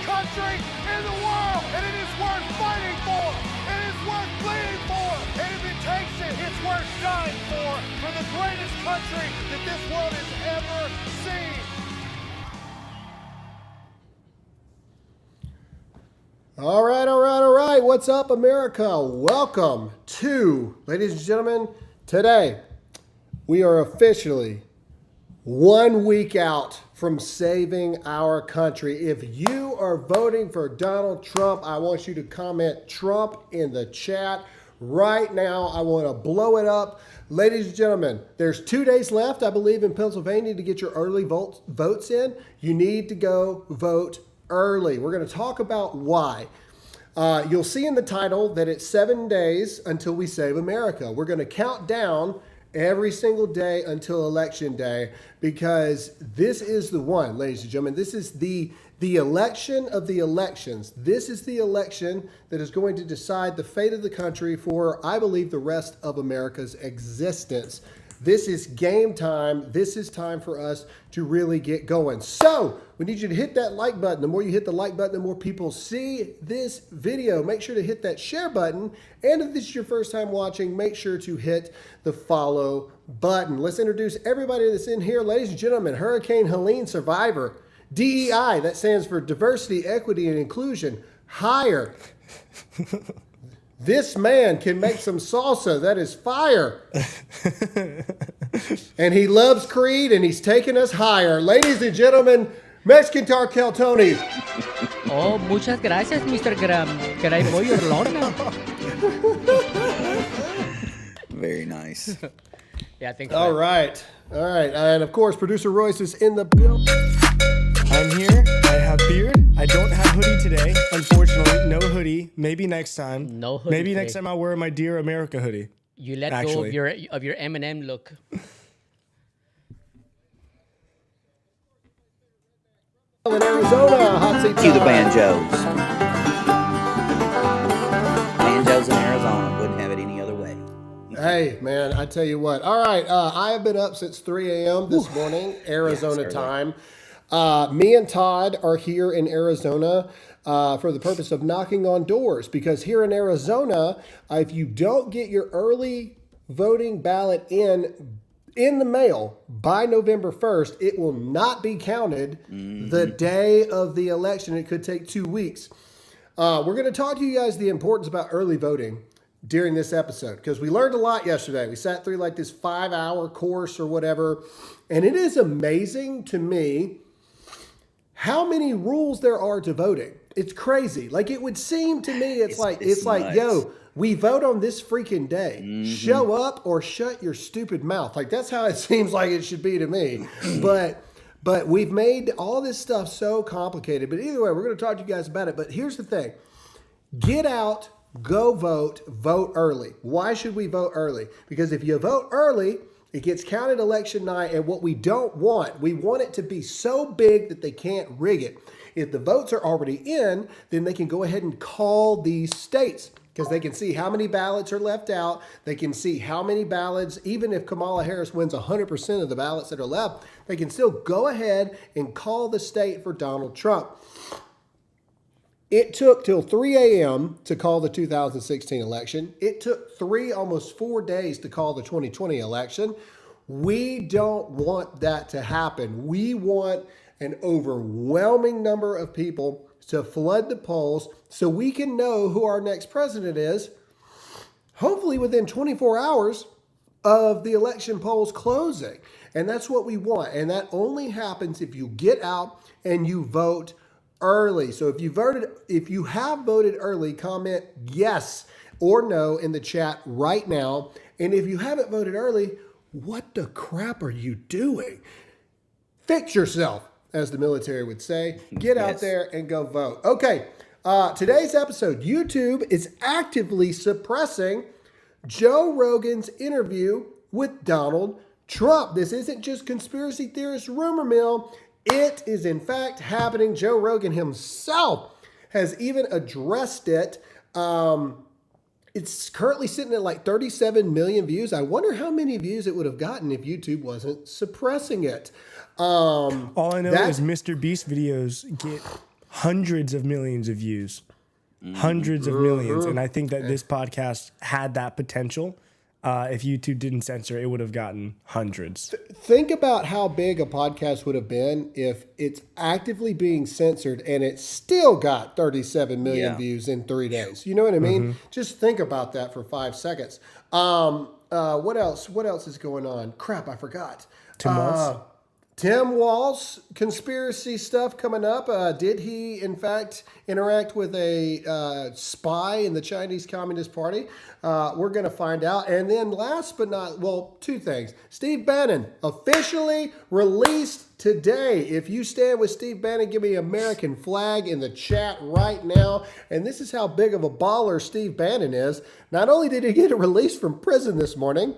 country in the world, and it is worth fighting for. It is worth bleeding for, and if it takes it, it's worth dying for the greatest country that this world has ever seen. All right. What's up, America? Welcome to, ladies and gentlemen, today we are officially 1 week out from saving our country. If you are voting for Donald Trump, I want you to comment Trump in the chat right now. I want to blow it up. Ladies and gentlemen, there's 2 days left, I believe, in Pennsylvania to get your early votes in. You need to go vote early. We're going to talk about why. You'll see in the title that it's 7 days until we save America. We're going to count down every single day until Election Day, because this is the one, ladies and gentlemen. This is the election of the elections. This is the election that is going to decide the fate of the country for, I believe, the rest of America's existence. This is game time. This is time for us to really get going. So we need you to hit that like button. The more you hit the like button, the more people see this video. Make sure to hit that share button. And if this is your first time watching, make sure to hit the follow button. Let's introduce everybody that's in here. Ladies and gentlemen, Hurricane Helene survivor. DEI, that stands for Diversity, Equity, and Inclusion. Higher. This man can make some salsa. That is fire. And he loves Creed, and he's taking us higher. Ladies and gentlemen, Mexican Cartel Tony. Oh, muchas gracias, Mr. Caray Boyo Lorna. Very nice. Yeah, thanks. All right. And of course, producer Royce is in the building. I'm here. I have beard. I don't have hoodie today. Unfortunately, no hoodie. Maybe next time. No hoodie Maybe today. next time I'll wear my Dear America hoodie. You let go of your Eminem look. In Arizona, hot seat Cue the time. banjos. Banjos in Arizona. Wouldn't have it any other way. Hey, man, I tell you what. All right, I have been up since 3 a.m. this morning, Arizona it's time. Me and Todd are here in Arizona for the purpose of knocking on doors, because here in Arizona, if you don't get your early voting ballot in the mail by November 1st, it will not be counted the day of the election. It could take 2 weeks. We're going to talk to you guys the importance about early voting during this episode, because we learned a lot yesterday. We sat through like this 5-hour course or whatever, and it is amazing to me how many rules there are to voting. It's crazy. Like, it would seem to me, it's like, nuts. yo, we vote on this freaking day. Show up or shut your stupid mouth. Like, that's how it seems like it should be to me. But we've made all this stuff so complicated. But either way, we're going to talk to you guys about it. But here's the thing. Get out, go vote early. Why should we vote early? Because if you vote early, it gets counted election night, and what we don't want, we want it to be so big that they can't rig it. If the votes are already in, then they can go ahead and call these states, because they can see how many ballots are left out. They can see how many ballots, even if Kamala Harris wins 100% of the ballots that are left, they can still go ahead and call the state for Donald Trump. It took till 3 a.m. to call the 2016 election. It took almost 4 days to call the 2020 election. We don't want that to happen. We want an overwhelming number of people to flood the polls so we can know who our next president is, hopefully within 24 hours of the election polls closing. And that's what we want. And that only happens if you get out and you vote early. So if you have voted early, comment yes or no in the chat right now. And if you haven't voted early, what the crap are you doing? Fix yourself, as the military would say. Get out there and go vote. Okay, today's episode, YouTube is actively suppressing Joe Rogan's interview with Donald Trump. This isn't just conspiracy theorist rumor mill. It is, in fact, happening. Joe Rogan himself has even addressed it. It's currently sitting at like 37 million views. I wonder how many views it would have gotten if YouTube wasn't suppressing it. All I know is Mr. Beast videos get hundreds of millions of views, hundreds of millions. And I think that this podcast had that potential. If YouTube didn't censor, it would have gotten hundreds. Think about how big a podcast would have been if it's actively being censored and it still got 37 million views in 3 days. You know what I mean? Just think about that for 5 seconds. What else? What else is going on? Crap, I forgot. Tim Walz conspiracy stuff coming up. Did he, in fact, interact with a spy in the Chinese Communist Party? We're going to find out. And then last but not, well, 2 things. Steve Bannon officially released today. If you stand with Steve Bannon, give me American flag in the chat right now. And this is how big of a baller Steve Bannon is. Not only did he get released from prison this morning,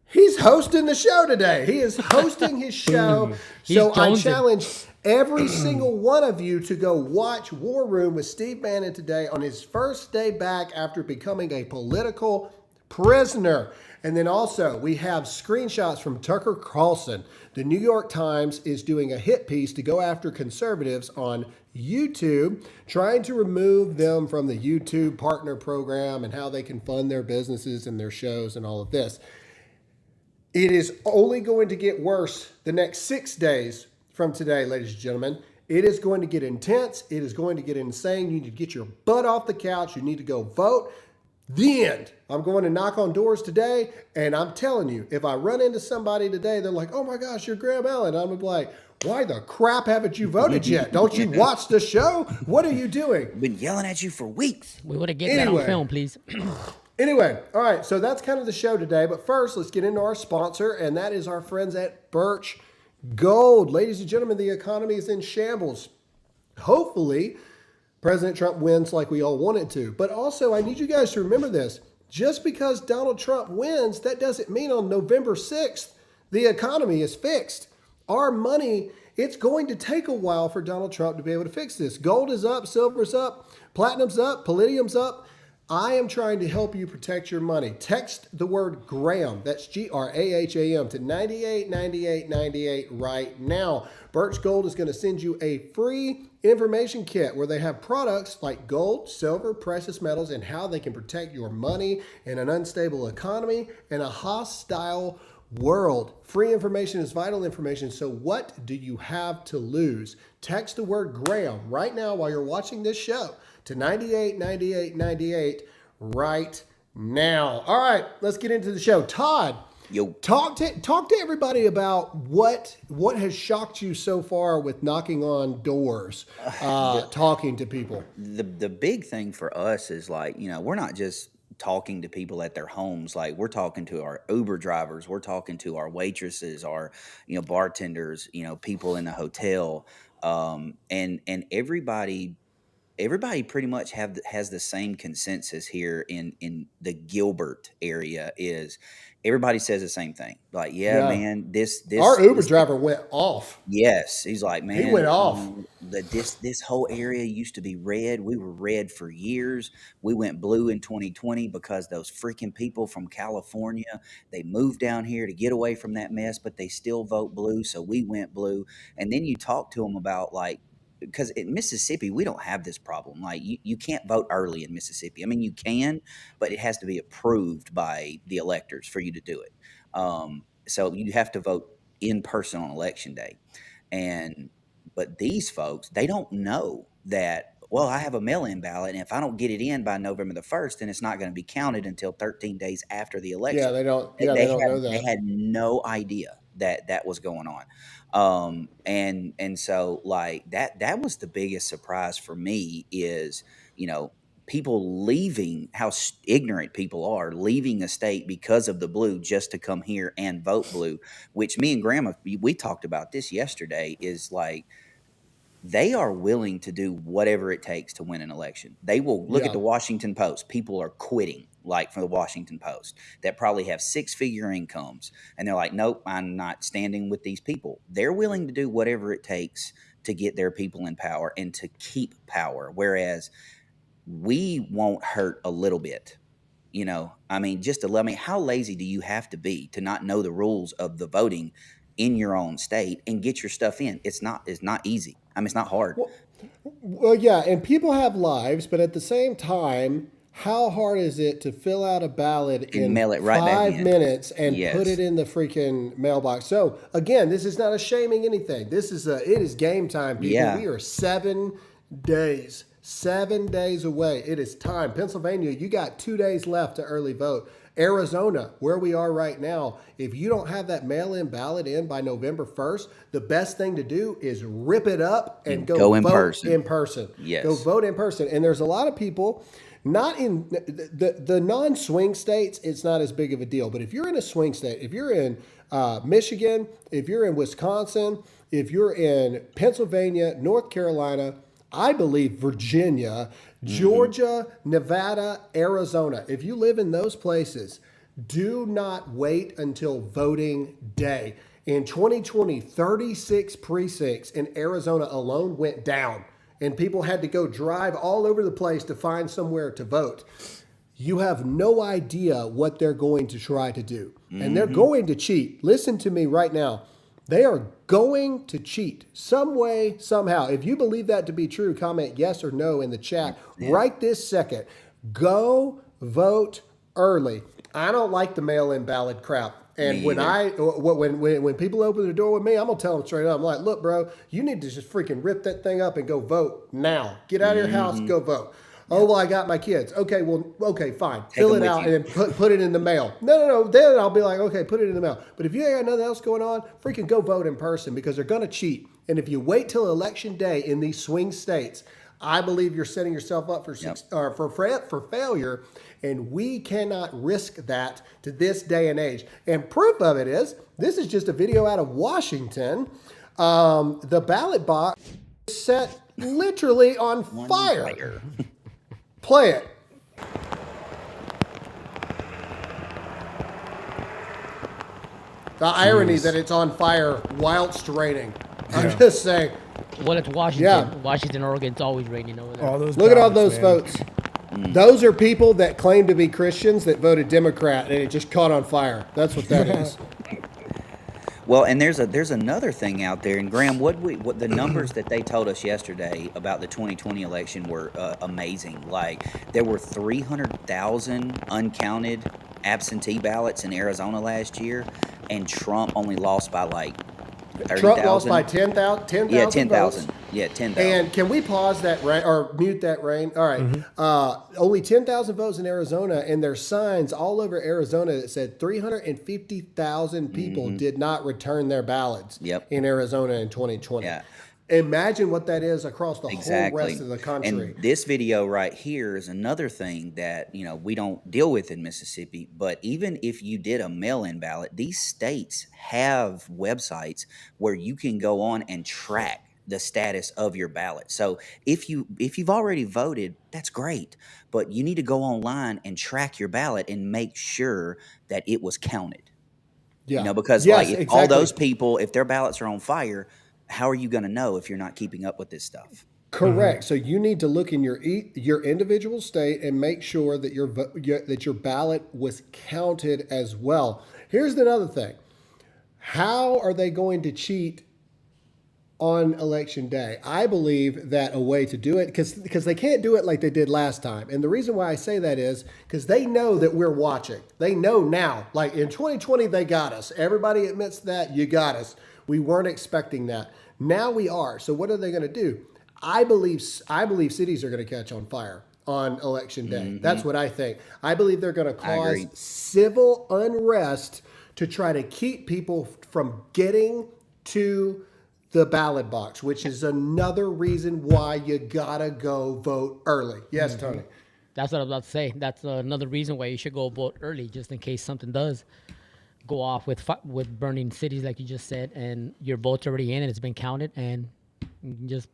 he's hosting the show today. He is hosting his show. So I challenge every single one of you to go watch War Room with Steve Bannon today on his first day back after becoming a political prisoner. And then also we have screenshots from Tucker Carlson. The New York Times is doing a hit piece to go after conservatives on YouTube, trying to remove them from the YouTube partner program and how they can fund their businesses and their shows and all of this. It is only going to get worse the next 6 days from today, ladies and gentlemen. It is going to get intense. It is going to get insane. You need to get your butt off the couch. You need to go vote. The end. I'm going to knock on doors today, and I'm telling you, if I run into somebody today, they're like, oh my gosh, you're Graham Allen. I'm going to be like, why the crap haven't you voted yet? Don't you watch the show? What are you doing? I've been yelling at you for weeks. We want to get that on film, please. Anyway, all right, so that's kind of the show today. But first, let's get into our sponsor, and that is our friends at Birch Gold. Ladies and gentlemen, the economy is in shambles. Hopefully, President Trump wins like we all want it to. But also, I need you guys to remember this. Just because Donald Trump wins, that doesn't mean on November 6th, the economy is fixed. Our money, it's going to take a while for Donald Trump to be able to fix this. Gold is up, silver's up, platinum's up, palladium's up. I am trying to help you protect your money. Text the word Graham, that's Graham, to 989898 right now. Birch Gold is going to send you a free information kit where they have products like gold, silver, precious metals, and how they can protect your money in an unstable economy and a hostile world. Free information is vital information. So what do you have to lose? Text the word Graham right now while you're watching this show to 989898 right now. All right, let's get into the show. Todd, talk to everybody about what has shocked you so far with knocking on doors, talking to people. The big thing for us is like, we're not just talking to people at their homes. Like, we're talking to our Uber drivers, we're talking to our waitresses, our bartenders, people in the hotel, and everybody pretty much has the same consensus here in the Gilbert area. Is everybody says the same thing? Like, man, this our Uber driver went off. Yes, he's like, man, he went off. This whole area used to be red. We were red for years. We went blue in 2020 because those freaking people from California, they moved down here to get away from that mess, but they still vote blue. So we went blue. And then you talk to them about, like, because in Mississippi, we don't have this problem. Like, you can't vote early in Mississippi. I mean, you can, but it has to be approved by the electors for you to do it. So you have to vote in person on election day. But these folks, they don't know that, well, I have a mail-in ballot, and if I don't get it in by November the 1st, then it's not going to be counted until 13 days after the election. Yeah, they don't know that. They had no idea that was going on. And so, like, that was the biggest surprise for me is, people leaving, how ignorant people are, leaving a state because of the blue just to come here and vote blue, which me and Grandma, we talked about this yesterday, is like, they are willing to do whatever it takes to win an election. They will look at the Washington Post. People are quitting, like, from the Washington Post, that probably have 6-figure incomes. And they're like, nope, I'm not standing with these people. They're willing to do whatever it takes to get their people in power and to keep power. Whereas we won't hurt a little bit. I mean, how lazy do you have to be to not know the rules of the voting in your own state and get your stuff in. It's not easy. I mean, it's not hard. Well, yeah, and people have lives, but at the same time, how hard is it to fill out a ballot in mail it right back 5 in. minutes and Yes. put it in the freaking mailbox? So again, this is not a shaming anything. It is game time, people. Yeah. We are 7 days away. It is time. Pennsylvania, you got 2 days left to early vote. Arizona, where we are right now, if you don't have that mail-in ballot in by November 1st, the best thing to do is rip it up and go in vote person. in person. Yes. Go vote in person. And there's a lot of people, not in the non-swing states, it's not as big of a deal. But if you're in a swing state, if you're in Michigan, if you're in Wisconsin, if you're in Pennsylvania, North Carolina, I believe Virginia, Georgia, Nevada, Arizona. If you live in those places, do not wait until voting day. In 2020, 36 precincts in Arizona alone went down, and people had to go drive all over the place to find somewhere to vote. You have no idea what they're going to try to do, and they're going to cheat. Listen to me right now. They are going to cheat some way, somehow. If you believe that to be true, comment yes or no in the chat right this second. Go vote early. I don't like the mail-in ballot crap. And when people open the door with me, I'm gonna tell them straight up. I'm like, look, bro, you need to just freaking rip that thing up and go vote now. Get out of your house, go vote. Oh, well, I got my kids. Okay, fine. Fill it out and then put it in the mail. No. Then I'll be like, okay, put it in the mail. But if you ain't got nothing else going on, freaking go vote in person, because they're going to cheat. And if you wait till election day in these swing states, I believe you're setting yourself up for failure. And we cannot risk that to this day and age. And proof of it is, this is just a video out of Washington. The ballot box is set literally on fire. Play it. The irony that it's on fire whilst raining. I'm just saying. Well, it's Washington. Yeah. Washington, Oregon, it's always raining over there. All those Look at all ballots, those man. votes. Those are people that claim to be Christians that voted Democrat, and it just caught on fire. That's what that is. Well, and there's another thing out there, and Graham, what the numbers that they told us yesterday about the 2020 election were amazing. Like, there were 300,000 uncounted absentee ballots in Arizona last year, and Trump only lost by like 30,000. Trump lost by 10,000 Yeah, votes. 10,000. Yeah, 10,000. And can we pause that rain or mute that rain? All right. Only 10,000 votes in Arizona, and there's signs all over Arizona that said 350,000 people did not return their ballots in Arizona in 2020. Yeah. Imagine what that is across the Exactly. whole rest of the country. And this video right here is another thing that, we don't deal with in Mississippi, but even if you did a mail-in ballot, these states have websites where you can go on and track the status of your ballot. So if you've already voted, that's great, but you need to go online and track your ballot and make sure that it was counted. Yeah. Because Yes, if exactly. all those people, if their ballots are on fire, how are you going to know if you're not keeping up with this stuff? Correct. So you need to look in your individual state and make sure that your ballot was counted as well. Here's another thing. How are they going to cheat on election day? I believe that a way to do it, because they can't do it like they did last time. And the reason why I say that is because they know that we're watching. They know now. Like in 2020, they got us. Everybody admits that. You got us. We weren't expecting that. Now we are. So what are they going to do? I believe cities are going to catch on fire on election day. That's what I think. I believe they're going to cause civil unrest to try to keep people from getting to the ballot box, which is another reason why you gotta go vote early. Yes, Tony. That's what I was about to say. That's another reason why you should go vote early, just in case something does go off with burning cities, like you just said, and your vote's already in and it's been counted, and you can just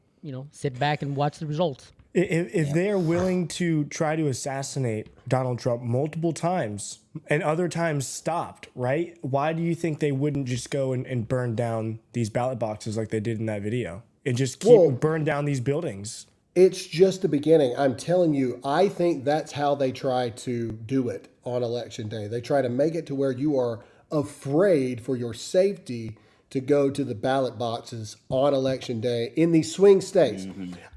sit back and watch the results. If they are willing to try to assassinate Donald Trump multiple times and other times stopped, right? Why do you think they wouldn't just go and burn down these ballot boxes like they did in that video and just burn down these buildings? It's just the beginning. I'm telling you, I think that's how they try to do it on election day. They try to make it to where you are afraid for your safety to go to the ballot boxes on election day in these swing states.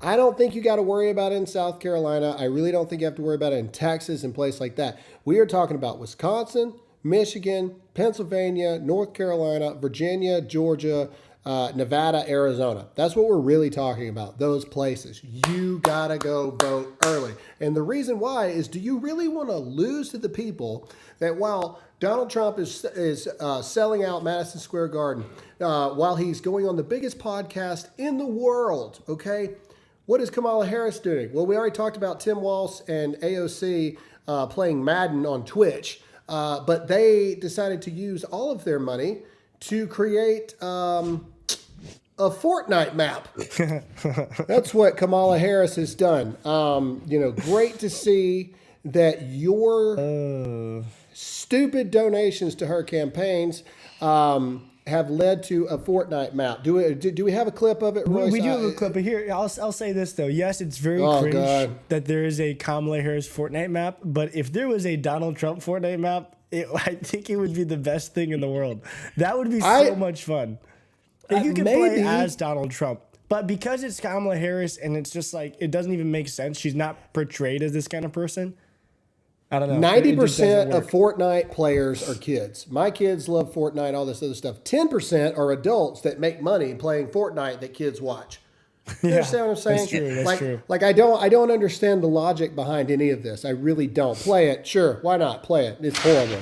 I don't think you got to worry about it in South Carolina. I really don't think you have to worry about it in Texas and places like that. We are talking about Wisconsin, Michigan, Pennsylvania, North Carolina, Virginia, Georgia, Nevada, Arizona. That's what we're really talking about, those places. You got to go vote early. And the reason why is, do you really want to lose to the people that while Donald Trump is selling out Madison Square Garden, while he's going on the biggest podcast in the world, okay? What is Kamala Harris doing? Well, we already talked about Tim Walz and AOC playing Madden on Twitch, but they decided to use all of their money to create a Fortnite map. That's what Kamala Harris has done. Great to see that your stupid donations to her campaigns have led to a Fortnite map. Do we have a clip of it, Royce? We do have a clip of here. I'll say this though. Yes, it's very cringe that there is a Kamala Harris Fortnite map, but if there was a Donald Trump Fortnite map, I think it would be the best thing in the world. That would be so much fun. If you could play as Donald Trump. But because it's Kamala Harris and it's just like, it doesn't even make sense. She's not portrayed as this kind of person. I don't know. 90% of Fortnite players are kids. My kids love Fortnite, all this other stuff. 10% are adults that make money playing Fortnite that kids watch. You understand what I'm saying? That's true. That's true. Like I don't understand the logic behind any of this. I really don't. Play it, sure. Why not? Play it. It's horrible.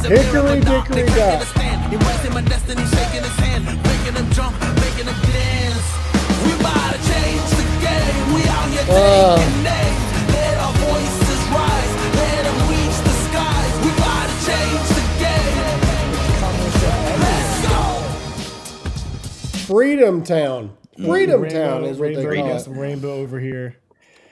Hickory dickory dock. Embracing my destiny, shaking his hand, making him jump, making him dance. We about to change the game. We out here taking names. Let our voices rise. Let them reach the skies. We about to change the game. Let's go. Freedom Town. Freedom Town is what they call it. Some rainbow over here.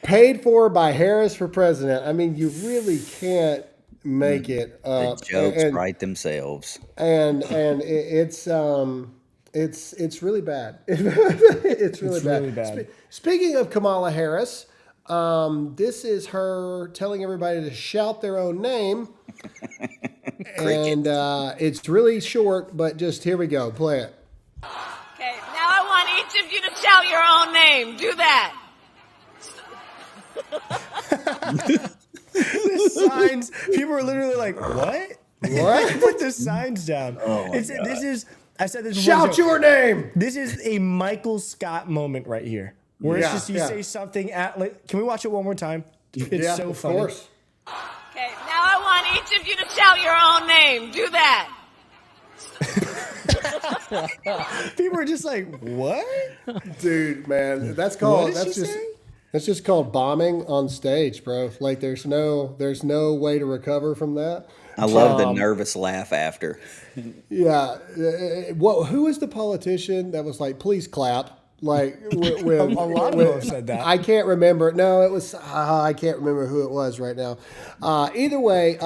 Paid for by Harris for president. I mean, you really can't make it up. The jokes write themselves. And it's really bad. It's really bad. Speaking of Kamala Harris, this is her telling everybody to shout their own name. And it's really short, but just here we go. Play it. Okay, now I want each of you to shout your own name. Do that. The signs, people are literally like, what? What? Put the signs down. I said this before. Shout your name. This is a Michael Scott moment right here. Where it's just you say something can we watch it one more time? It's so funny. Of course. Okay, now I want each of you to shout your own name. Do that. People are just like, what? Dude, man, that's just called bombing on stage, bro. Like there's no way to recover from that. I love the nervous laugh after. Yeah. Who was the politician that was like, please clap? Like, when, a lot of them have said that. I can't remember. No, it was, I can't remember who it was right now. Either way,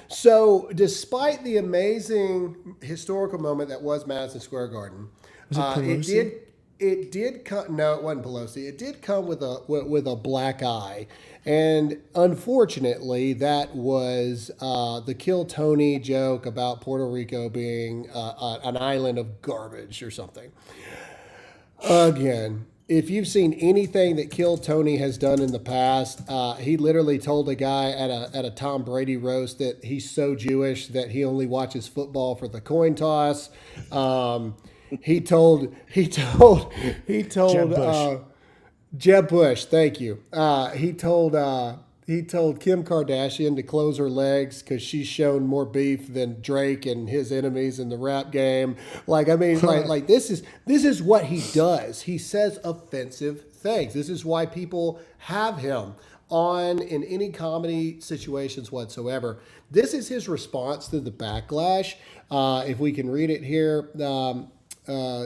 so despite the amazing historical moment that was Madison Square Garden, it did come. No, it wasn't Pelosi. It did come with a black eye, and unfortunately, that was the Kill Tony joke about Puerto Rico being an island of garbage or something. Again, if you've seen anything that Kill Tony has done in the past, he literally told a guy at a Tom Brady roast that he's so Jewish that he only watches football for the coin toss. He told Jeb Bush. Thank you. He told Kim Kardashian to close her legs because she's shown more beef than Drake and his enemies in the rap game. Like, I mean, like this is what he does. He says offensive things. This is why people have him on in any comedy situations whatsoever. This is his response to the backlash. If we can read it here.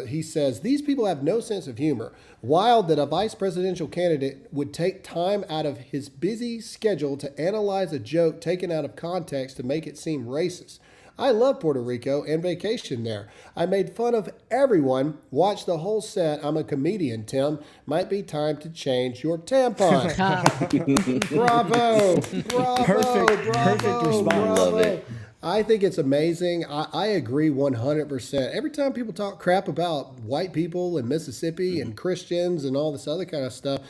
He says, these people have no sense of humor. Wild that a vice presidential candidate would take time out of his busy schedule to analyze a joke taken out of context to make it seem racist. I love Puerto Rico and vacation there. I made fun of everyone. Watch the whole set. I'm a comedian, Tim. Might be time to change your tampon. Bravo. Bravo. Perfect response. Love it. I think it's amazing. I agree 100%. Every time people talk crap about white people in Mississippi and Christians and all this other kind of stuff,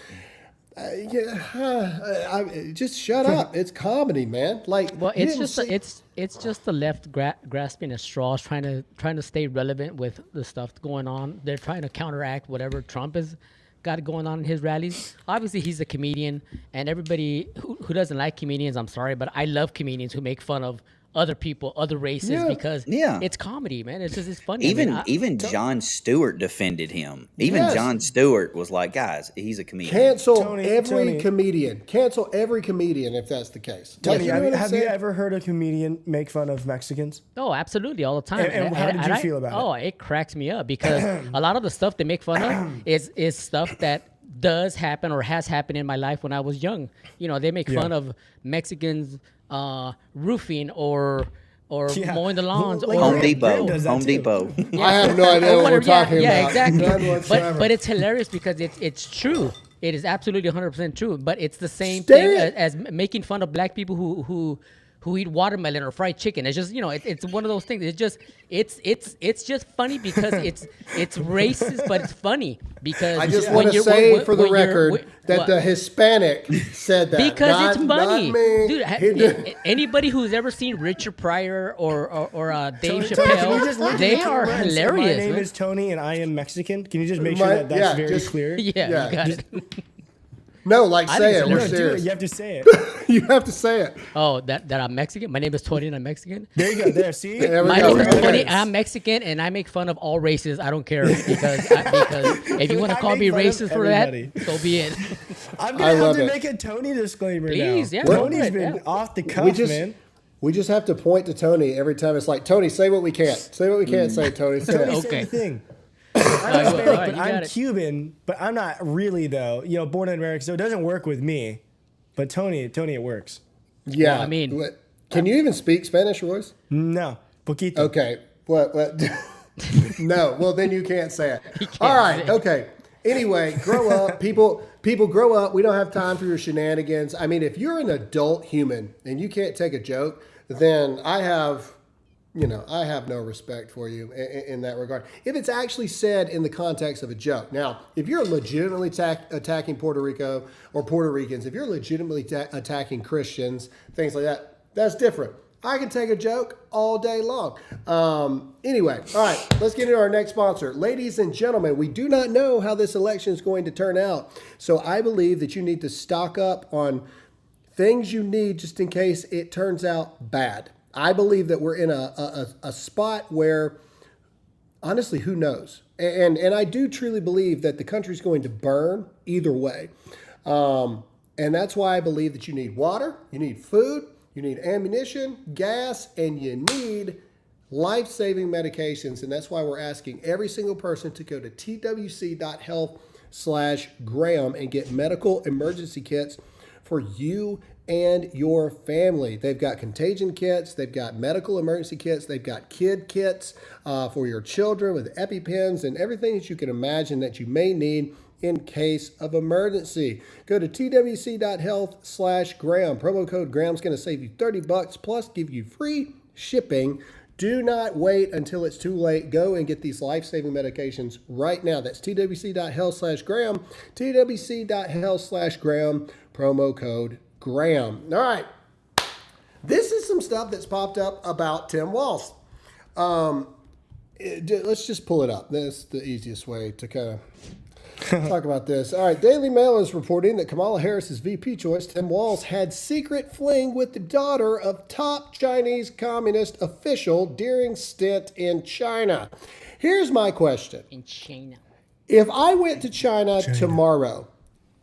just shut up. It's comedy, man. Like, Well, you it's didn't just see- it's just the left grasping at straws, trying to stay relevant with the stuff going on. They're trying to counteract whatever Trump has got going on in his rallies. Obviously, he's a comedian, and everybody who doesn't like comedians, I'm sorry, but I love comedians who make fun of other people, other races, Yeah. because Yeah. it's comedy, man. It's funny. Even Jon Stewart defended him. Even Yes. Jon Stewart was like, guys, he's a comedian. cancel Tony, every Tony. comedian. Cancel every comedian if that's the case. Like, Tony, you know what I'm have you saying? ever heard a comedian make fun of Mexicans? Oh, absolutely, all the time. And how did you feel about it? Oh, it cracks me up because a lot of the stuff they make fun of is stuff that does happen or has happened in my life when I was young. You know, they make fun of Mexicans roofing or Yeah. mowing the lawns Like or Home Graham Depot. does that Home too. Depot. I have no idea what we're talking yeah, about. exactly. None whatsoever. But it's hilarious because it's true. It is absolutely 100% true. But it's the same Stay thing it. as making fun of black people who eat watermelon or fried chicken. It's just, you know, it's one of those things. It's just funny because it's racist, but it's funny because I just when want to you're- say when- for the when you're- record when- that what? the Hispanic said that. Because not, it's funny, not me. dude. He did- Anybody who's ever seen Richard Pryor or Dave Tony, can you Chappelle, just look at they the are camera and say, hilarious. My name man. is Tony and I am Mexican. Can you just make sure My- that that's yeah, very just- clear? Yeah, Yeah, you got just- it. No, like I say think it. so. We're No, do it. serious. You have to say it. You have to say it. Oh, that I'm Mexican. My name is Tony and I'm Mexican. There you go. There, see? There we My go. name is There it Tony. is. I'm Mexican, and I make fun of all races. I don't care because if you want to I call me make fun of racist for that, everybody. so be it. I'm I gonna have love to it. make a Tony disclaimer Please, now. yeah, go Tony's for it, been yeah. off the cuff, We just man. we just have to point to Tony every time. It's like, Tony, say what we can't. Say what we can't say, Tony. Say Tony, it. say Okay. anything. All I'm right, Hispanic, all right, but you I'm got it. Cuban, but I'm not really though. You know, born in America, so it doesn't work with me. But Tony, it works. Yeah. Well, I mean- what- can you even speak Spanish, Royce? No, poquito. Okay. What? No. Well, then you can't say it. can't All right. say it. Okay. Anyway, grow up. People grow up. We don't have time for your shenanigans. I mean, if you're an adult human and you can't take a joke, then I have no respect for you in that regard. If it's actually said in the context of a joke. Now, if you're legitimately attacking Puerto Rico or Puerto Ricans, if you're legitimately attacking Christians, things like that, that's different. I can take a joke all day long. Anyway, all right, let's get into our next sponsor. Ladies and gentlemen, we do not know how this election is going to turn out. So I believe that you need to stock up on things you need just in case it turns out bad. I believe that we're in a spot where, honestly, who knows? And I do truly believe that the country's going to burn either way. And that's why I believe that you need water, you need food, you need ammunition, gas, and you need life-saving medications. And that's why we're asking every single person to go to twc.health/Graham and get medical emergency kits for you and your family. They've got contagion kits, they've got medical emergency kits, they've got kid kits for your children with EpiPens and everything that you can imagine that you may need in case of emergency. Go to twc.health/Graham. Promo code Graham's going to save you $30 plus give you free shipping. Do not wait until it's too late. Go and get these life-saving medications right now. That's twc.health/Graham, twc.health/Graham, promo code Graham. All right. This is some stuff that's popped up about Tim Walz. Let's just pull it up. That's the easiest way to kind of talk about this. All right. Daily Mail is reporting that Kamala Harris's VP choice, Tim Walz, had secret fling with the daughter of top Chinese communist official during stint in China. Here's my question. In China. If I went to China tomorrow,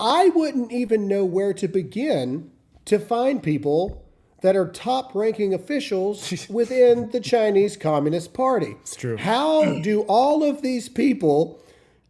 I wouldn't even know where to begin to find people that are top-ranking officials within the Chinese Communist Party. It's true. How do all of these people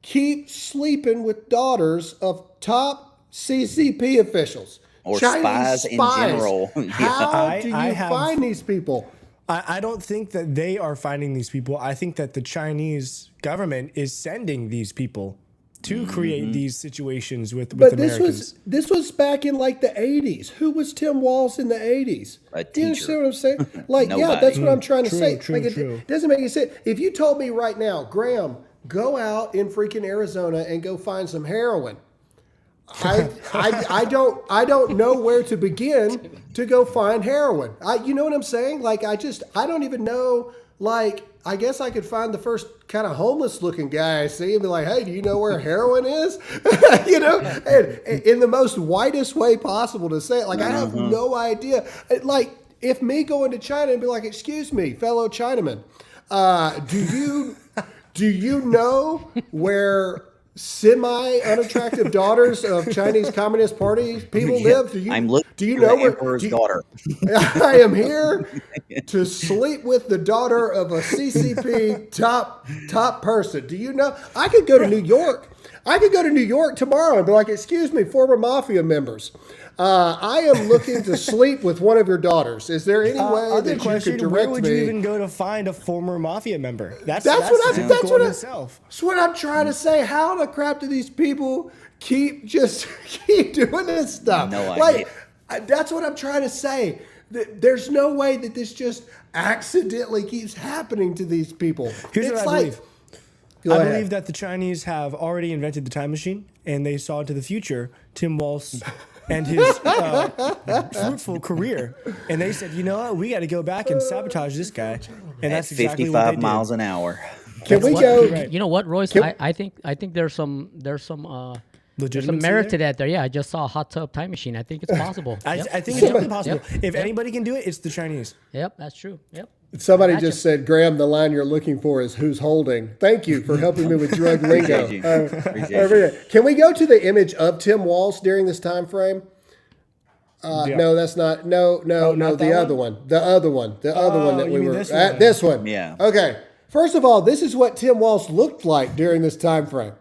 keep sleeping with daughters of top CCP officials? Or Chinese spies in general. How I- do you I have- find these people? I don't think that they are finding these people. I think that the Chinese government is sending these people to create these situations with But Americans. this was back in like the 80s. Who was Tim Walz in the 80s? A Do you understand teacher. what I'm saying? Like, yeah, Nobody. that's what I'm trying to say. True, Like, true. it doesn't make any sense. If you told me right now, Graham, go out in freaking Arizona and go find some heroin. I don't know where to begin to go find heroin. You know what I'm saying? Like, I don't even know. Like, I guess I could find the first kind of homeless looking guy I see and be like, hey, do you know where heroin is? You know, and in the most whitest way possible to say it. Like, I have no idea. Like, if me going to China and be like, excuse me, fellow Chinaman, do you know where semi-unattractive daughters of Chinese Communist Party people live? I'm looking do you for know the where? emperor's daughter. I am here to sleep with the daughter of a CCP top person. Do you know? I could go to New York. I could go to New York tomorrow and be like, excuse me, former mafia members. I am looking to sleep with one of your daughters. Is there any way Other that you question, could where direct would me? you even go to find a former mafia member? That's what difficult in I- itself. That's what I'm trying to say. How the crap do these people keep doing this stuff? No idea. Like, that's what I'm trying to say. There's no way that this just accidentally keeps happening to these people. Here's what I believe. Go I ahead. believe that the Chinese have already invented the time machine, and they saw into the future Tim Walz and his fruitful career, and they said, you know what, we got to go back and sabatage this guy, and At that's exactly what they 55 did. miles an hour. Can we What? go? You're right. You know what, Royce? I think there's some Legitimacy merit to there? that there. Yeah, I just saw a hot tub time machine. I think it's possible. I think Yep. it's definitely possible. Yep. If anybody can do it, it's the Chinese. Yep, that's true. Yep. Somebody Gotcha. just said, Graham, the line you're looking for is who's holding. Thank you for helping me with drug lingo. Appreciate you. Appreciate you. Can we go to the image of Tim Walz during this time frame? Yeah. No, that's not. No, not the that other one. The other one. The other one that you we mean were this at. one? This one. Yeah. Okay. First of all, this is what Tim Walz looked like during this time frame.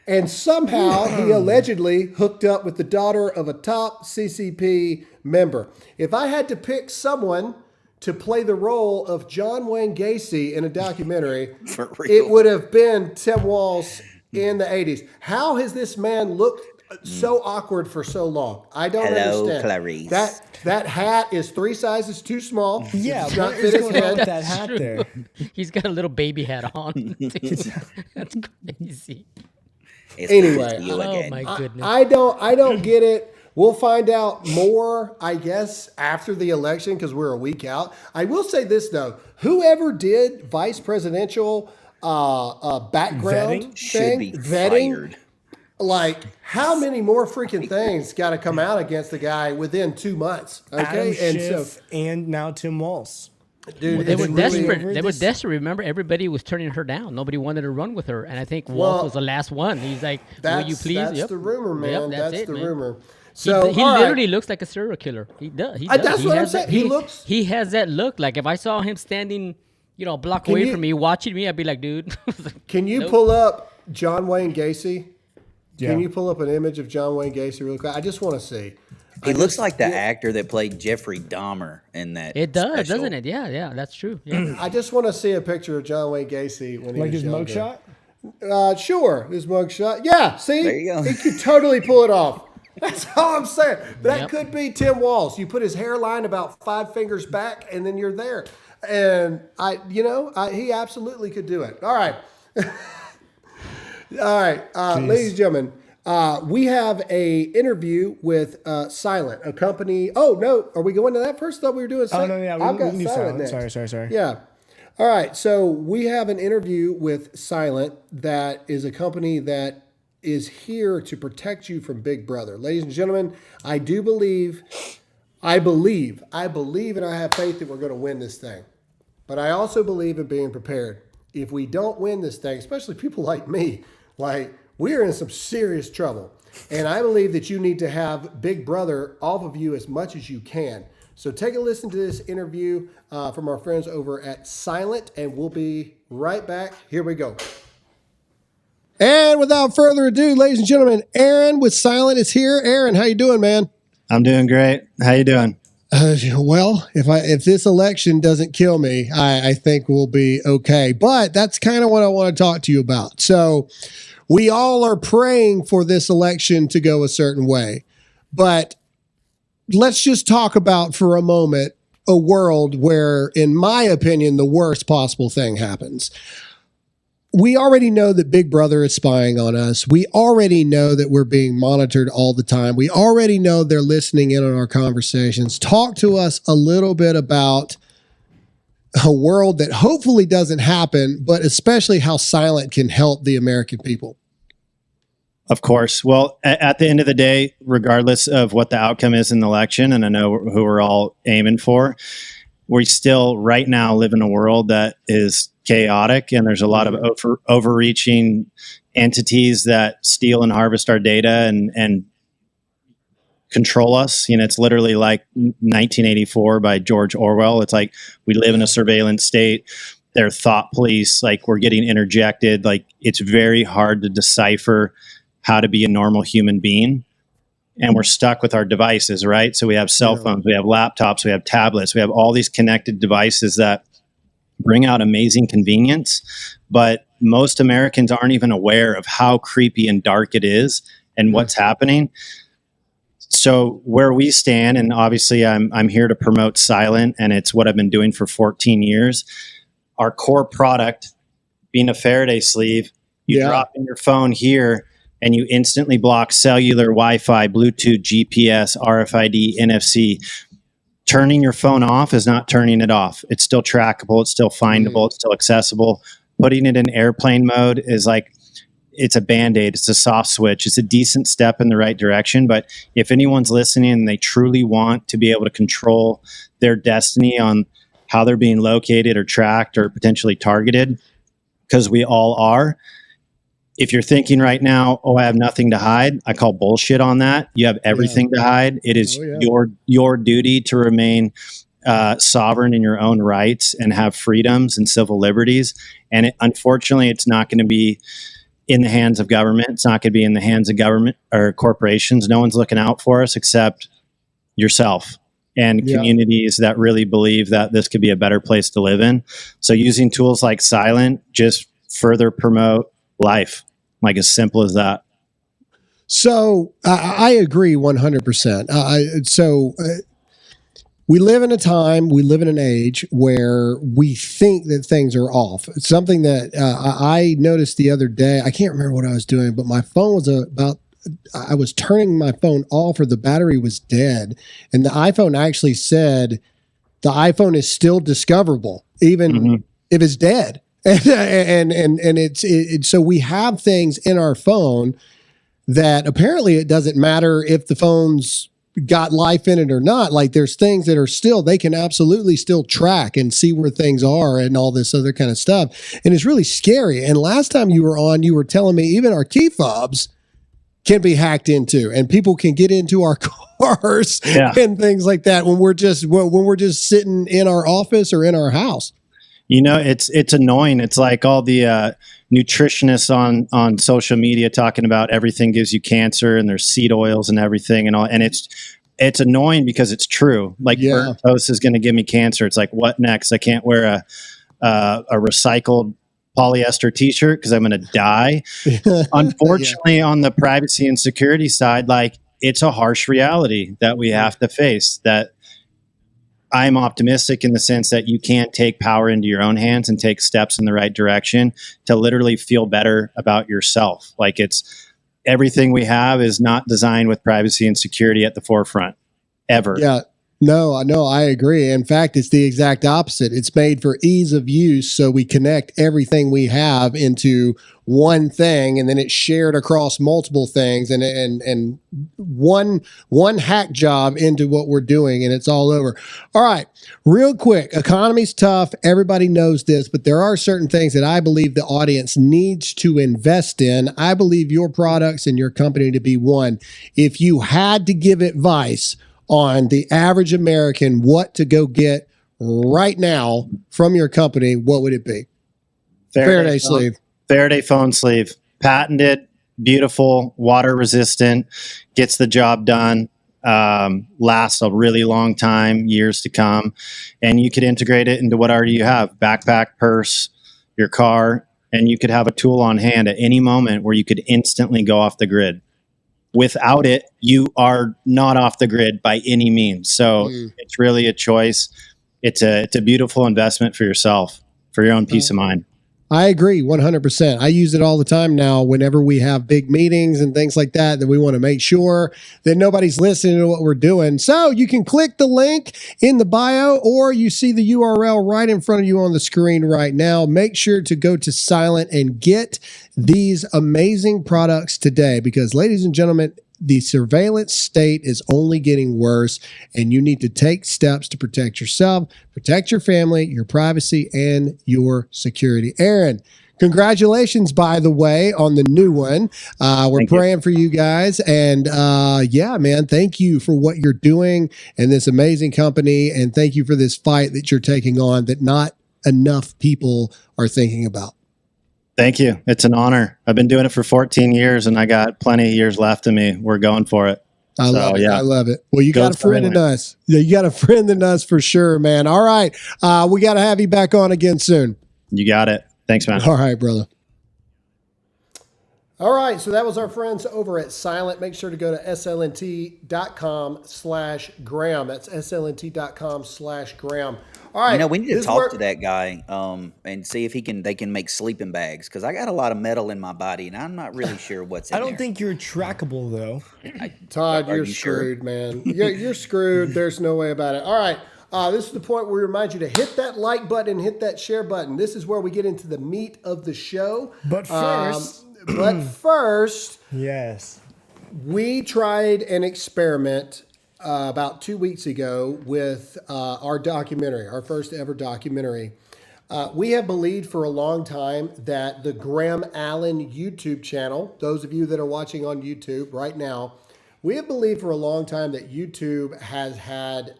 And somehow he allegedly hooked up with the daughter of a top CCP member. If I had to pick someone to play the role of John Wayne Gacy in a documentary, For real. it would have been Tim Walz in the 80s. How has this man looked so awkward for so long? I don't Hello, understand. Clarice. That hat is 3 sizes too small. Yeah, It's not what fit is his going on with head. that hat there? He's got a little baby hat on. That's crazy. It's Anyway, good to see you Oh again. my goodness. I don't get it. We'll find out more, I guess, after the election because we're a week out. I will say this though: whoever did vice presidential background Vetting? Should thing, be vetting, fired. like how many more freaking things got to come out against the guy within 2 months? Okay, Adam and so Schiff and now Tim Walz. dude, They it's were really- desperate. over They were this- desperate. Remember, everybody was turning her down. Nobody wanted to run with her, and I think Walt Well, was the last one. He's like, "Will That's you please?" That's Yep. the rumor, man. Yep, that's it, the man. rumor. He, So he all right. literally looks like a serial killer. He does. He does. That's what I'm has saying. that- He looks- He has that look. Like if I saw him standing, a block Can away you- from me, watching me, I'd be like, "Dude." Can you Nope. pull up John Wayne Gacy? Yeah. Can you pull up an image of John Wayne Gacy real quick? I just want to see. He looks like the actor that played Jeffrey Dahmer in that. It does, special. doesn't it? Yeah, that's true. Yeah. I just want to see a picture of John Wayne Gacy when he Like was his younger. mugshot? Sure, his mugshot. Yeah, see, There you go. he could totally pull it off. That's all I'm saying. That Yep. could be Tim Walz. You put his hairline about 5 fingers back, and then you're there. And he absolutely could do it. All right, all right, ladies and gentlemen. We have a interview with Silent, a company. Oh no, are we going to that first? I thought we were doing. Oh, no, yeah, I've we got can do Silent Silent. next. Sorry. Yeah. All right. So we have an interview with Silent that is a company that is here to protect you from Big Brother. Ladies and gentlemen, I believe, and I have faith that we're going to win this thing. But I also believe in being prepared. If we don't win this thing, especially people like me, we are in some serious trouble. And I believe that you need to have Big Brother off of you as much as you can. So take a listen to this interview from our friends over at Silent, and we'll be right back. Here we go. And without further ado, ladies and gentlemen, Aaron with Silent is here. Aaron, how you doing, man? I'm doing great. How you doing? Well, if this election doesn't kill me, I think we'll be okay. But that's kind of what I want to talk to you about. So we all are praying for this election to go a certain way. But let's just talk about for a moment a world where, in my opinion, the worst possible thing happens. We already know that Big Brother is spying on us. We already know that we're being monitored all the time. We already know they're listening in on our conversations. Talk to us a little bit about a world that hopefully doesn't happen, but especially how silent can help the American people. Of course. Well, at the end of the day, regardless of what the outcome is in the election, and I know who we're all aiming for, we still right now live in a world that is chaotic, and there's a lot of overreaching entities that steal and harvest our data and control us. It's literally like 1984 by George Orwell. It's like we live in a surveillance state. They're thought police. Like, we're getting interjected. Like, it's very hard to decipher how to be a normal human being. And we're stuck with our devices, right? So we have cell phones, we have laptops, we have tablets, we have all these connected devices that bring out amazing convenience. But most Americans aren't even aware of how creepy and dark it is and what's happening. So where we stand, and obviously I'm here to promote silent, and it's what I've been doing for 14 years. Our core product being a Faraday sleeve, you drop in your phone here, and you instantly block cellular, Wi-Fi, Bluetooth, GPS, RFID, NFC. Turning your phone off is not turning it off. It's still trackable. It's still findable. It's still accessible. Putting it in airplane mode is like, it's a Band-Aid. It's a soft switch. It's a decent step in the right direction. But if anyone's listening and they truly want to be able to control their destiny on how they're being located or tracked or potentially targeted, because we all are, if you're thinking right now, I have nothing to hide, I call bullshit on that. You have everything to hide. It is your duty to remain sovereign in your own rights and have freedoms and civil liberties. And unfortunately, it's not going to be in the hands of government. It's not going to be in the hands of government or corporations. No one's looking out for us except yourself and communities that really believe that this could be a better place to live in. So using tools like Silent just further promote life. Like, as simple as that. So I agree 100%. We live in a time, we live in an age where we think that things are off. It's something that I noticed the other day. I can't remember what I was doing, but my phone was I was turning my phone off, or the battery was dead. And the iPhone actually said the iPhone is still discoverable, even if it's dead. And so we have things in our phone that apparently it doesn't matter if the phone's got life in it or not. Like, there's things that are still, they can absolutely still track and see where things are and all this other kind of stuff. And it's really scary. And last time you were on, you were telling me even our key fobs can be hacked into, and people can get into our cars and things like that when we're just sitting in our office or in our house. It's annoying. It's like all the nutritionists on social media talking about everything gives you cancer, and there's seed oils and everything and all. And it's annoying because it's true. Like, burnt toast is going to give me cancer. It's like, what next? I can't wear a recycled polyester t-shirt because I'm going to die. Unfortunately, on the privacy and security side, like, it's a harsh reality that we have to face. That I'm optimistic in the sense that you can take power into your own hands and take steps in the right direction to literally feel better about yourself. Like, it's everything we have is not designed with privacy and security at the forefront ever. Yeah. No, I agree. In fact, it's the exact opposite. It's made for ease of use. So we connect everything we have into one thing, and then it's shared across multiple things, and one hack job into what we're doing, and it's all over. All right, real quick. Economy's tough. Everybody knows this, but there are certain things that I believe the audience needs to invest in. I believe your products and your company to be one. If you had to give advice on the average American what to go get right now from your company, what would it be? Faraday sleeve. Faraday phone sleeve. Patented, beautiful, water resistant, gets the job done. lasts a really long time, years to come. And you could integrate it into whatever you have, backpack, purse, your car, and you could have a tool on hand at any moment where you could instantly go off the grid. Without it, you are not off the grid by any means. So it's really a choice. It's a beautiful investment for yourself, for your own peace of mind. I agree 100%. I use it all the time now whenever we have big meetings and things like that we want to make sure that nobody's listening to what we're doing. So you can click the link in the bio, or you see the URL right in front of you on the screen right now. Make sure to go to Silent and get these amazing products today, because, ladies and gentlemen, the surveillance state is only getting worse, and you need to take steps to protect yourself, protect your family, your privacy, and your security. Aaron, congratulations, by the way, on the new one. We're praying for you guys. And yeah, man, thank you for what you're doing and this amazing company. And thank you for this fight that you're taking on that not enough people are thinking about. Thank you. It's an honor. I've been doing it for 14 years and I got plenty of years left in me. We're going for it. I love it. I love it. Well, you got a friend in us. Yeah, you got a friend in us for sure, man. All right. We got to have you back on again soon. You got it. Thanks, man. All right, brother. All right. So that was our friends over at Silent. Make sure to go to slnt.com/Graham. That's slnt.com/Graham. All right. You know, we need to talk to that guy and see if they can make sleeping bags, because I got a lot of metal in my body and I'm not really sure what's in there. I don't think you're trackable though. Todd, you're screwed, man. You're screwed. There's no way about it. All right. This is the point where we remind you to hit that like button and hit that share button. This is where we get into the meat of the show. But first, yes, we tried an experiment about 2 weeks ago with our documentary, our first ever documentary. We have believed for a long time that the Graham Allen YouTube channel, those of you that are watching on YouTube right now, we have believed for a long time that YouTube has had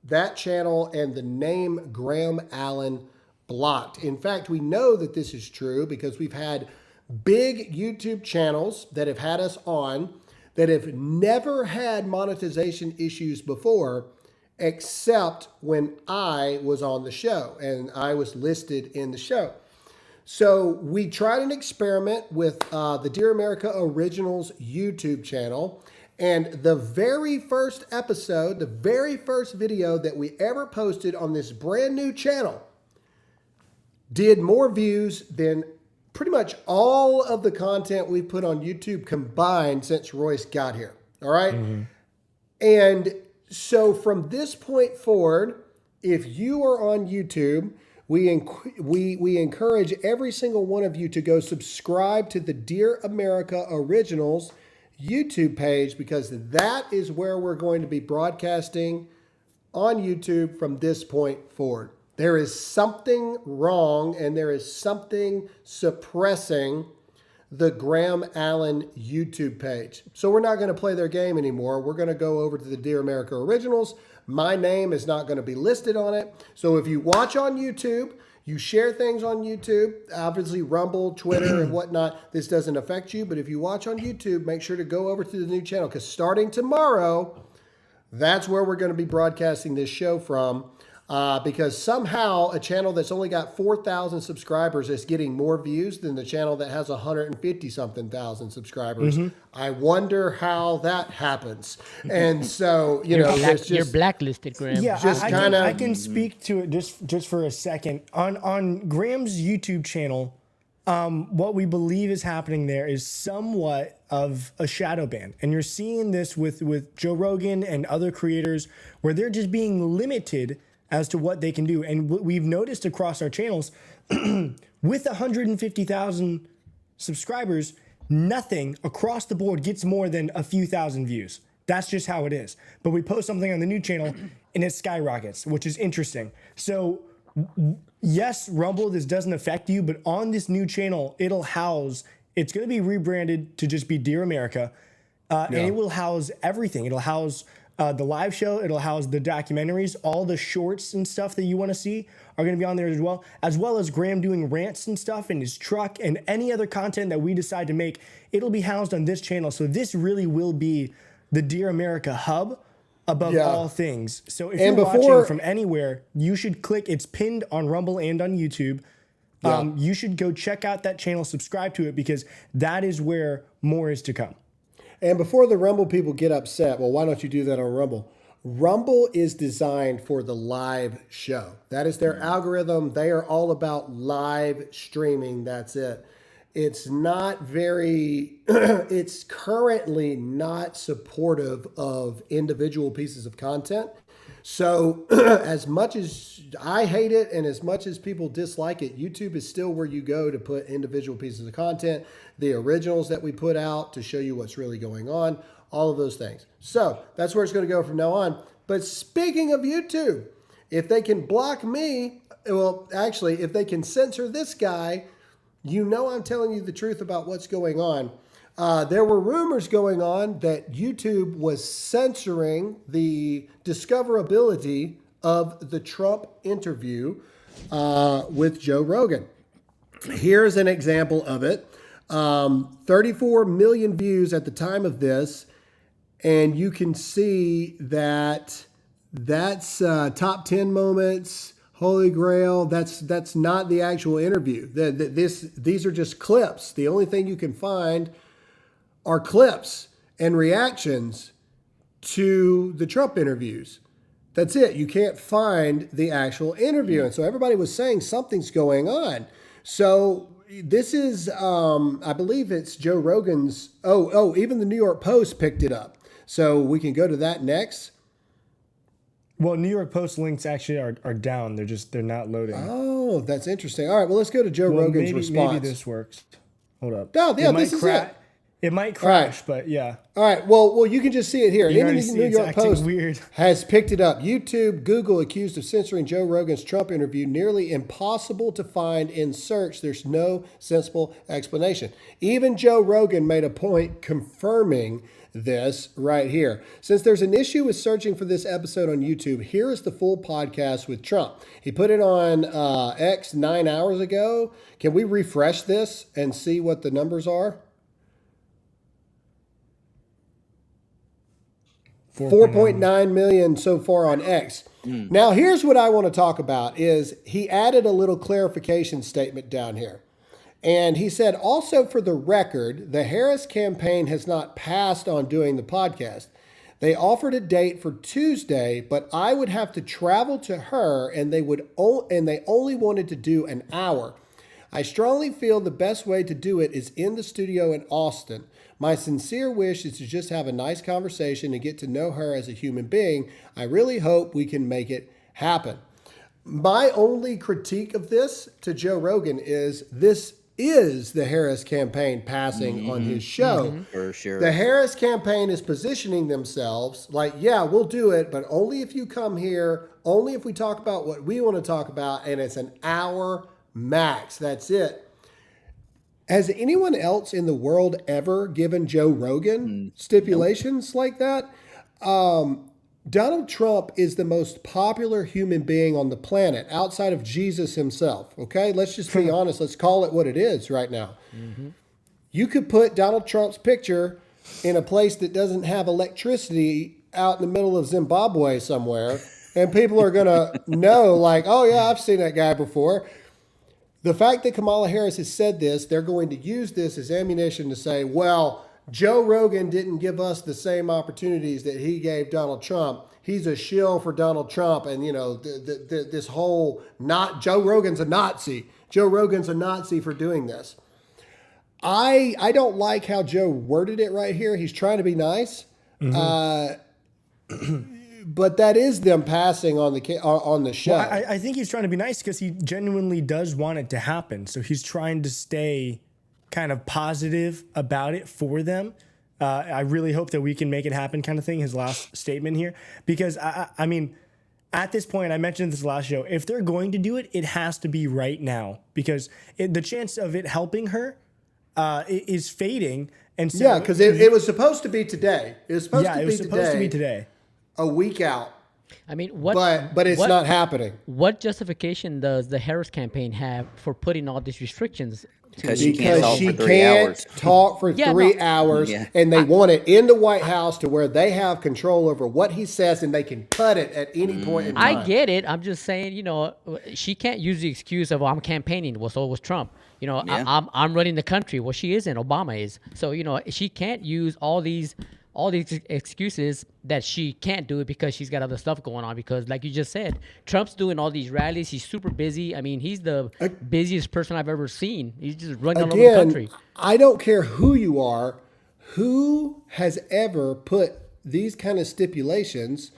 that channel and the name Graham Allen blocked. In fact, we know that this is true because we've had big YouTube channels that have had us on that have never had monetization issues before, except when I was on the show and I was listed in the show. So we tried an experiment with the Dear America Originals YouTube channel, and the very first episode, the very first video that we ever posted on this brand new channel did more views than pretty much all of the content we put on YouTube combined since Royce got here. All right. Mm-hmm. And so from this point forward, if you are on YouTube, we encourage every single one of you to go subscribe to the Dear America Originals YouTube page, because that is where we're going to be broadcasting on YouTube from this point forward. There is something wrong and there is something suppressing the Graham Allen YouTube page. So we're not going to play their game anymore. We're going to go over to the Dear America Originals. My name is not going to be listed on it. So if you watch on YouTube, you share things on YouTube, obviously Rumble, Twitter, and whatnot, this doesn't affect you. But if you watch on YouTube, make sure to go over to the new channel, because starting tomorrow, that's where we're going to be broadcasting this show from. Because somehow a channel that's only got 4,000 subscribers is getting more views than the channel that has 150-something thousand subscribers. Mm-hmm. I wonder how that happens. And so, you're blacklisted, Graham. Yeah, I can speak to it just for a second. On Graham's YouTube channel, what we believe is happening there is somewhat of a shadow ban. And you're seeing this with Joe Rogan and other creators where they're just being limited as to what they can do. And what we've noticed across our channels, with 150,000 subscribers, nothing across the board gets more than a few thousand views. That's just how it is. But we post something on the new channel and it skyrockets, which is interesting. So yes, Rumble, this doesn't affect you, but on this new channel, it's going to be rebranded to just be Dear America. And it will house everything. It'll house the live show, it'll house the documentaries, all the shorts and stuff that you want to see are going to be on there as well as Graham doing rants and stuff in his truck and any other content that we decide to make. It'll be housed on this channel. So this really will be the Dear America hub above Yeah. all things. So if And you're before- watching from anywhere, you should click. It's pinned on Rumble and on YouTube. You should go check out that channel, subscribe to it, because that is where more is to come. And before the Rumble people get upset, well, why don't you do that on Rumble? Rumble is designed for the live show. That is their algorithm. They are all about live streaming. That's it. It's not very, it's currently not supportive of individual pieces of content. So as much as I hate it and as much as people dislike it, YouTube is still where you go to put individual pieces of content, the originals that we put out to show you what's really going on, all of those things. So that's where it's going to go from now on. But speaking of YouTube, if they can block me, well, actually, if they can censor this guy, you know I'm telling you the truth about what's going on. There were rumors going on that YouTube was censoring the discoverability of the Trump interview with Joe Rogan. Here's an example of it. 34 million views at the time of this. And you can see that that's top 10 moments, Holy Grail. That's not the actual interview. These are just clips. The only thing you can find are clips and reactions to the Trump interviews. That's it. You can't find the actual interview. And so everybody was saying something's going on. So this is, I believe it's Joe Rogan's. Even the New York Post picked it up. So we can go to that next. Well, New York Post links actually are down. They're not loading. Oh, that's interesting. All right, well, let's go to Joe Rogan's response. Maybe this works. Hold up. Oh, yeah, this is it. It might crash, but yeah. All right. Well, you can just see it here. You Even already the see New it's York acting Post weird. has picked it up. YouTube, Google accused of censoring Joe Rogan's Trump interview. Nearly impossible to find in search. There's no sensible explanation. Even Joe Rogan made a point confirming this right here. Since there's an issue with searching for this episode on YouTube, here is the full podcast with Trump. He put it on X 9 hours ago. Can we refresh this and see what the numbers are? 4.9 million so far on X. Now, here's what I want to talk about is he added a little clarification statement down here. And he said, also for the record, the Harris campaign has not passed on doing the podcast. They offered a date for Tuesday, but I would have to travel to her and they only wanted to do an hour. I strongly feel the best way to do it is in the studio in Austin. My sincere wish is to just have a nice conversation and get to know her as a human being. I really hope we can make it happen. My only critique of this to Joe Rogan is this is the Harris campaign passing on his show. For sure. The Harris campaign is positioning themselves like, yeah, we'll do it, but only if you come here, only if we talk about what we want to talk about, and it's an hour max. That's it. Has anyone else in the world ever given Joe Rogan stipulations like that? Donald Trump is the most popular human being on the planet outside of Jesus himself. Okay, let's just be honest. Let's call it what it is right now. You could put Donald Trump's picture in a place that doesn't have electricity out in the middle of Zimbabwe somewhere, and people are going to know, like, oh, yeah, I've seen that guy before. The fact that Kamala Harris has said this, they're going to use this as ammunition to say, well, Joe Rogan didn't give us the same opportunities that he gave Donald Trump. He's a shill for Donald Trump. And, you know, this whole Joe Rogan's a Nazi. Joe Rogan's a Nazi for doing this. I don't like how Joe worded it right here. He's trying to be nice. But that is them passing on the show. Well, I think he's trying to be nice because he genuinely does want it to happen. So he's trying to stay kind of positive about it for them. I really hope that we can make it happen kind of thing, his last statement here. Because, I mean, at this point, I mentioned this last show, if they're going to do it, it has to be right now. Because the chance of it helping her is fading. And so, yeah, because it was supposed to be today. It was supposed to be today. A week out. I mean, what? but it's what- not happening. What justification does the Harris campaign have for putting all these restrictions? Because she can't Because talk she for 3 can't hours. talk for Yeah, 3 no. hours, Yeah. and they want it in the White House to where they have control over what he says, and they can cut it at any point in time. I get it. I'm just saying, she can't use the excuse of, I'm campaigning. Well, so was Trump. Yeah. I'm running the country. Well, she isn't. Obama is. So, she can't use all these excuses that she can't do it because she's got other stuff going on. Because, like you just said, Trump's doing all these rallies. He's super busy. I mean, he's the busiest person I've ever seen. He's just running all over the country. I don't care who you are, who has ever put these kind of stipulations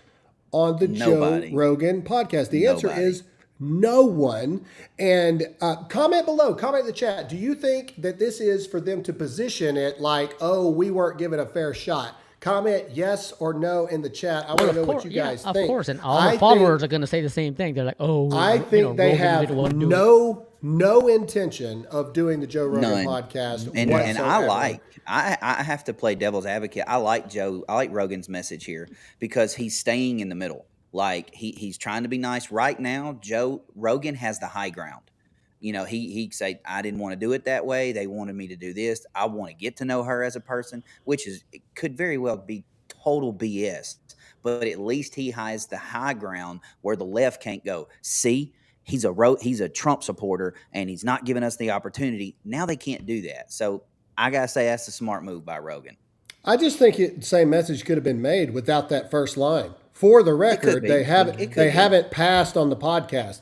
on the Nobody. Joe Rogan podcast? The answer Nobody. is no one. And comment below, comment in the chat. Do you think that this is for them to position it like, oh, we weren't given a fair shot? Comment yes or no in the chat. I want to know what you guys think. Of course, and all I the think- followers are going to say the same thing. They're like, "Oh, I think they Rogan have didn't want to do it. no intention of doing the Joe Rogan None. podcast. And whatsoever. I have to play devil's advocate. I like Rogan's message here because he's staying in the middle. Like he's trying to be nice. Right now, Joe Rogan has the high ground. He say, I didn't want to do it that way. They wanted me to do this. I want to get to know her as a person, which it could very well be total BS. But at least he has the high ground where the left can't go. See, he's a Trump supporter and he's not giving us the opportunity. Now they can't do that. So I gotta say that's a smart move by Rogan. I just think the same message could have been made without that first line. For the record, be. they It could be. haven't passed on the podcast.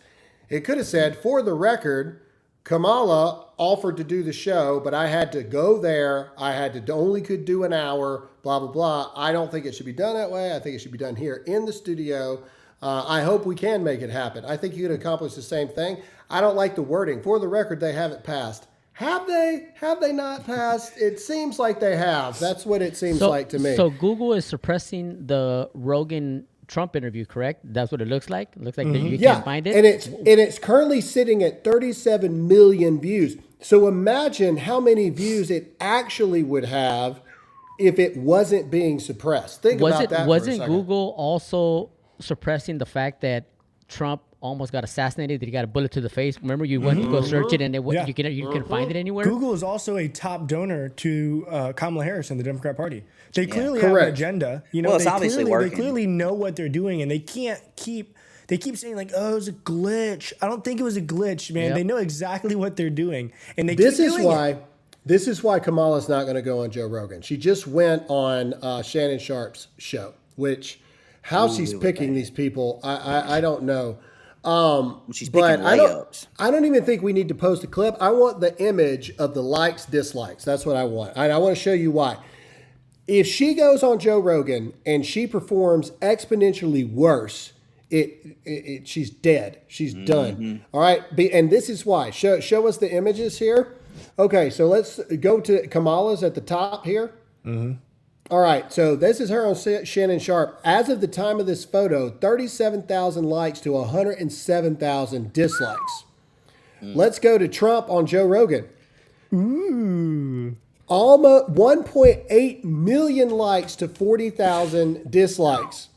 It could have said, for the record, Kamala offered to do the show, but I had to go there. I had to only could do an hour, blah, blah, blah. I don't think it should be done that way. I think it should be done here in the studio. I hope we can make it happen. I think you could accomplish the same thing. I don't like the wording. For the record, they haven't passed. Have they? Have they not passed? It seems like they have. That's what it seems like to me. So Google is suppressing the Rogan Trump interview, correct? That's what it looks like. It looks like that you can't find it. And it's currently sitting at 37 million views. So imagine how many views it actually would have if it wasn't being suppressed. Think about that. Wasn't for a second. Google also suppressing the fact that Trump almost got assassinated? That he got a bullet to the face? Remember, you went to go search it, and Yeah. you can find it anywhere. Google is also a top donor to Kamala Harris and the Democrat Party. They clearly have an Correct. agenda. Well, it's obviously They working. clearly know what they're doing, and they can't keep. They keep saying like, "Oh, it was a glitch." I don't think it was a glitch, man. Yep. They know exactly what they're doing, and they This keep is doing why. it. This is why Kamala's not going to go on Joe Rogan. She just went on Shannon Sharp's show, which how she's picking these people, I don't know. She's But picking layups. I don't even think we need to post a clip. I want the image of the likes, dislikes. That's what I want. And I want to show you why. If she goes on Joe Rogan and she performs exponentially worse, she's dead. She's done. All right. And this is why. Show us the images here. Okay. So let's go to Kamala's at the top here. All right. So this is her on Shannon Sharp. As of the time of this photo, 37,000 likes to 107,000 dislikes. Let's go to Trump on Joe Rogan. Almost 1.8 million likes to 40,000 dislikes.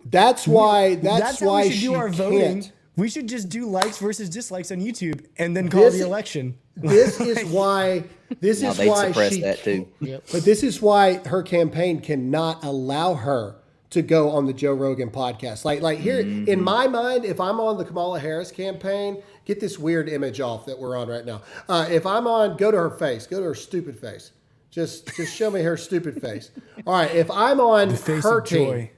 That's why. That's how why we should she do our voting. can't. We should just do likes versus dislikes on YouTube and then call This- the election. This is why. This No, is they'd why suppress she. that too. But this is why her campaign cannot allow her to go on the Joe Rogan podcast. Like here in my mind, if I'm on the Kamala Harris campaign, get this weird image off that we're on right now. If I'm on, go to her face, go to her stupid face. Just show me her stupid face. All right. If I'm on The face her of team, joy.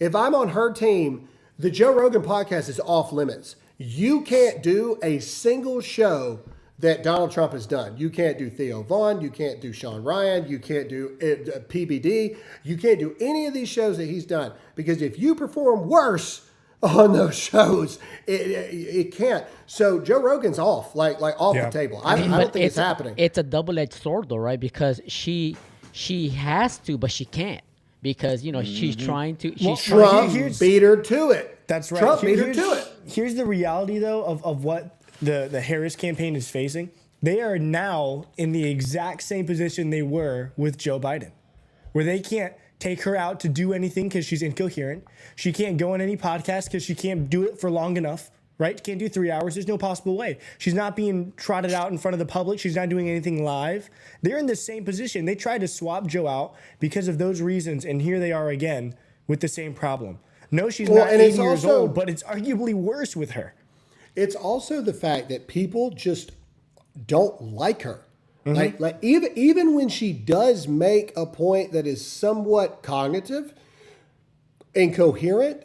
if I'm on her team, the Joe Rogan podcast is off limits. You can't do a single show that Donald Trump has done. You can't do Theo Vaughn. You can't do Sean Ryan. You can't do PBD. You can't do any of these shows that he's done. Because if you perform worse on those shows, it can't. So Joe Rogan's off, like off Yeah. the table. I mean, don't but think it's happening. It's a double-edged sword, though, right? Because she has to, but she can't because she's trying to. She's trying Trump here's- beat her to it. That's right. Trump beat her Here's- to it. Here's the reality, though, of what the Harris campaign is facing. They are now in the exact same position they were with Joe Biden, where they can't take her out to do anything because she's incoherent. She can't go on any podcast because she can't do it for long enough, right? Can't do 3 hours. There's no possible way. She's not being trotted out in front of the public. She's not doing anything live. They're in the same position. They tried to swap Joe out because of those reasons, and here they are again with the same problem. No, she's not 80 years old, but it's arguably worse with her. It's also the fact that people just don't like her. Like even when she does make a point that is somewhat cognitive and coherent,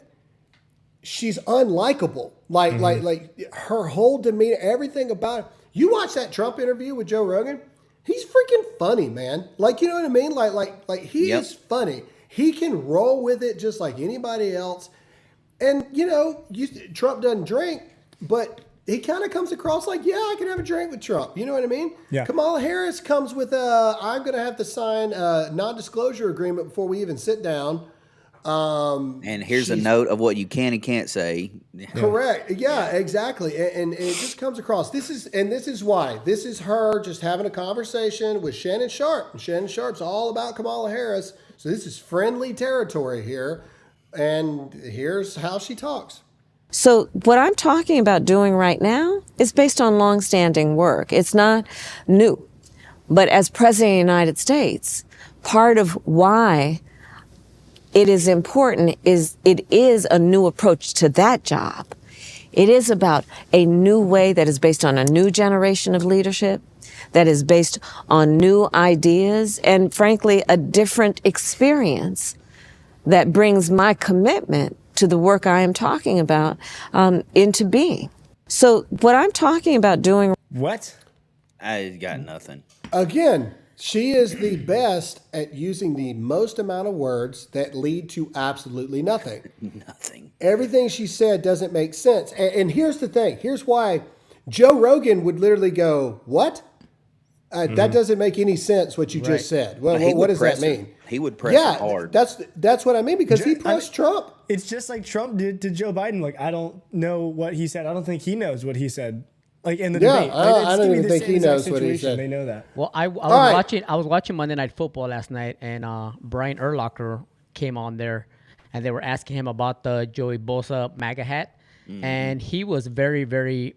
she's unlikable. Like her whole demeanor, everything about it. You watch that Trump interview with Joe Rogan, he's freaking funny, man. Like, you know what I mean? Like he is funny. He can roll with it just like anybody else. And Trump doesn't drink, but he kind of comes across like, yeah, I can have a drink with Trump. You know what I mean? Yeah. Kamala Harris comes with I'm going to have to sign a non-disclosure agreement before we even sit down. And here's a note of what you can and can't say. Correct. Yeah, exactly. And it just comes across. This is why. This is her just having a conversation with Shannon Sharp. And Shannon Sharp's all about Kamala Harris. So this is friendly territory here. And here's how she talks. So what I'm talking about doing right now is based on longstanding work. It's not new. But as President of the United States, part of why it is important is it is a new approach to that job. It is about a new way that is based on a new generation of leadership, that is based on new ideas, and frankly, a different experience that brings my commitment to the work I am talking about into being. So what I'm talking about doing... What? I got nothing. Again, she is the best at using the most amount of words that lead to absolutely nothing. Nothing. Everything she said doesn't make sense. And here's the thing. Here's why Joe Rogan would literally go, what? That doesn't make any sense what you just said. Well, what does that mean? He would press it hard. That's what I mean, because he pressed Trump. It's just like Trump did to Joe Biden. Like, I don't know what he said. I don't think he knows what he said. Like in the debate. I don't even think he knows what he said. They know that. Well, I was watching Monday Night Football last night, and Brian Urlacher came on there, and they were asking him about the Joey Bosa MAGA hat, and he was very, very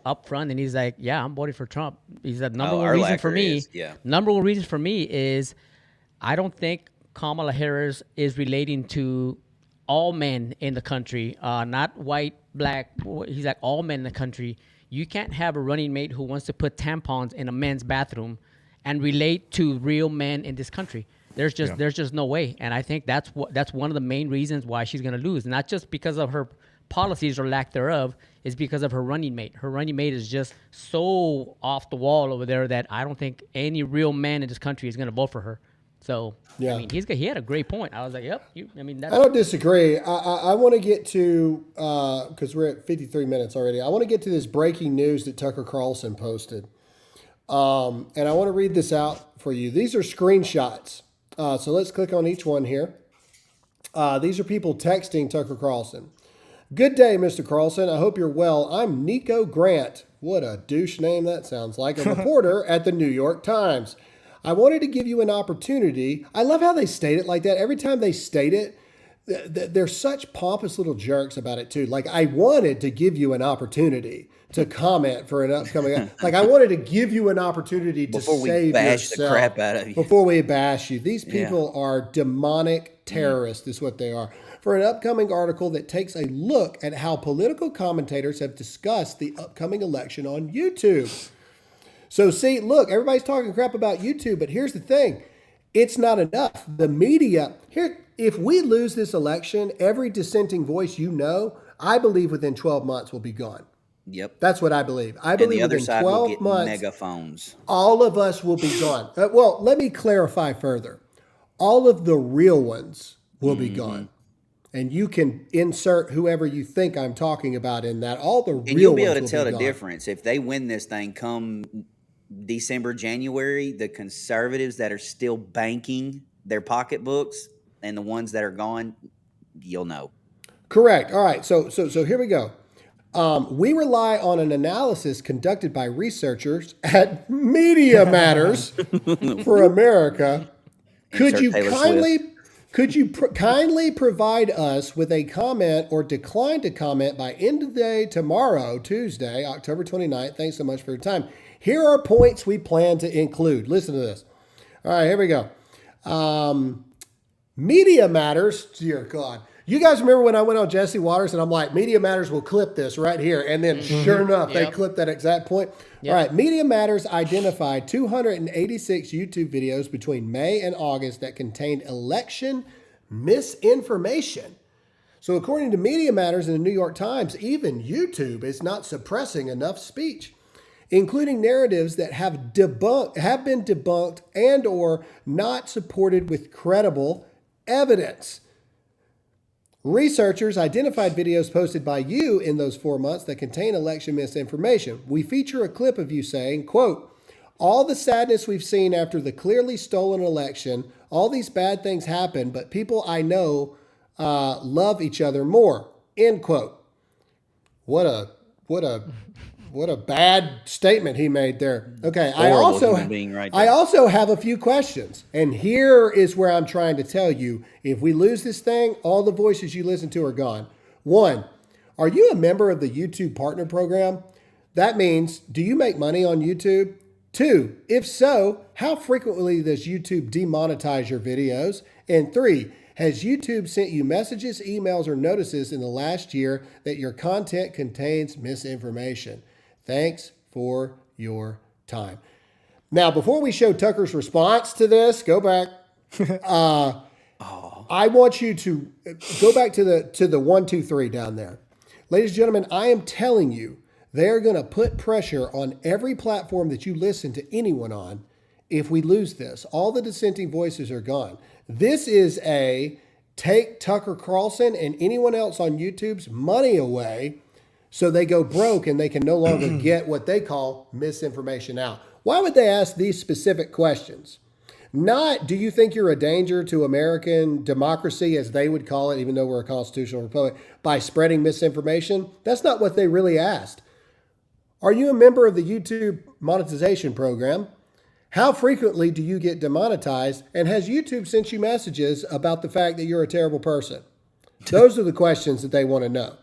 upfront, and he's like, "Yeah, I'm voting for Trump." He said, "Number one reason for me is I don't think Kamala Harris is relating to all men in the country, not white, black." He's like, all men in the country. You can't have a running mate who wants to put tampons in a men's bathroom and relate to real men in this country. There's just no way. And I think that's one of the main reasons why she's going to lose. Not just because of her policies or lack thereof, is because of her running mate. Her running mate is just so off the wall over there that I don't think any real man in this country is going to vote for her. So, I mean, he had a great point. I was like, yep. I don't disagree. I want to get to, because we're at 53 minutes already, I want to get to this breaking news that Tucker Carlson posted. And I want to read this out for you. These are screenshots. So let's click on each one here. These are people texting Tucker Carlson. Good day, Mr. Carlson. I hope you're well. I'm Nico Grant. What a douche name that sounds like. A reporter at the New York Times. I wanted to give you an opportunity. I love how they state it like that. Every time they state it, they're such pompous little jerks about it too. Like, I wanted to give you an opportunity to comment for an upcoming. Like, I wanted to give you an opportunity to save yourself. Before we bash the crap out of you. Before we bash you. These people are demonic terrorists, is what they are. For an upcoming article that takes a look at how political commentators have discussed the upcoming election on YouTube. So see, look, everybody's talking crap about YouTube, but here's the thing. It's not enough. The media, if we lose this election, every dissenting voice I believe within 12 months will be gone. Yep. That's what I believe. I believe the other within side 12 will get months, megaphones. all of us will be gone. Well, let me clarify further. All of the real ones will be gone. And you can insert whoever you think I'm talking about in that. All the real ones will be gone. And you'll be able to tell the difference. If they win this thing come December, January, the conservatives that are still banking their pocketbooks and the ones that are gone, you'll know. Correct. All right. So here we go. We rely on an analysis conducted by researchers at Media Matters for America. Could you kindly Could you kindly provide us with a comment or decline to comment by end of the day tomorrow, Tuesday, October 29th? Thanks so much for your time. Here are points we plan to include. Listen to this. All right, here we go. Media Matters. Dear God. You guys remember when I went on Jesse Waters and I'm like, Media Matters will clip this right here. And then sure enough, they clipped that exact point. All right. Media Matters identified 286 YouTube videos between May and August that contained election misinformation. So according to Media Matters and the New York Times, even YouTube is not suppressing enough speech, including narratives that have been debunked and or not supported with credible evidence. Researchers identified videos posted by you in those 4 months that contain election misinformation. We feature a clip of you saying, quote, all the sadness we've seen after the clearly stolen election, all these bad things happen, but people I know love each other more, end quote. What a bad statement he made there. Okay, I also have a few questions. And here is where I'm trying to tell you, if we lose this thing, all the voices you listen to are gone. 1, are you a member of the YouTube Partner Program? That means, do you make money on YouTube? 2, if so, how frequently does YouTube demonetize your videos? And 3, has YouTube sent you messages, emails, or notices in the last year that your content contains misinformation? Thanks for your time. Now, before we show Tucker's response to this, go back. I want you to go back to the 1, 2, 3 down there. Ladies and gentlemen, I am telling you, they're going to put pressure on every platform that you listen to anyone on if we lose this. All the dissenting voices are gone. This is a take Tucker Carlson and anyone else on YouTube's money away so they go broke and they can no longer get what they call misinformation out. Why would they ask these specific questions? Not, do you think you're a danger to American democracy, as they would call it, even though we're a constitutional republic, by spreading misinformation? That's not what they really asked. Are you a member of the YouTube monetization program? How frequently do you get demonetized? And has YouTube sent you messages about the fact that you're a terrible person? Those are the questions that they want to know.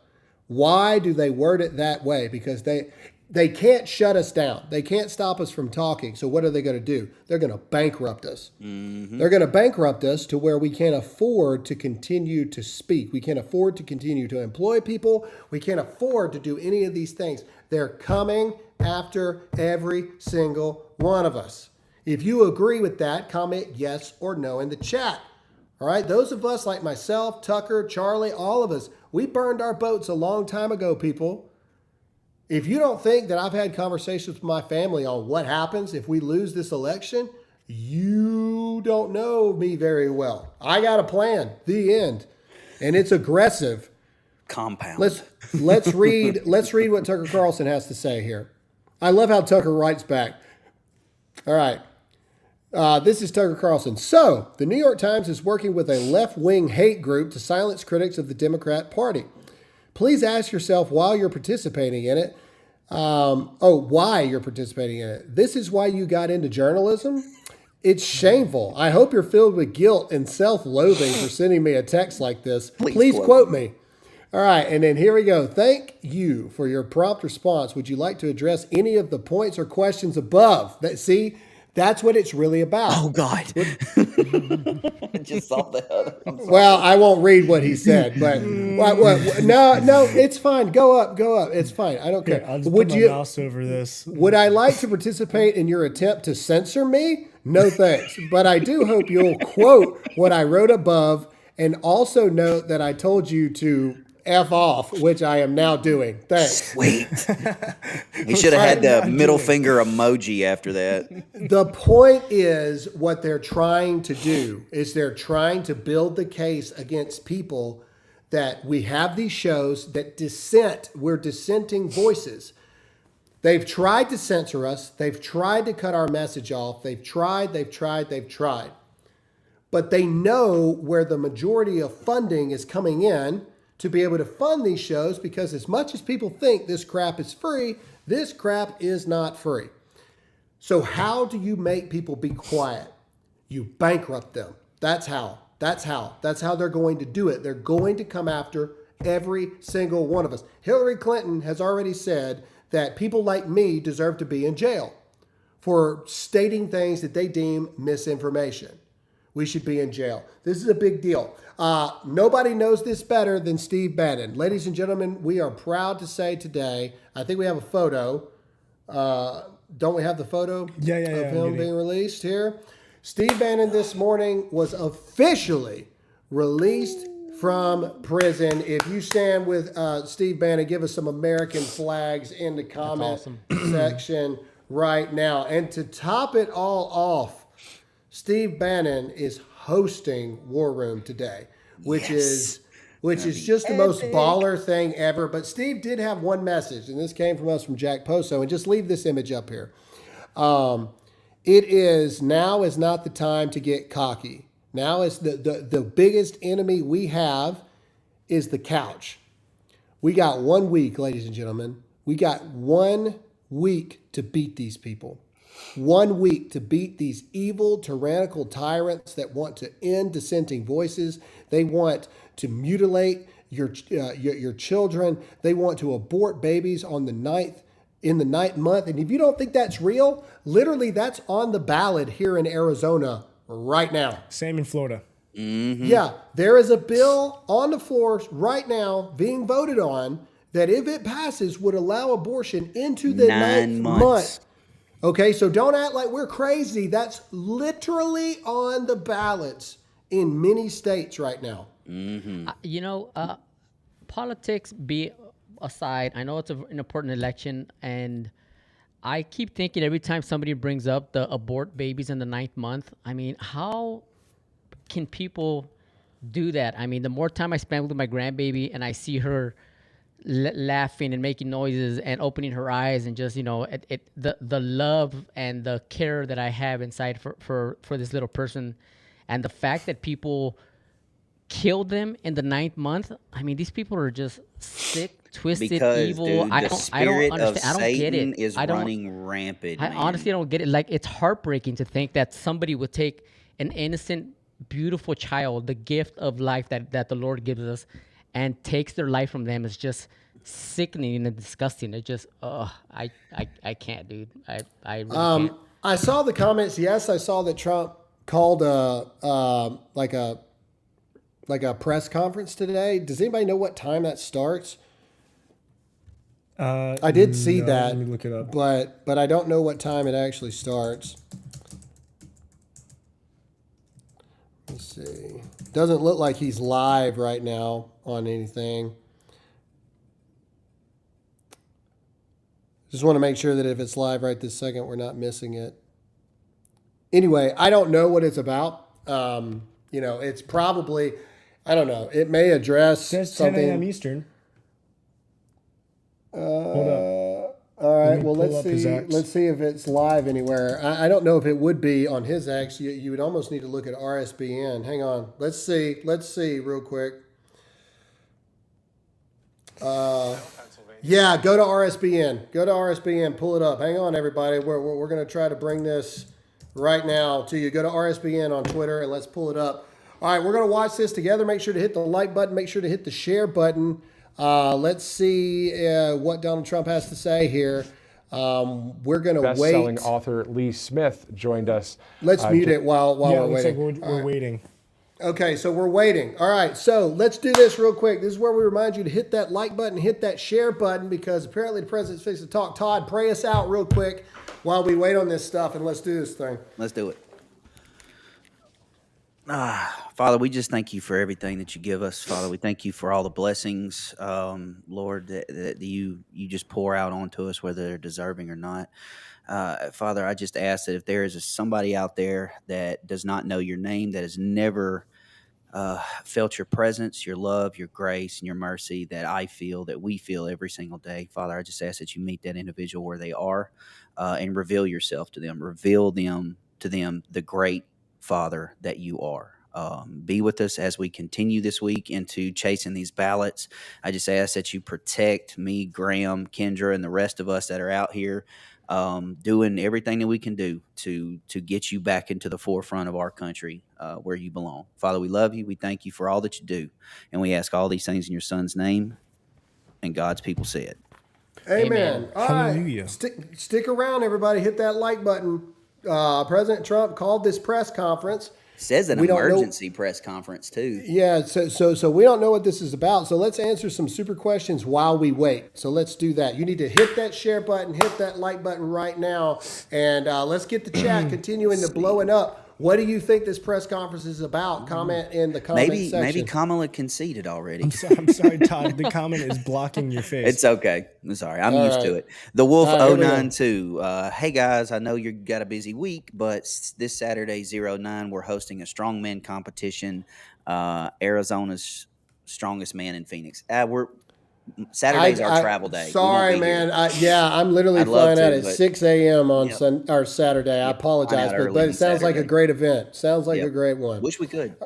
Why do they word it that way? Because they can't shut us down. They can't stop us from talking. So what are they going to do? They're going to bankrupt us. They're going to bankrupt us to where we can't afford to continue to speak. We can't afford to continue to employ people. We can't afford to do any of these things. They're coming after every single one of us. If you agree with that, comment yes or no in the chat. All right, those of us like myself, Tucker, Charlie, all of us, we burned our boats a long time ago, people. If you don't think that I've had conversations with my family on what happens if we lose this election, you don't know me very well. I got a plan, the end. And it's aggressive. Compound. Let's read what Tucker Carlson has to say here. I love how Tucker writes back. All right. This is Tucker Carlson. So, the New York Times is working with a left-wing hate group to silence critics of the Democrat Party. Please ask yourself while you're participating in it. Why you're participating in it. This is why you got into journalism? It's shameful. I hope you're filled with guilt and self-loathing for sending me a text like this. Please quote me. All right, and then here we go. Thank you for your prompt response. Would you like to address any of the points or questions above? That's what it's really about. Oh, God. I just saw that. Well, I won't read what he said, but no, it's fine. Go up. It's fine. I don't care. I'll just put my mouse over this. Would I like to participate in your attempt to censor me? No, thanks. But I do hope you'll quote what I wrote above and also note that I told you to F off, which I am now doing. Thanks. Sweet. You should have had the middle finger emoji after that. The point is, what they're trying to do is they're trying to build the case against people that we have these shows that dissent. We're dissenting voices. They've tried to censor us. They've tried to cut our message off. They've tried. But they know where the majority of funding is coming in to be able to fund these shows, because as much as people think this crap is free, this crap is not free. So how do you make people be quiet? You bankrupt them. That's how. That's how. That's how they're going to do it. They're going to come after every single one of us. Hillary Clinton has already said that people like me deserve to be in jail for stating things that they deem misinformation. We should be in jail. This is a big deal. Nobody knows this better than Steve Bannon. Ladies and gentlemen, we are proud to say today, I think we have a photo. Don't we have the photo of him being released here? Steve Bannon this morning was officially released from prison. If you stand with Steve Bannon, give us some American flags in the comment section right now. And to top it all off, Steve Bannon is hosting War Room today, which is just the most baller thing ever. But Steve did have one message, and this came from us from Jack Poso, and just leave this image up here. Now is not the time to get cocky. Now is the biggest enemy we have is the couch. We got 1 week, ladies and gentlemen. We got 1 week to beat these people. 1 week to beat these evil, tyrannical tyrants that want to end dissenting voices. They want to mutilate your children. They want to abort babies in the ninth month. And if you don't think that's real, literally that's on the ballot here in Arizona right now. Same in Florida. Mm-hmm. Yeah, there is a bill on the floor right now being voted on that if it passes would allow abortion into the 9th month. Okay, so don't act like we're crazy. That's literally on the ballots in many states right now. Mm-hmm. Politics be aside, I know it's an important election, and I keep thinking every time somebody brings up the abort babies in the 9th month, I mean, how can people do that? I mean, the more time I spend with my grandbaby and I see her laughing and making noises and opening her eyes and just, the love and the care that I have inside for this little person, and the fact that people kill them in the 9th month, I mean, these people are just sick, twisted, evil. Dude, I don't understand. I don't get it. Is running rampant. I honestly don't get it. Like, it's heartbreaking to think that somebody would take an innocent, beautiful child, the gift of life that the Lord gives us, and takes their life from them. Is just sickening and disgusting. It just, I can't, dude. I really can't. I saw the comments. Yes, I saw that Trump called like a press conference today. Does anybody know what time that starts? I did see that. Let me look it up. But I don't know what time it actually starts. Let's see. Doesn't look like he's live right now on anything. Just want to make sure that if it's live right this second, we're not missing it. Anyway, I don't know what it's about. It's probably, I don't know. It may address Says 10 something. a.m. Eastern. Hold up. All right. Well, pull let's up his see. X. Let's see if it's live anywhere. I don't know if it would be on his X. You would almost need to look at RSBN. Hang on. Let's see. Real quick. Yeah, go to RSBN. Pull it up. Hang on, everybody. We're going to try to bring this right now to you. Go to RSBN on Twitter and let's pull it up. All right, we're going to watch this together. Make sure to hit the like button. Make sure to hit the share button. Let's see what Donald Trump has to say here. We're going to wait. Best-selling author Lee Smith joined us. Let's mute it while we're looks waiting. like we're waiting. Okay, so we're waiting. All right, so let's do this real quick. This is where we remind you to hit that like button, hit that share button, because apparently the president's fixing to talk. Todd, pray us out real quick while we wait on this stuff, and let's do this thing. Let's do it. Father, we just thank you for everything that you give us. Father, we thank you for all the blessings, Lord, that you just pour out onto us, whether they're deserving or not. Father, I just ask that if there is somebody out there that does not know your name, that has never felt your presence, your love, your grace, and your mercy that we feel every single day, Father, I just ask that you meet that individual where they are and reveal yourself to them. Reveal to them the great Father that you are. Be with us as we continue this week into chasing these ballots. I just ask that you protect me, Graham, Kendra, and the rest of us that are out here doing everything that we can do to get you back into the forefront of our country, where you belong. Father, we love you. We thank you for all that you do. And we ask all these things in your son's name. And God's people said. Amen. All right. Hallelujah. Stick around, everybody. Hit that like button. President Trump called this press conference. Says an We don't know- emergency press conference too. Yeah, so we don't know what this is about. So let's answer some super questions while we wait. So let's do that. You need to hit that share button, hit that like button right now, and let's get the chat continuing to blowing up. What do you think this press conference is about? Comment in the comment section. Maybe Kamala conceded already. I'm sorry, Todd. The comment is blocking your face. It's okay. I'm sorry. I'm All used right. to it. The Wolf All right, here we go. 092. Hey guys, I know you got a busy week, but this Saturday 09 we're hosting a strongman competition. Arizona's strongest man in Phoenix. Saturday's our travel day. We Sorry, won't be here. man. I'm literally I'd love flying out to, at but- 6 a.m. on Yep. Saturday. I apologize, out early but on it sounds like a Saturday. great event. Sounds like Yep. a great one. Wish we could.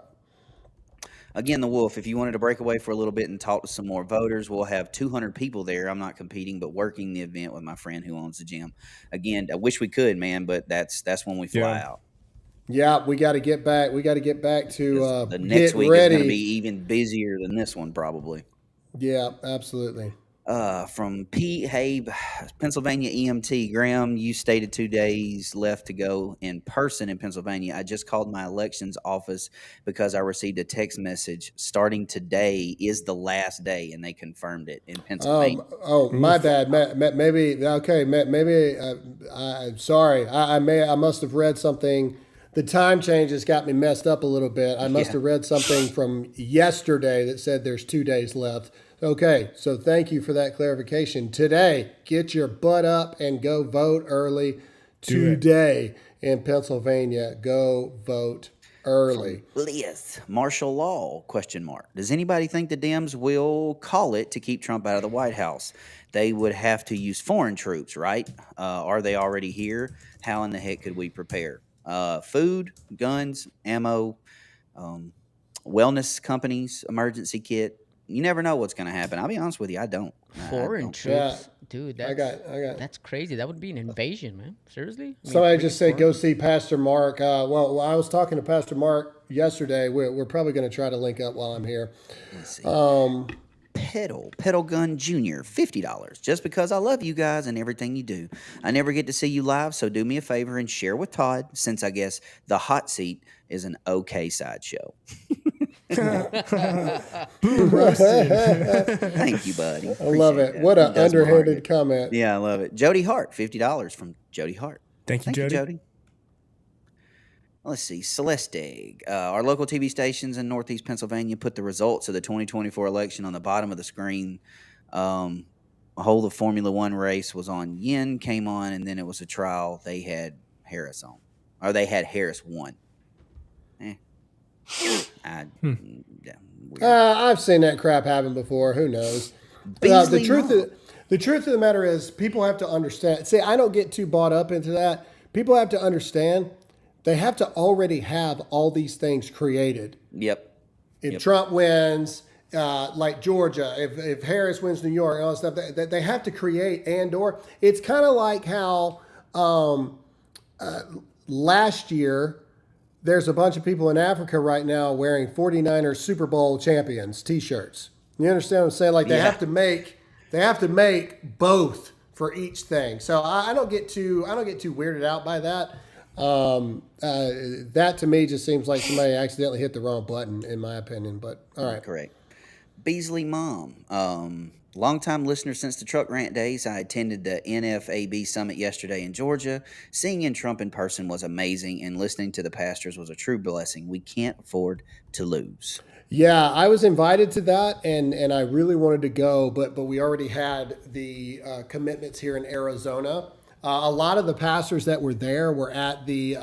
Again, the Wolf, if you wanted to break away for a little bit and talk to some more voters, we'll have 200 people there. I'm not competing, but working the event with my friend who owns the gym. Again, I wish we could, man, but that's when we fly out. Yeah, we got to get back. We got to get back to The next get week ready. is going to be even busier than this one, probably. Yeah, absolutely. From Pete Habe, Pennsylvania EMT. Graham, you stated 2 days left to go in person in Pennsylvania. I just called my elections office because I received a text message starting today is the last day, and they confirmed it in Pennsylvania. My bad. Maybe okay. Maybe I'm sorry. I must have read something. The time changes got me messed up a little bit. I must have read something from yesterday that said there's 2 days left. Okay, so thank you for that clarification. Today, get your butt up and go vote early. Today in Pennsylvania, go vote early. Liz, martial law, question mark. Does anybody think the Dems will call it to keep Trump out of the White House? They would have to use foreign troops, right? Are they already here? How in the heck could we prepare? Food, guns, ammo, wellness companies, emergency kit. You never know what's going to happen. I'll be honest with you, I don't. Foreign troops, dude. I got. That's crazy. That would be an invasion, man. Seriously. I mean, Somebody just say go see Pastor Mark. Well, I was talking to Pastor Mark yesterday. We're probably going to try to link up while I'm here. Let's see. Pedal Gun Jr., $50. Just because I love you guys and everything you do. I never get to see you live, so do me a favor and share with Todd, since I guess the hot seat is an okay sideshow. Boom roasted. Thank you, buddy. I love it. Appreciate that. What an It does my heart underhanded good. comment. Yeah, I love it. Jody Hart, $50 from Jody Hart. Thank you, Jody. Let's see. Celeste, our local TV stations in Northeast Pennsylvania put the results of the 2024 election on the bottom of the screen. A whole of Formula One race was on. Yin came on, and then it was a trial. They had Harris on. Or they had Harris won. I've seen that crap happen before. Who knows? The truth of the matter is, people have to understand. See, I don't get too bought up into that. People have to understand they have to already have all these things created. Yep. If Trump wins, like Georgia, if Harris wins New York, and all that stuff, they have to create and/or. It's kind of like how last year. There's a bunch of people in Africa right now wearing 49ers Super Bowl champions T-shirts. You understand what I'm saying? Like they have to make both for each thing. So I don't get too weirded out by that. That to me just seems like somebody accidentally hit the wrong button, in my opinion. But all right, correct. Beasley Mom, longtime listener since the truck rant days. I attended the NFAB summit yesterday in Georgia. Seeing in Trump in person was amazing, and listening to the pastors was a true blessing. We can't afford to lose. Yeah, I was invited to that, and I really wanted to go, but we already had the commitments here in Arizona. A lot of the pastors that were there were at the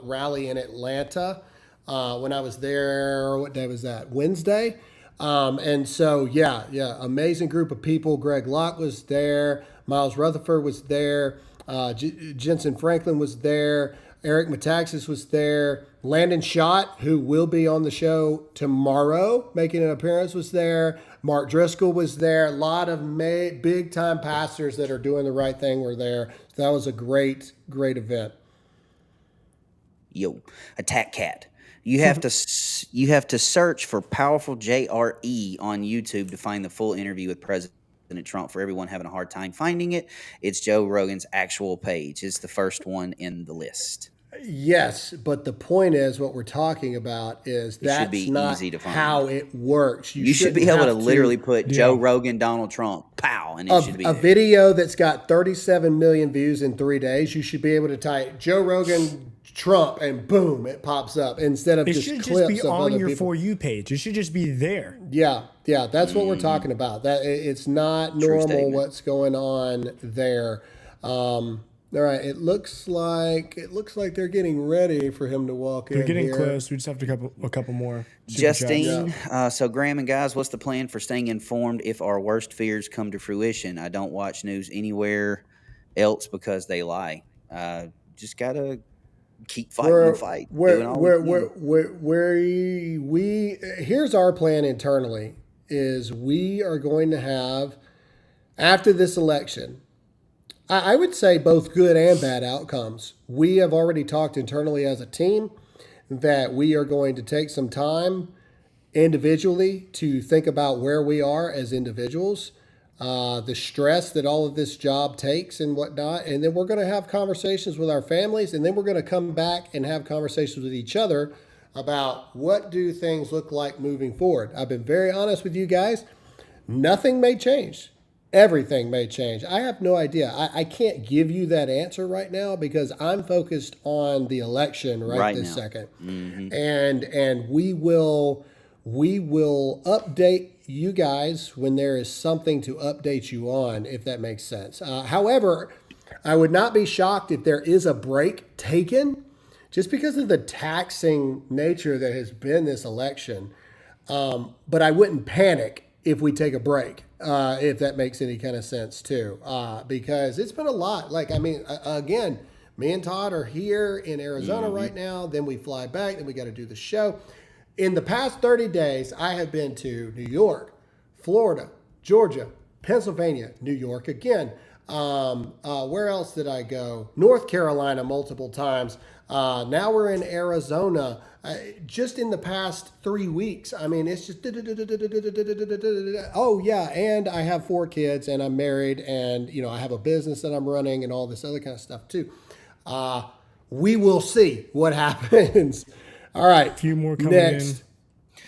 rally in Atlanta when I was there. What day was that? Wednesday. And so, yeah, amazing group of people. Greg Locke was there. Miles Rutherford was there. Jensen Franklin was there. Eric Metaxas was there. Landon Schott, who will be on the show tomorrow, making an appearance, was there. Mark Driscoll was there. A lot of big-time pastors that are doing the right thing were there. So that was a great, great event. Yo, Attack Cat. You have to search for Powerful JRE on YouTube to find the full interview with President Trump. For everyone having a hard time finding it, it's Joe Rogan's actual page. It's the first one in the list. Yes, but the point is, what we're talking about is that's be not easy to find. how it works. You should be able to literally put Joe Rogan, Donald Trump, pow, and it should be a there. video that's got 37 million views in 3 days. You should be able to type Joe Rogan, Trump, and boom, it pops up instead of It just should clips just be of on other your people. For You page. It should just be there. Yeah, that's what we're talking about. That it's not True normal statement. what's going on there. All right, it looks like they're getting ready for him to walk in. They're getting here. close. We just have a couple more. super Justine, chats. so Graham and guys, what's the plan for staying informed if our worst fears come to fruition? I don't watch news anywhere else because they lie. Just gotta keep fighting the fight. Here's our plan internally: is we are going to have, after this election, I would say both good and bad outcomes. We have already talked internally as a team that we are going to take some time individually to think about where we are as individuals, the stress that all of this job takes and whatnot. And then we're going to have conversations with our families, and then we're going to come back and have conversations with each other about what do things look like moving forward. I've been very honest with you guys. Nothing may change. Everything may change. I have no idea. I can't give you that answer right now because I'm focused on the election right this now. second. Mm-hmm. And we will update you guys when there is something to update you on, if that makes sense. However, I would not be shocked if there is a break taken just because of the taxing nature that has been this election. But I wouldn't panic if we take a break. If that makes any kind of sense too, because it's been a lot. Again, me and Todd are here in Arizona right now. Then we fly back. Then we got to do the show. In the past 30 days, I have been to New York, Florida, Georgia, Pennsylvania, New York again. Where else did I go? North Carolina multiple times. Now we're in Arizona. Just in the past 3 weeks, I mean, it's just, oh yeah, and I have 4 kids, and I'm married, and, I have a business that I'm running, and all this other kind of stuff too. We will see what happens. All right. A few more coming next. in.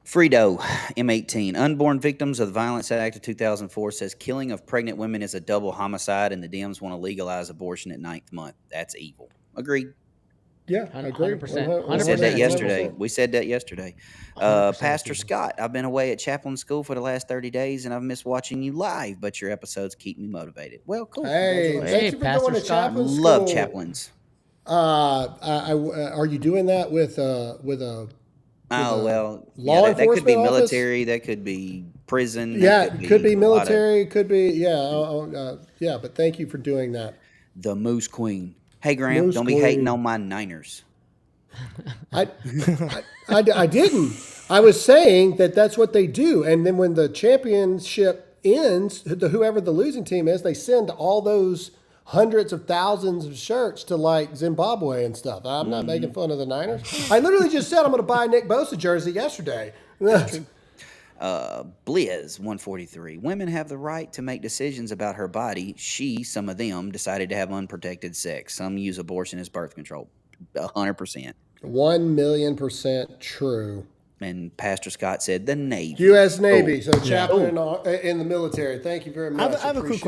Fredo, M18. Unborn Victims of the Violence Act of 2004 says killing of pregnant women is a double homicide, and the Dems want to legalize abortion at 9th month. That's evil. Agreed. Yeah, I agree. 100%. We said that yesterday. 100%. We said that yesterday. Pastor Scott, I've been away at chaplain school for the last 30 days, and I've missed watching you live, but your episodes keep me motivated. Well, cool. Hey, thank you for Pastor going to Scott. chaplain school. Love chaplains. Are you doing that with a law that could be enforcement office? military. That could be prison. Yeah, that it could be a lot of- military. Could be yeah. But thank you for doing that. The Moose Queen. Hey, Graham, Moose don't be Queen. hating on my Niners. I didn't. I was saying that's what they do, and then when the championship ends, whoever the losing team is, they send all those hundreds of thousands of shirts to like Zimbabwe and stuff. I'm not making fun of the Niners. I literally just said I'm going to buy a Nick Bosa jersey yesterday. Blizz 143. Women have the right to make decisions about her body. Some of them, decided to have unprotected sex. Some use abortion as birth control. 100%. 1,000,000% true. And Pastor Scott said the Navy. U.S. Navy, so chaplain in the military. Thank you very much. I have a quick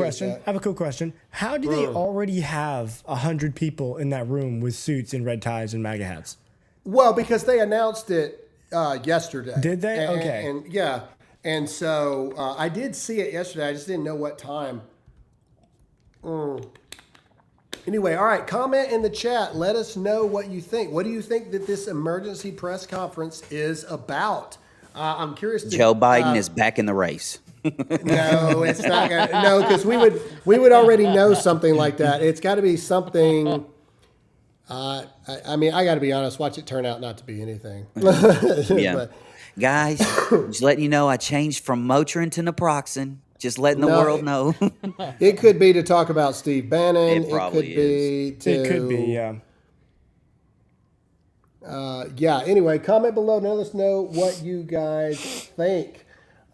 question. How do they already have 100 people in that room with suits and red ties and MAGA hats? Well, because they announced it yesterday. Did they? Okay. And yeah. And so I did see it yesterday. I just didn't know what time. Anyway, all right. Comment in the chat. Let us know what you think. What do you think that this emergency press conference is about? I'm curious. Joe Biden is back in the race. No, it's not. No, because we would already know something like that. It's got to be something. I mean, I got to be honest. Watch it turn out not to be anything. Yeah. But Guys, just letting you know I changed from Motrin to naproxen. Just letting the No, world know. it could be to talk about Steve Bannon. It probably could be to. It could be, yeah. Yeah. Anyway, comment below and let us know what you guys think.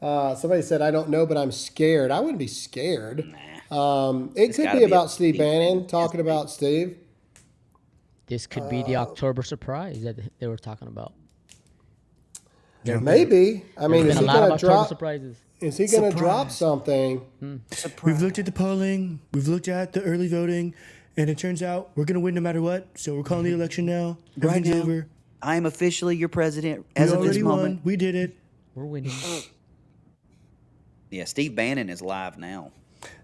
Somebody said, "I don't know, but I'm scared." I wouldn't be scared. It could gotta be be about a Steve Steve Bannon, Bannon. talking about Steve. This could be the October surprise that they were talking about. Yeah. Maybe. I mean, There's is been he a lot of going to October drop? surprises. Is he going to drop something? We've looked at the polling, we've looked at the early voting, and it turns out we're going to win no matter what. So we're calling the election now. Right Everything's now, over. I am officially your president We as of this already won. moment. We did it. We're winning. Yeah, Steve Bannon is live now.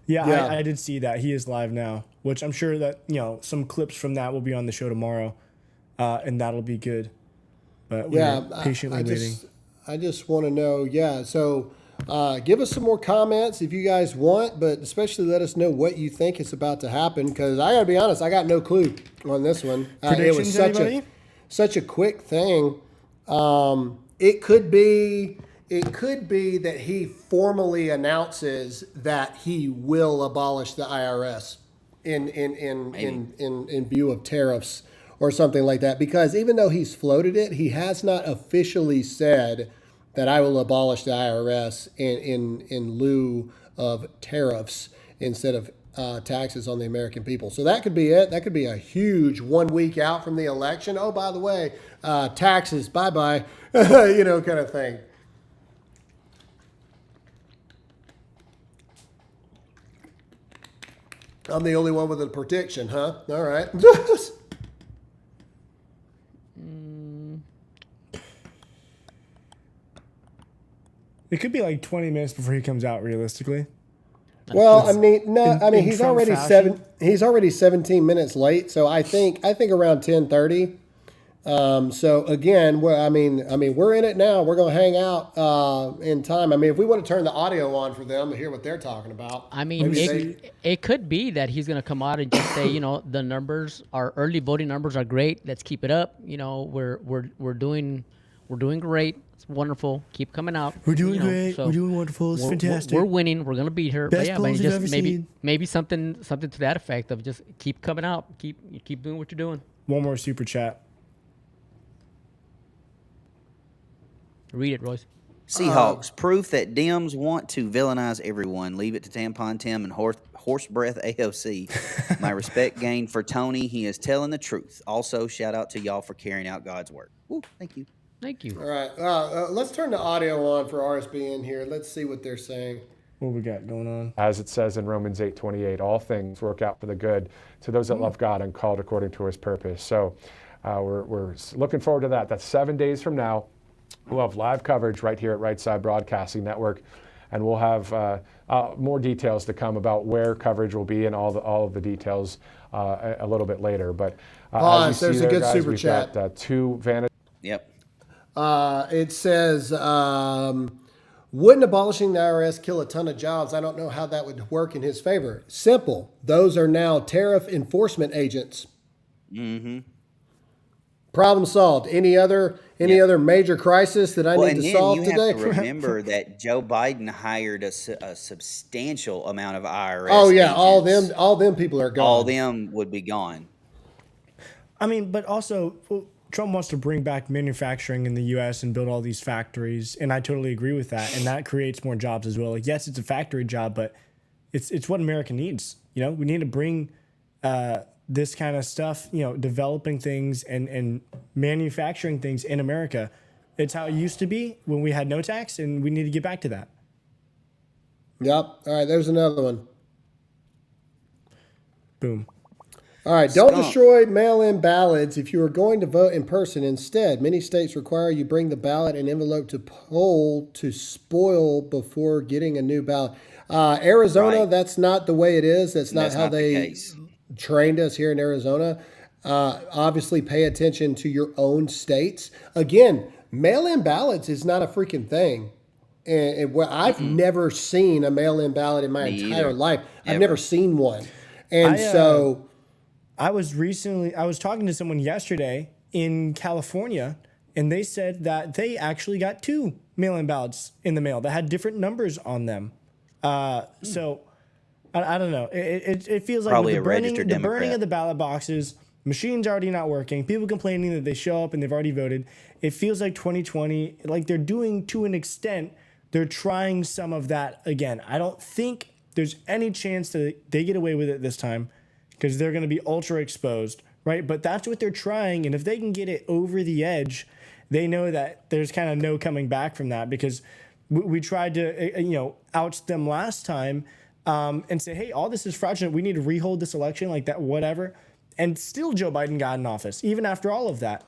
Yeah, Yeah. I did see that. He is live now, which I'm sure that, some clips from that will be on the show tomorrow, and that'll be good. But we're patiently waiting. I just want to know. Yeah. So give us some more comments if you guys want, but especially let us know what you think is about to happen. Because I got to be honest, I got no clue on this one. It was Predictions, anybody? such a quick thing. It could be that he formally announces that he will abolish the IRS in view of tariffs or something like that. Because even though he's floated it, he has not officially said that I will abolish the IRS in lieu of tariffs instead of taxes on the American people. So that could be it. That could be a huge 1 week out from the election. Oh, by the way, taxes, bye-bye, kind of thing. I'm the only one with a prediction, huh? All right. It could be like 20 minutes before he comes out, realistically. Well, I mean, no, in he's Trump already fashion. He's already 17 minutes late, so I think around 10:30. So again, we're in it now. We're gonna hang out in time. I mean, if we want to turn the audio on for them to hear what they're talking about. I mean, it could be that he's going to come out and just say, the numbers, our early voting numbers are great. Let's keep it up. We're doing great. It's wonderful. Keep coming out. We're doing great. We're doing wonderful. It's fantastic. We're winning. We're going to beat her. Best But yeah, polls we've ever seen. maybe something to that effect of just keep coming out. Keep doing what you're doing. One more super chat. Read it, Royce. Seahawks, proof that Dems want to villainize everyone. Leave it to Tampon Tim and Horse Breath AOC. My respect gained for Tony. He is telling the truth. Also, shout out to y'all for carrying out God's work. Woo, thank you. Thank you. All right, let's turn the audio on for RSB in here. Let's see what they're saying. What we got going on? As it says in Romans 8:28, all things work out for the good to those that love God and called according to his purpose. So we're looking forward to that. That's 7 days from now. We'll have live coverage right here at Right Side Broadcasting Network, and we'll have more details to come about where coverage will be and all of the details a little bit later. But as you there's see a there, good guys, super we've chat. got two vanity. Yep. It says, wouldn't abolishing the IRS kill a ton of jobs? I don't know how that would work in his favor. Simple. Those are now tariff enforcement agents. Mm-hmm. Problem solved. Any other major crisis that I need to solve you today? have to remember that Joe Biden hired a substantial amount of IRS. Oh yeah, agents. all them people are gone. All them would be gone. I mean, but also, Trump wants to bring back manufacturing in the U.S. and build all these factories, and I totally agree with that. And that creates more jobs as well. Like, yes, it's a factory job, but it's what America needs. We need to bring this kind of stuff, developing things and manufacturing things in America. It's how it used to be when we had no tax, and we need to get back to that. Yep. All right, there's another one. Boom. All right, don't destroy mail-in ballots if you are going to vote in person. Instead, many states require you bring the ballot and envelope to poll to spoil before getting a new ballot. Arizona, Right. That's not the way it is. That's not how the they case. trained us here in Arizona. Obviously, pay attention to your own states. Again, mail-in ballots is not a freaking thing. And I've never seen a mail-in ballot in my Me entire either. life. I've Ever. never seen one. And so... I was talking to someone yesterday in California, and they said that they actually got 2 mail-in ballots in the mail that had different numbers on them. So I don't know. It feels like Probably with a registered the burning Democrat. of the ballot boxes, machines already not working, people complaining that they show up and they've already voted. It feels like 2020, like they're doing to an extent, they're trying some of that again. I don't think there's any chance that they get away with it this time because they're going to be ultra exposed, right? But that's what they're trying. And if they can get it over the edge, they know that there's kind of no coming back from that because we tried to, oust them last time and say, hey, all this is fraudulent. We need to rehold this election like that, whatever. And still Joe Biden got in office, even after all of that.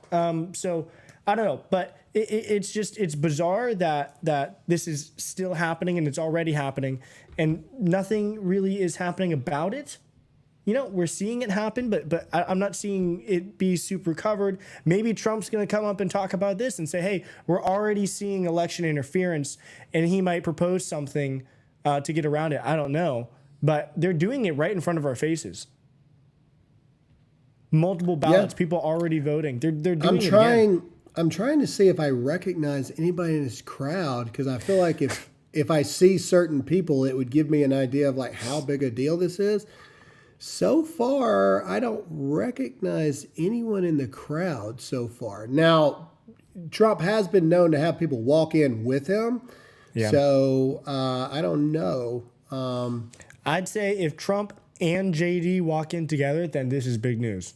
So I don't know, but it's bizarre that this is still happening and it's already happening and nothing really is happening about it. We're seeing it happen, but I'm not seeing it be super covered. Maybe Trump's going to come up and talk about this and say, hey, we're already seeing election interference, and he might propose something to get around it. I don't know, but they're doing it right in front of our faces. Multiple ballots, people already voting. They're doing it again. I'm trying to see if I recognize anybody in this crowd because I feel like if I see certain people, it would give me an idea of like how big a deal this is. So far, I don't recognize anyone in the crowd so far. Now, Trump has been known to have people walk in with him. Yeah. So I don't know. I'd say if Trump and JD walk in together, then this is big news.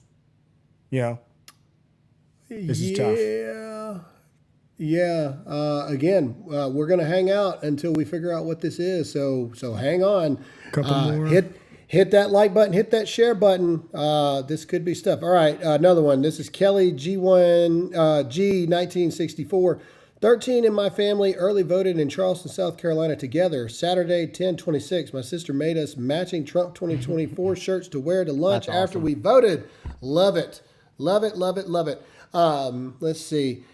This is tough. Yeah. Again, we're going to hang out until we figure out what this is. So hang on. Couple more. Hit that like button. Hit that share button. This could be stuff. All right. Another one. This is Kelly G1 G 1964. 13 in my family early voted in Charleston, South Carolina together. Saturday, 10/26. My sister made us matching Trump 2024 shirts to wear to lunch after we voted. Love it. Love it. Let's see.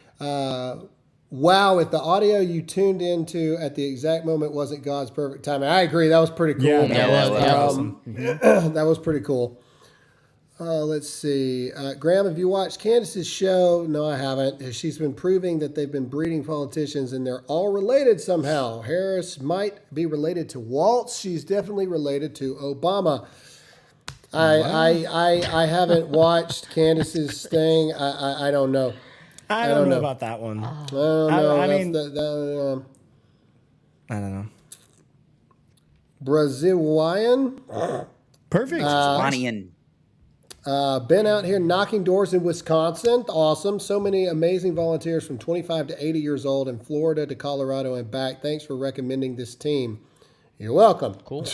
Wow, if the audio you tuned into at the exact moment wasn't God's perfect timing. I agree. That was pretty cool. Yeah, that was awesome. That was pretty cool. Let's see. Graham, have you watched Candace's show? No, I haven't. She's been proving that they've been breeding politicians and they're all related somehow. Harris might be related to Waltz. She's definitely related to Obama. I haven't watched Candace's thing. I don't know. I don't know about that one. I don't know. I mean, I don't know. Brazilian. Perfect. Spanian. Been out here knocking doors in Wisconsin. Awesome. So many amazing volunteers from 25 to 80 years old in Florida to Colorado and back. Thanks for recommending this team. You're welcome. Cool.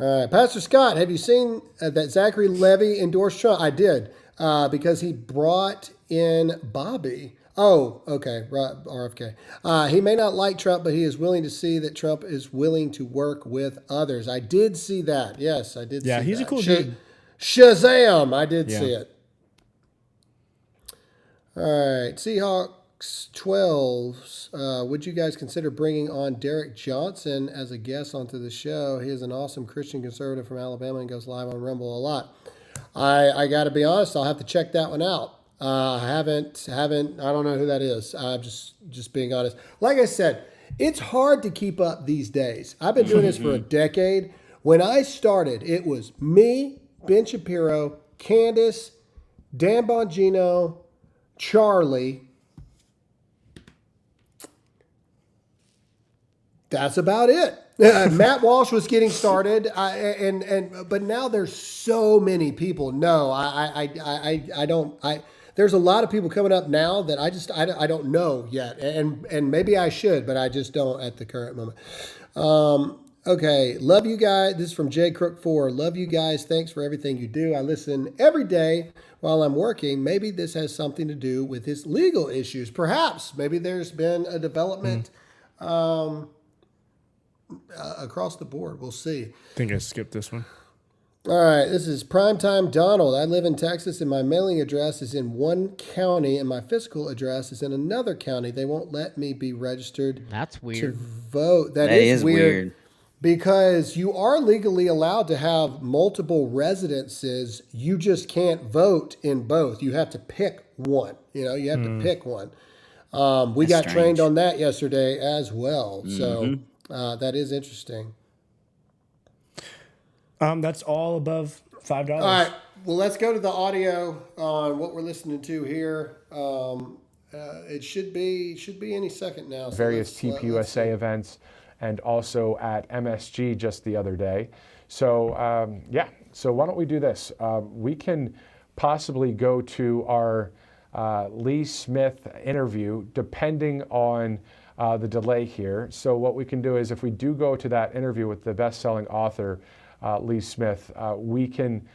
All right. Pastor Scott, have you seen that Zachary Levy endorsed Trump? I did because he brought in Bobby. Oh, okay. Right, RFK. He may not like Trump, but he is willing to see that Trump is willing to work with others. I did see that. Yes, I did see that. Yeah, he's a cool dude. Shazam! I did see it. All right. Seahawks 12s. Would you guys consider bringing on Derek Johnson as a guest onto the show? He is an awesome Christian conservative from Alabama and goes live on Rumble a lot. I got to be honest. I'll have to check that one out. I haven't. I don't know who that is. I'm just being honest. Like I said, it's hard to keep up these days. I've been doing this for a decade. When I started, it was me, Ben Shapiro, Candace, Dan Bongino, Charlie. That's about it. Matt Walsh was getting started, but now there's so many people. No, I don't. There's a lot of people coming up now that I don't know yet, and maybe I should, but I just don't at the current moment. Okay, love you guys. This is from J Crook 4. Love you guys. Thanks for everything you do. I listen every day while I'm working. Maybe this has something to do with his legal issues. Perhaps. Maybe there's been a development across the board. We'll see. I think I skipped this one. All right, this is Primetime Donald. I live in Texas, and my mailing address is in one county, and my physical address is in another county. They won't let me be registered. That's to weird. vote. That is weird. because you are legally allowed to have multiple residences. You just can't vote in both. You have to pick one. You know, you have to pick one. We got trained on that yesterday as well. So that is interesting. That's all above $5. All right. Well, let's go to the audio on what we're listening to here. It should be any second now. So various TPUSA events, and also at MSG just the other day. So so why don't we do this? We can possibly go to our Lee Smith interview, depending on the delay here. So what we can do is, if we do go to that interview with the best-selling author, Lee Smith, we can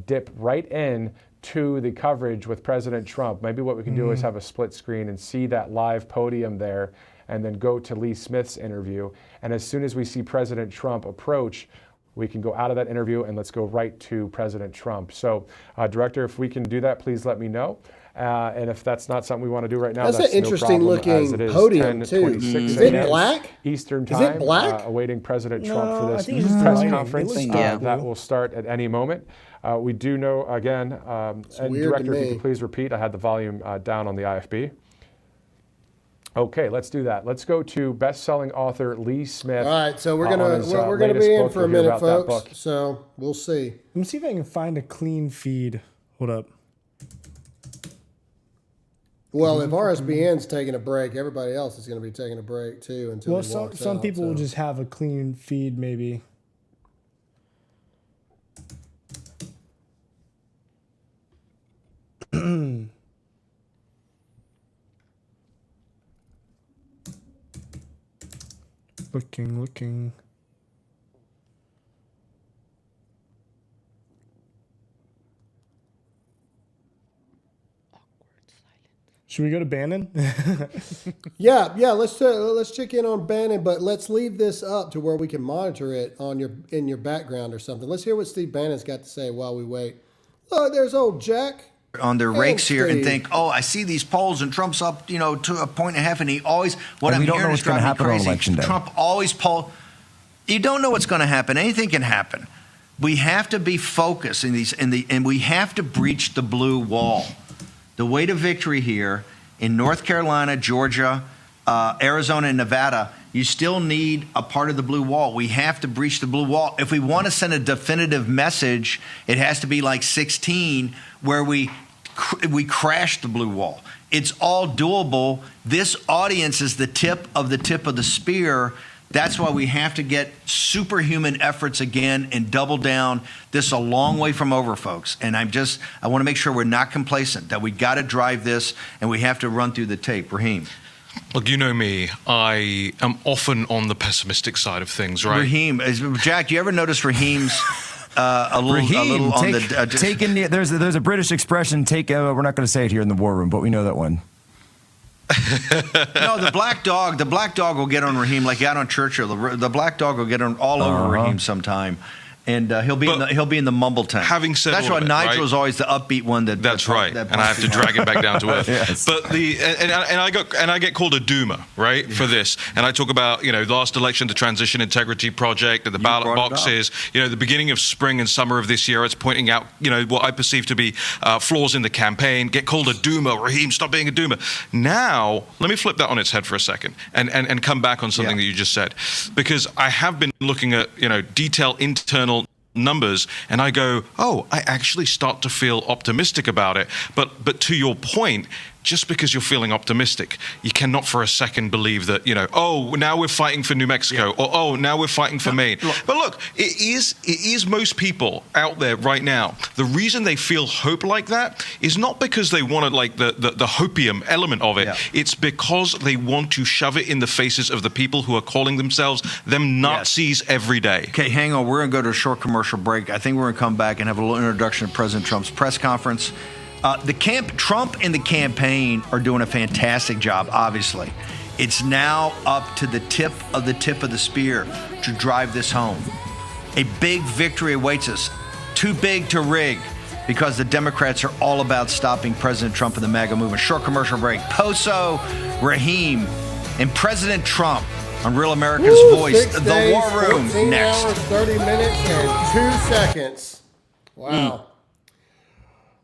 dip right in to the coverage with President Trump. Maybe what we can do is have a split screen and see that live podium there, and then go to Lee Smith's interview. And as soon as we see President Trump approach, we can go out of that interview and let's go right to President Trump. So, Director, if we can do that, please let me know. And if that's not something we want to do right now, that's an interesting no looking as it is podium 10:26 too. Is it black? Eastern time. Is it black? Awaiting President Trump for I this think it's just press lighting. conference It looks that will start at any moment. We do know, again, and weird Director, to if you me. could please repeat. I had the volume down on the IFB. Okay, let's do that. Let's go to best-selling author Lee Smith. All right, so we're on gonna his, we're gonna latest be in book. for a We'll hear minute, about that folks. book. So we'll see. Let me see if I can find a clean feed. Hold up. Well, if RSBN's taking a break, everybody else is going to be taking a break too until Well, he some walks some out, people so. will just have a clean feed, maybe. Looking. Should we go to Bannon? Yeah. Let's check in on Bannon, but let's leave this up to where we can monitor it in your background or something. Let's hear what Steve Bannon's got to say while we wait. Oh, there's old Jack. On their rakes here and Steve. think, oh, I see these polls and Trump's up, to a 1.5, and he always, what And I'm we don't know hearing what's is gonna driving me happen on crazy. Election Day. Trump always you don't know what's going to happen. Anything can happen. We have to be focused and we have to breach the blue wall. The way to victory here in North Carolina, Georgia, Arizona, and Nevada, you still need a part of the blue wall. We have to breach the blue wall. If we want to send a definitive message, it has to be like 16, where we crash the blue wall. It's all doable. This audience is the tip of the spear. That's why we have to get superhuman efforts again and double down. This is a long way from over, folks. And I want to make sure we're not complacent, that we got to drive this and we have to run through the tape. Raheem. Look, you know me. I am often on the pessimistic side of things, right? Raheem, Jack, you ever notice Raheem's a little on the there's a British expression. We're not going to say it here in the war room, but we know that one. No, the black dog will get on Raheem like he got on Churchill. The black dog will get on all over Raheem sometime, and he'll be in the mumble tank. Having said that's all why of it, Nigel's right? always the upbeat one. That's right, and I have to drag it back down to earth. Yes. But I get called a doomer, right, for this, and I talk about last election, the Transition Integrity Project, and the ballot boxes. The beginning of spring and summer of this year, it's pointing out what I perceive to be flaws in the campaign. Get called a doomer, Raheem. Stop being a doomer. Now, let me flip that on its head for a second and come back on something that you just said, because I have been looking at detailed internal numbers, and I go, I actually start to feel optimistic about it. But to your point, just because you're feeling optimistic, you cannot for a second believe that, now we're fighting for New Mexico, or now we're fighting for Maine. But look, it is most people out there right now. The reason they feel hope like that is not because they wanted the hopium element of it. Yeah. It's because they want to shove it in the faces of the people who are calling themselves them Nazis every day. Okay, hang on. We're going to go to a short commercial break. I think we're going to come back and have a little introduction to President Trump's press conference. Trump and the campaign are doing a fantastic job, obviously. It's now up to the tip of the spear to drive this home. A big victory awaits us. Too big to rig, because the Democrats are all about stopping President Trump and the MAGA movement. Short commercial break. Poso, Raheem, and President Trump. on Real America's Woo, Voice, 6 the days, War Room. 14 Next. hours, 30 minutes, and 2 seconds. Wow.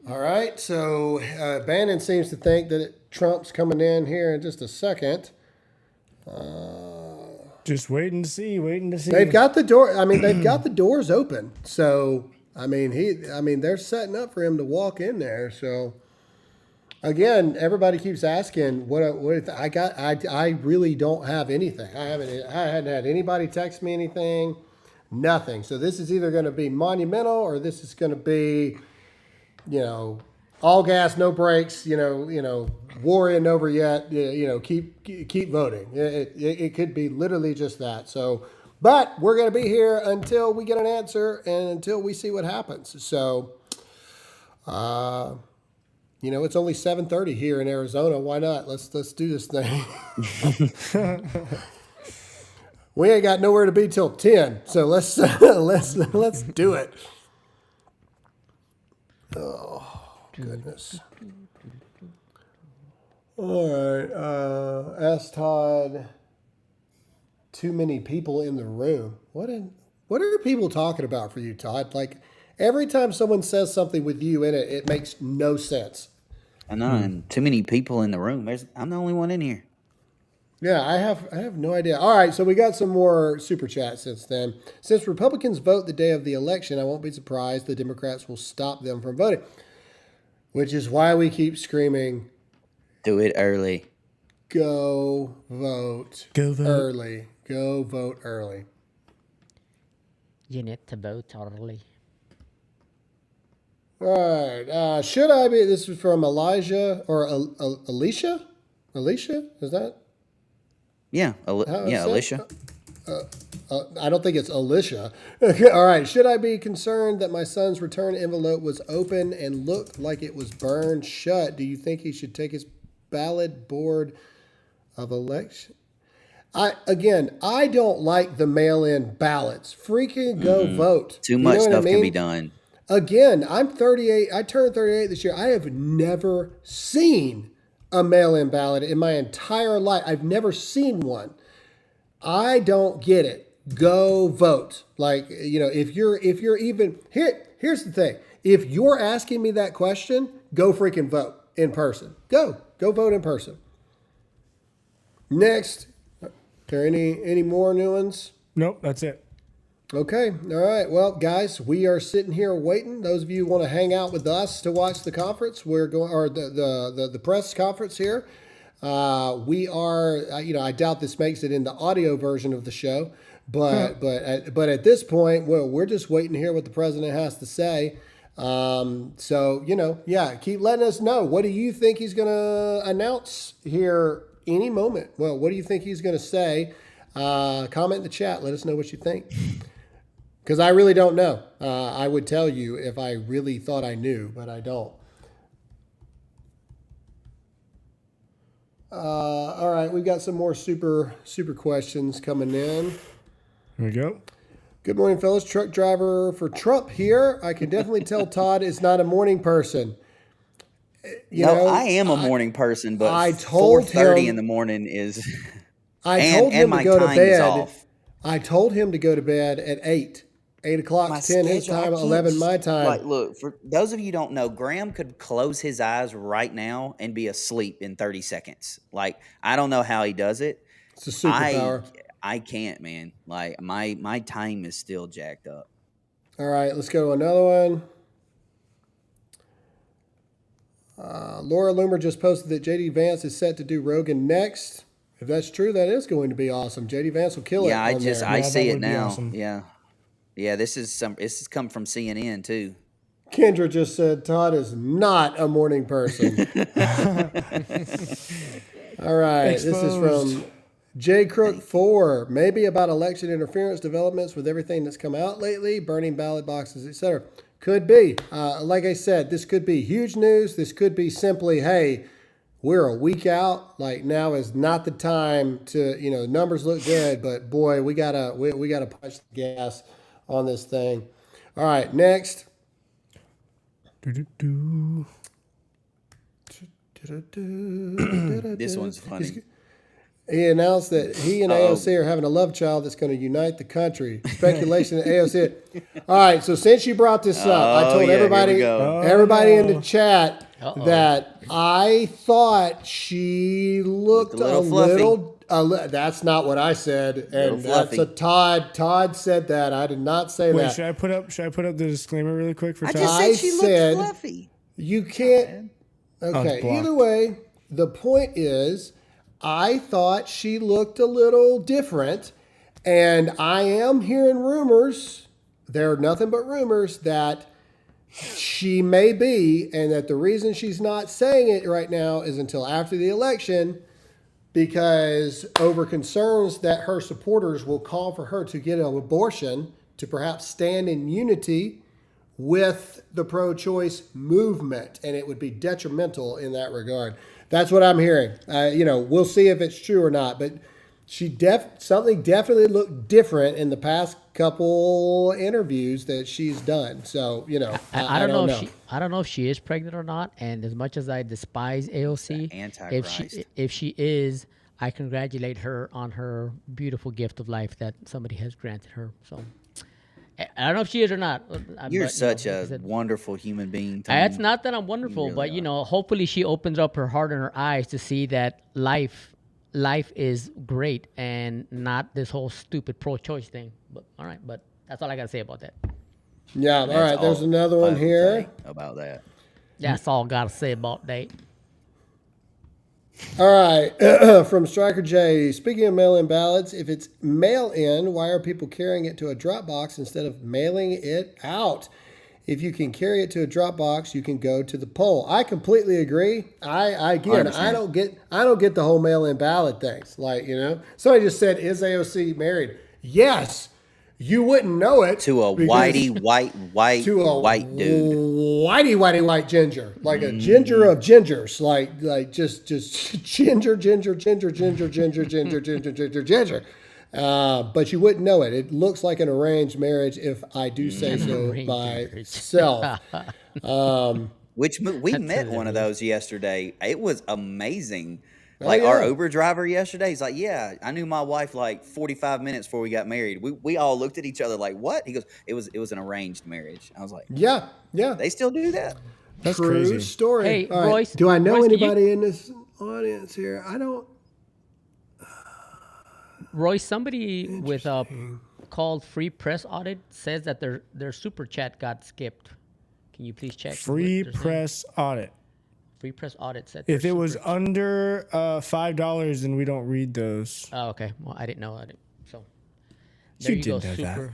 All right. So Bannon seems to think that Trump's coming in here in just a second. Just waiting to see. They've got the door. I mean, they've got the doors open. So I mean, they're setting up for him to walk in there. So again, everybody keeps asking what I got. I really don't have anything. I hadn't had anybody text me anything. Nothing. So this is either going to be monumental or this is going to be, all gas, no brakes. War isn't over yet. Keep voting. It could be literally just that. So, but we're going to be here until we get an answer and until we see what happens. So, it's only 7:30 here in Arizona. Why not? Let's do this thing. We ain't got nowhere to be till 10. So let's do it. Oh, goodness. All right. Ask Todd. Too many people in the room. What are people talking about for you, Todd? Like every time someone says something with you in it, it makes no sense. I know, and too many people in the room. I'm the only one in here. Yeah, I have no idea. All right, so we got some more super chats since then. Since Republicans vote the day of the election, I won't be surprised the Democrats will stop them from voting, which is why we keep screaming, do it early. Go vote. Go vote early. Go vote early. You need to vote early. All right. Should I be? This is from Elijah or Alicia. Alicia, is that? Yeah, Alicia. I don't think it's Alicia. All right. Should I be concerned that my son's return envelope was open and looked like it was burned shut? Do you think he should take his ballot board of election? I don't like the mail-in ballots. Freaking go vote. Too much stuff can be done. Again, I'm 38. I turned 38 this year. I have never seen a mail-in ballot in my entire life. I've never seen one. I don't get it. Go vote. Like, if you're even here's the thing. If you're asking me that question, go freaking vote in person. Go vote in person. Next, are there any more new ones? Nope, that's it. Okay. All right. Well, guys, we are sitting here waiting. Those of you who want to hang out with us to watch the conference, we're going, or the press conference here. We are, I doubt this makes it in the audio version of the show, but at this point, we're just waiting to hear what the president has to say. Keep letting us know. What do you think he's going to announce here any moment? Well, what do you think he's going to say? Comment in the chat. Let us know what you think. Because I really don't know. I would tell you if I really thought I knew, but I don't. All right, we've got some more super questions coming in. Here we go. Good morning, fellas. Truck driver for Trump here. I can definitely tell Todd is not a morning person. I am a morning person, but I told 4:30 him in the morning is. I told him to go to bed. I told him to go to bed at 8. 8 o'clock, 10 his time, 11 my time. Like, look, for those of you who don't know, Graham could close his eyes right now and be asleep in 30 seconds. Like, I don't know how he does it. It's a superpower. I can't, man. Like, my time is still jacked up. All right, let's go to another one. Laura Loomer just posted that J.D. Vance is set to do Rogan next. If that's true, that is going to be awesome. J.D. Vance will kill it. Yeah, I see it now. Awesome. Yeah, this has come from CNN too. Kendra just said Todd is not a morning person. All right, Exposed. This is from J. Crook 4. Maybe about election interference developments with everything that's come out lately, burning ballot boxes, etc. Could be. Like I said, this could be huge news. This could be simply, hey, we're a week out. Like, now is not the time to, numbers look good, but boy, we gotta punch the gas on this thing. All right, next. This one's funny. He announced that he and AOC are having a love child that's going to unite the country. Speculation that AOC. All right, so since you brought this up, I told everybody in the chat that I thought she looked a little. That's not what I said, and that's a Todd. Todd said that. I did not say that. Should I put up the disclaimer really quick for Todd? I just said she looked fluffy. You can't. Okay. Either way, the point is, I thought she looked a little different, and I am hearing rumors. They're nothing but rumors that she may be, and that the reason she's not saying it right now is until after the election, because over concerns that her supporters will call for her to get an abortion to perhaps stand in unity with the pro-choice movement, and it would be detrimental in that regard. That's what I'm hearing. We'll see if it's true or not, but something definitely looked different in the past couple interviews that she's done. So, I don't know. I don't know if she is pregnant or not. And as much as I despise AOC, if she is, I congratulate her on her beautiful gift of life that somebody has granted her. So I don't know if she is or not. You're such a wonderful human being, Tony. It's not that I'm wonderful, really but hopefully she opens up her heart and her eyes to see that life is great and not this whole stupid pro-choice thing. But all right, but that's all I got to say about that. Yeah, all right. There's another one here about that. That's all I got to say about that. All right, from Striker J. Speaking of mail-in ballots, if it's mail-in, why are people carrying it to a drop box instead of mailing it out? If you can carry it to a drop box, you can go to the poll. I completely agree. I don't get the whole mail-in ballot things. Somebody just said, "Is AOC married?" Yes. You wouldn't know it to a whitey white white to a white dude, whitey white ginger, like a ginger of gingers, like just ginger. But you wouldn't know it. It looks like an arranged marriage, if I do say so myself. Which we met one of those yesterday. It was amazing. Our Uber driver yesterday, he's like, "Yeah, I knew my wife like 45 minutes before we got married." We all looked at each other like, "What?" He goes, "It was an arranged marriage." I was like, "Yeah. They still do that." That's True crazy. story. Hey, right. Royce, do I know Royce, anybody in this audience here? I don't. Royce, somebody with a called Free Press Audit says that their super chat got skipped. Can you please check? Free Press Audit. Free Press Audit said if it was under $5, then we don't read those. Oh, okay. Well, I didn't know that. So there you didn't know that.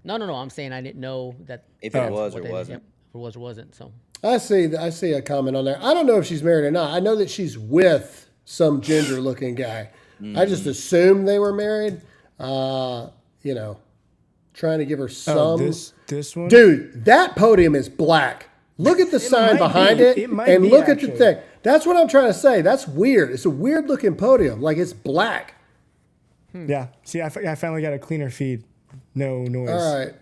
No. I'm saying I didn't know that if it was or wasn't. If it was or wasn't. So I see a comment on there. I don't know if she's married or not. I know that she's with some ginger-looking guy. I just assumed they were married. Trying to give her some. This one, dude. That podium is black. Look at the sign behind it and look at the thing. That's what I'm trying to say. That's weird. It's a weird looking podium. Like it's black. Yeah. See, I finally got a cleaner feed. No noise. All right.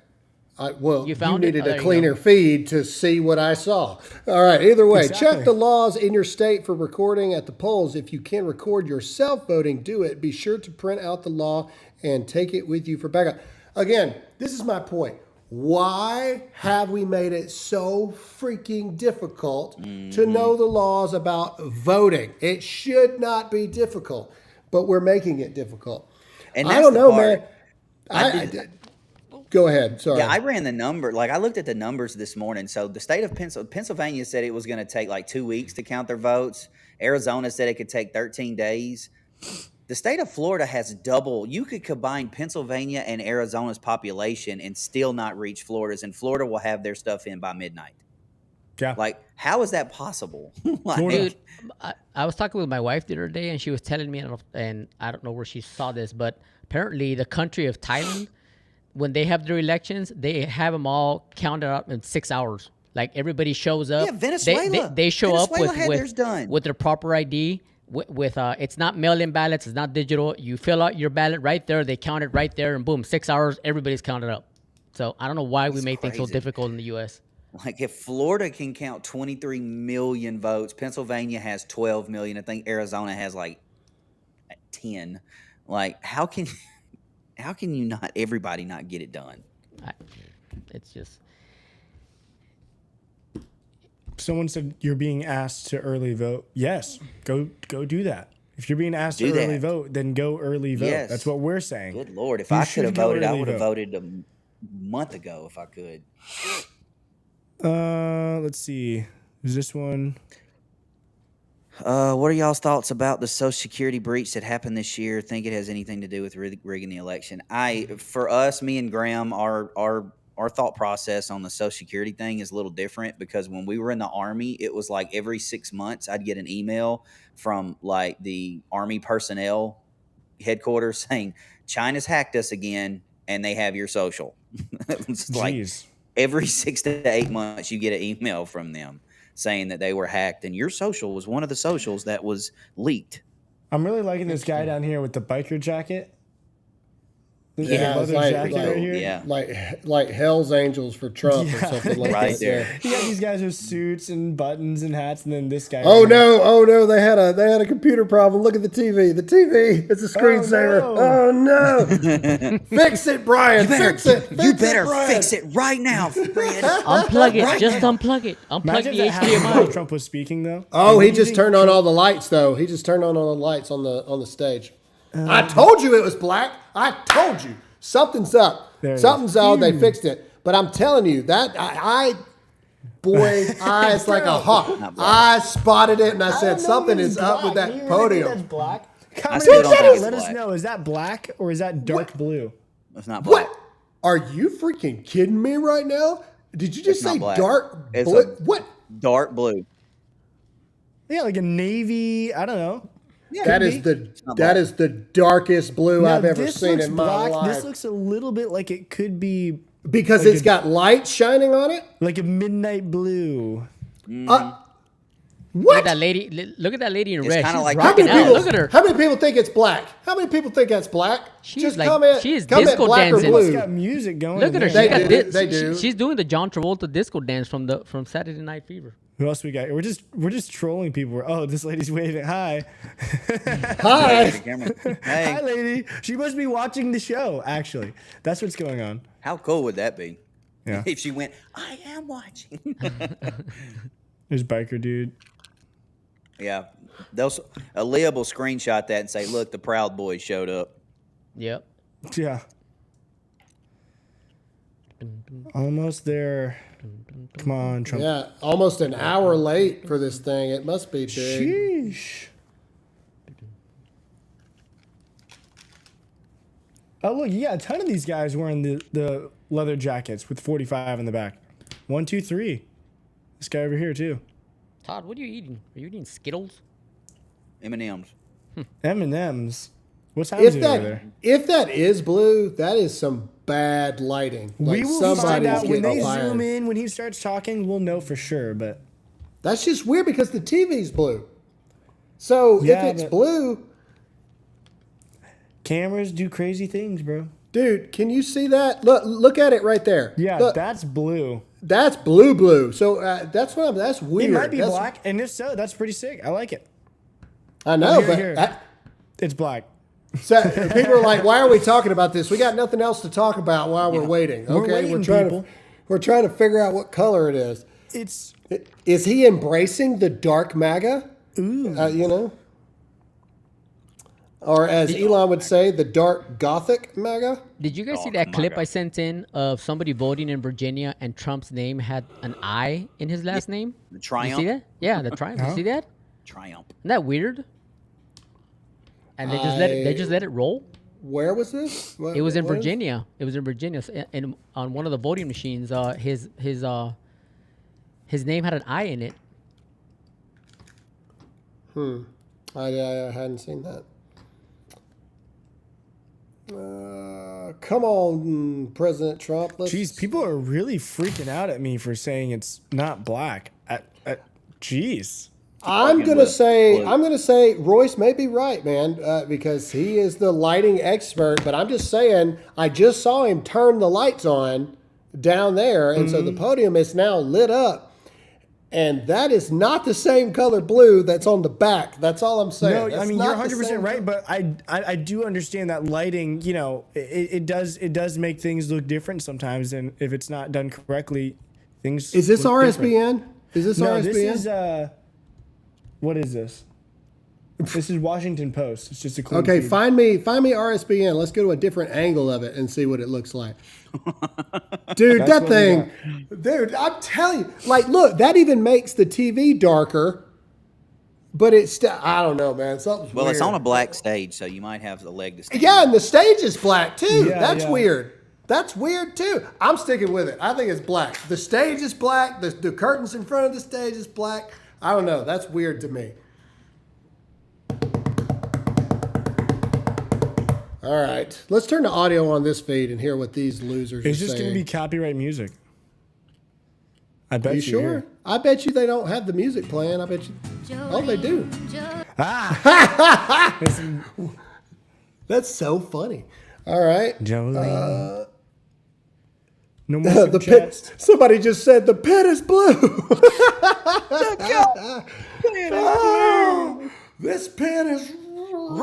You needed a cleaner feed to see what I saw. All right. Either way, check the laws in your state for recording at the polls. If you can record yourself voting, do it. Be sure to print out the law and take it with you for backup. Again, this is my point. Why have we made it so freaking difficult to know the laws about voting? It should not be difficult, but we're making it difficult. And I don't know, man. Go ahead. Sorry. Yeah, I ran the number. I looked at the numbers this morning. So the state of Pennsylvania said it was going to take 2 weeks to count their votes. Arizona said it could take 13 days. The state of Florida has double. You could combine Pennsylvania and Arizona's population and still not reach Florida's, and Florida will have their stuff in by midnight. Yeah. How is that possible? Dude, I was talking with my wife the other day, and she was telling me, and I don't know where she saw this, but apparently the country of Thailand, when they have their elections, they have them all counted up in 6 hours. Everybody shows up. Yeah, Venezuela. They show Venezuela up had theirs done. with their proper ID. With it's not mail-in ballots, it's not digital. You fill out your ballot right there, they count it right there, and boom, 6 hours, everybody's counted up. So I don't know why we make things so difficult in the U.S. If Florida can count 23 million votes, Pennsylvania has 12 million. I think Arizona has 10. Like, how can you not, everybody not get it done? It's just. Someone said you're being asked to early vote. Yes, go do that. If you're being asked to early vote, then go early vote. Yes. That's what we're saying. Good Lord. If You I could have should go voted, I early would have vote. voted a month ago if I could. Let's see. Is this one? What are y'all's thoughts about the Social Security breach that happened this year? Think it has anything to do with rigging the election? For us, me and Graham, our thought process on the Social Security thing is a little different, because when we were in the Army, it was like every 6 months I'd get an email from like the Army personnel headquarters saying China's hacked us again and they have your social. It's like every 6 to 8 months you get an email from them saying that they were hacked and your social was one of the socials that was leaked. I'm really liking this guy down here with the biker jacket. This Yeah, leather it's jacket right here. like Hell's Angels for Trump or something like Right that. there. You got these guys with suits and buttons and hats, and then this guy. Oh no! They had a computer problem. Look at the TV. The TV. It's a screensaver. Oh no! Fix it, Brian. Fix it. You better fix it right now, Fred. Unplug it. Just unplug it. Unplug Imagine the if that happened while HDMI. Trump was speaking, though. Oh, Like, he what do you just think turned on Trump- all the lights, though. He just turned on all the lights on the stage. I told you it was black. I told you. Something's up. There it Something's is. out. They fixed it. But I'm telling you, that eyes like a hawk. I spotted it and I said, something is up with that podium. That's black. I Comment still don't think down. it's Let us black. know. Is that black or is that dark blue? It's not black. What? Are you freaking kidding me right now? Did you just It's not say black. dark It's blue? a- What? Dark blue. Yeah, like a navy. I don't know. That is the darkest blue Now, I've ever this seen looks in my black. life. This looks a little bit like it could be Because like it's got light shining on it? like a midnight blue. Look What? at that lady. Look at that lady in It's red. kinda She's like- How rocking many out. people? Look at her. How many people think it's black? How many people think that's black? She's Just like- comment. she is comment disco black dancing. or It's blue. got music going. Look at her. in there. She got do. this. They do. She's doing the John Travolta disco dance from Saturday Night Fever. Who else we got? We're just trolling people. Oh, this lady's waving. Hi. Hi. Hey, Hi, lady. She must be watching the show, actually. That's what's going on. how cool would that be? Yeah. If she went, I am watching. There's biker dude. Yeah. Aaliyah will screenshot that and say, look, the Proud Boys showed up. Yep. Yeah. Almost there. Come on, Trump. Yeah, almost an hour late for this thing. It must be big. Sheesh. Oh, look, you got a ton of these guys wearing the leather jackets with 45 in the back. 1, 2, 3. This guy over here, too. Todd, what are you eating? Are you eating Skittles? M&M's. M&M's. What's happening over there? If that is blue, that is some bad lighting. Like We will find somebody's out when getting they fired. zoom in, when he starts talking, we'll know for sure, but... That's just weird because the TV's blue. So Yeah, if it's but- blue, Cameras do crazy things, bro. dude, can you see that? Look at it right there. Yeah, Look, that's blue. that's blue. So that's weird. It might be That's- black, and if so, that's pretty sick. I like it. I know, Here, but here. It's black. so people are like, "Why are we talking about this? We got nothing else to talk about while we're waiting." We're Okay, waiting, trying people. we're trying to figure out what color it is. It's Is he embracing the dark MAGA? ooh. You know, or as Elon would say, the dark Gothic MAGA. Did you guys see that clip I sent in of somebody voting in Virginia and Trump's name had an I in his last name? The You Triumph. see that? Yeah, the Triumph. You see that? Triumph. Isn't that weird? And they just let it roll. Where was this? It was in What is- Virginia. It was in Virginia, and on one of the voting machines, his name had an I in it. I hadn't seen that. Come on, President Trump. Jeez, people are really freaking out at me for saying it's not black. Jeez. I'm gonna say Royce may be right, man, because he is the lighting expert. But I'm just saying, I just saw him turn the lights on down there, and so the podium is now lit up. And that is not the same color blue that's on the back. That's all I'm saying. No, That's I mean not you're the 100% same right, color. but I do understand that lighting. You know, it does make things look different sometimes, and if it's not done correctly, things. Is this look different. RSBN? Is this No, RSBN? this is what is this? This is Washington Post. It's just a clean Okay, feed. find me RSBN. Let's go to a different angle of it and see what it looks like. Dude, That's that what we thing, dude, I'm telling you, like, look, that even makes the TV darker, but it's still, I don't know, man. Something's Well, weird. it's on a black stage, so you might have the leg to stand. Yeah, and the stage is black too. Yeah, That's yeah. weird. That's weird too. I'm sticking with it. I think it's black. The stage is black. The curtains in front of the stage is black. I don't know. That's weird to me. All right, let's turn the audio on this feed and hear what these losers It's are just saying. going to be copyright music. I bet Are you you. sure? Here. I bet you they don't have the music playing. I bet you. Oh, they do. Ah, That's so funny. All right. Jolene. No more The super pit. chats. Somebody just said the pit is blue. Oh, this pit is royal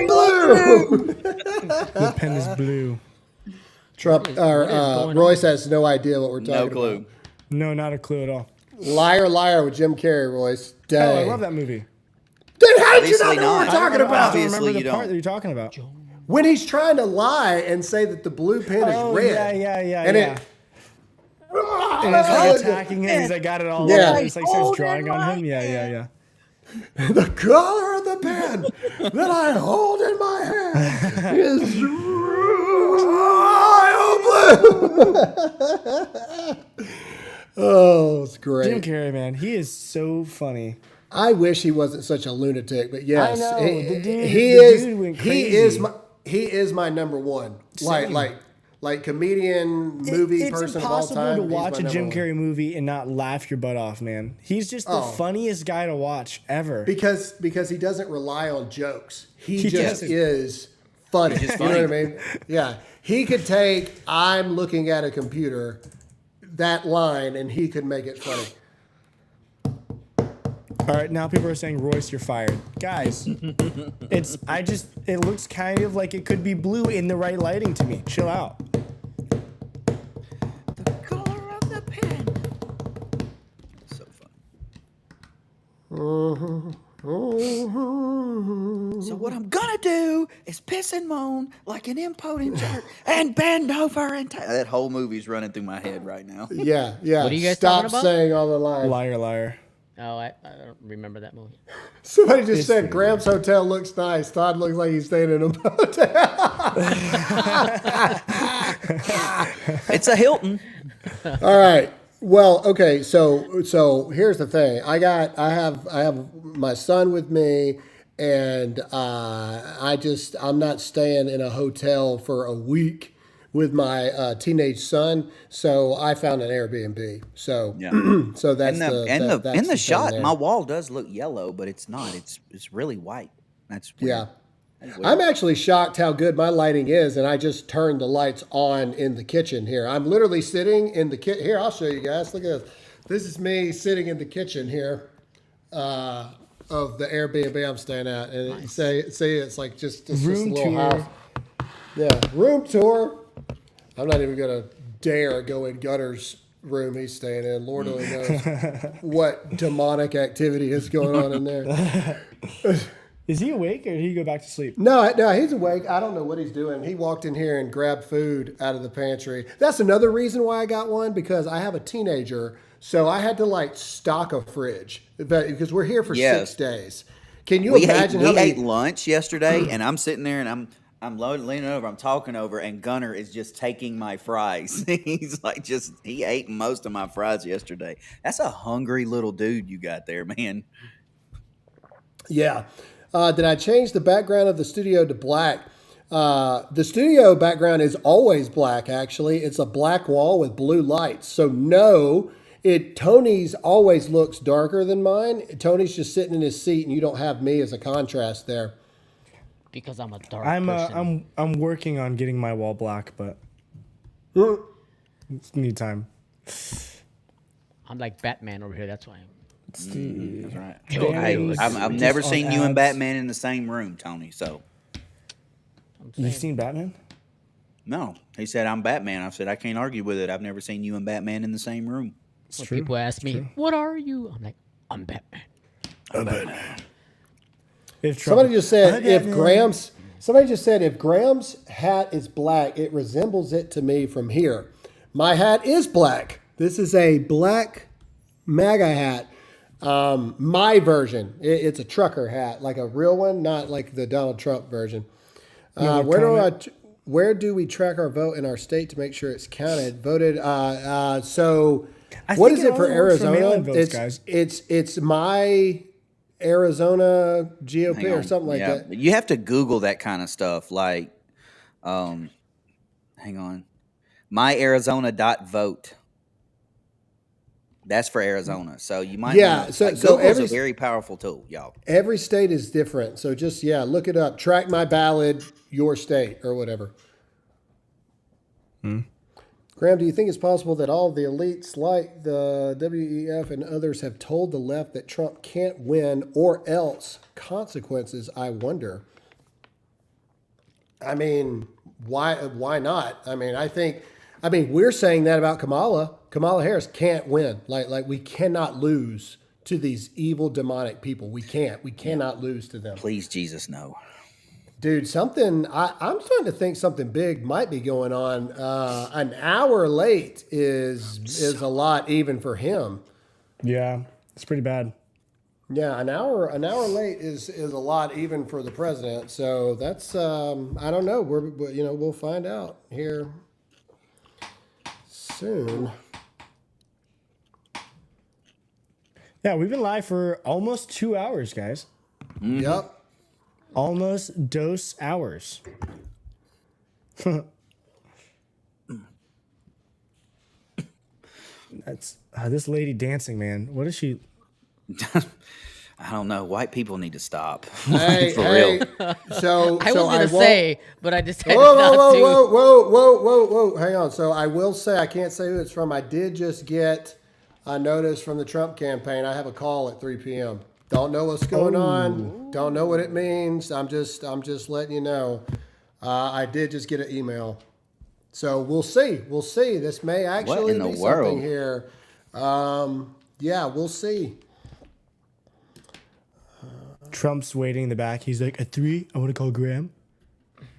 blue. The pen is blue. Trump or what is going Royce has no idea what we're talking No about. clue. No, not a clue at all. Liar, liar with Jim Carrey, Royce. Oh, Dang. I love that movie. Dude, how did you Obviously not know what not. we're talking I about? don't Obviously remember you the part don't. that you're talking about. When he's trying to lie and say that the blue pen Oh, is red. yeah. And And it's like attacking him. He's like got it all Yeah. over. It's like starts drawing on him. Yeah. The color of the pen that I hold in my hand is royal blue. Oh, it's Jim great. Carrey, man, he is so funny. I wish he wasn't such a lunatic, but yes, I know, the dude went he is crazy. my number one. Same. Like comedian, movie It's person of all impossible time. to he's watch my a number Jim one. Carrey movie and not laugh your butt off, man. He's just the Oh. funniest guy to watch ever. Because he doesn't rely on jokes. He He just doesn't. is funny. He's just You know what I funny. mean? Yeah. He could take "I'm looking at a computer," that line, and he could make it funny. All right, now people are saying, Royce, you're fired. Guys, it looks kind of like it could be blue in the right lighting to me. Chill out. The color of the pen. So fun. So what I'm gonna do is piss and moan like an impotent jerk and bend over and that whole movie's running through my head right now. Yeah, yeah. What are you guys Stop talking about? saying all the lines. Liar, liar. Oh, I don't remember that movie. Somebody just said Graham's hotel looks nice. Todd looks like he's staying in a motel. It's a Hilton. All right. Well, okay. So here's the thing. I have my son with me, and I'm not staying in a hotel for a week with my teenage son. So I found an Airbnb. So Yeah. so that's In that's the thing shot, there. my wall does look yellow, but it's not. It's really white. That's weird. Yeah. That's weird. I'm actually shocked how good my lighting is, and I just turned the lights on in the kitchen here. I'm literally sitting in the kitchen. Here, I'll show you guys. Look at this. This is me sitting in the kitchen here of the Airbnb I'm staying at. And you see, it's like just this Room little tour. house. Yeah, room tour. I'm not even going to dare go in Gunner's room he's staying in. Lord only knows what demonic activity is going on in there. Is he awake or did he go back to sleep? No, he's awake. I don't know what he's doing. He walked in here and grabbed food out of the pantry. That's another reason why I got one, because I have a teenager, so I had to like stock a fridge because we're here for Yes. 6 days. Can you We imagine ate, how we many? ate lunch yesterday, and I'm sitting there and I'm leaning over, I'm talking over, and Gunner is just taking my fries. He's like he ate most of my fries yesterday. That's a hungry little dude you got there, man. Yeah. Did I change the background of the studio to black? The studio background is always black, actually. It's a black wall with blue lights. So no, Tony's always looks darker than mine. Tony's just sitting in his seat, and you don't have me as a contrast there. Because I'm a dark I'm person. I'm working on getting my wall black, but it's need time. I'm like Batman over here. That's why. That's right. Yo, Hey, just I've never on seen you and ads. Batman in the same room, Tony. So You've seen Batman? no, he said I'm Batman. I said I can't argue with it. I've never seen you and Batman in the same room. It's When true. people ask me, "What are you?" I'm like, "I'm Batman." If Trump- Somebody just said if Batman. Graham's. Somebody just said if Graham's hat is black, it resembles it to me from here. My hat is black. This is a black MAGA hat. My version. It's a trucker hat, like a real one, not like the Donald Trump version. Where do we track our vote in our state to make sure it's counted? Voted. So what think is it it for only works for Arizona? mail-in votes, guys. It's my Arizona GOP Hang or on. something like Yeah. that. You have to Google that kind of stuff. Like, hang on, myarizona.vote. That's for Arizona. So you might. Yeah, wanna, so- like, so Google's every- a very powerful tool, y'all. Every state is different. So just, look it up. Track my ballot, your state, or whatever. Graham, do you think it's possible that all the elites like the WEF and others have told the left that Trump can't win or else consequences, I wonder? I mean, why not? I mean, we're saying that about Kamala. Kamala Harris can't win. Like we cannot lose to these evil demonic people. We cannot lose to them. Please, Jesus, no. Dude, I'm starting to think something big might be going on. An hour late is a lot even for him. Yeah, it's pretty bad. Yeah, an hour late is a lot even for the president. So that's I don't know. We'll find out here soon. Yeah, we've been live for almost 2 hours, guys. Yep. Almost dose hours. That's this lady dancing, man. What is she? I don't know. White people need to stop. Hey, For hey. real. So I was so gonna won't- say, but I decided Whoa, not whoa, to. whoa. Hang on. So I will say, I can't say who it's from. I did just get a notice from the Trump campaign. I have a call at 3 p.m. Don't know what's going on. Don't know what it means. I'm just letting you know. I did just get an email. So we'll see. We'll see. This may actually in the be world? something here. Yeah, we'll see. Trump's waiting in the back. He's like, at 3, I want to call Graham.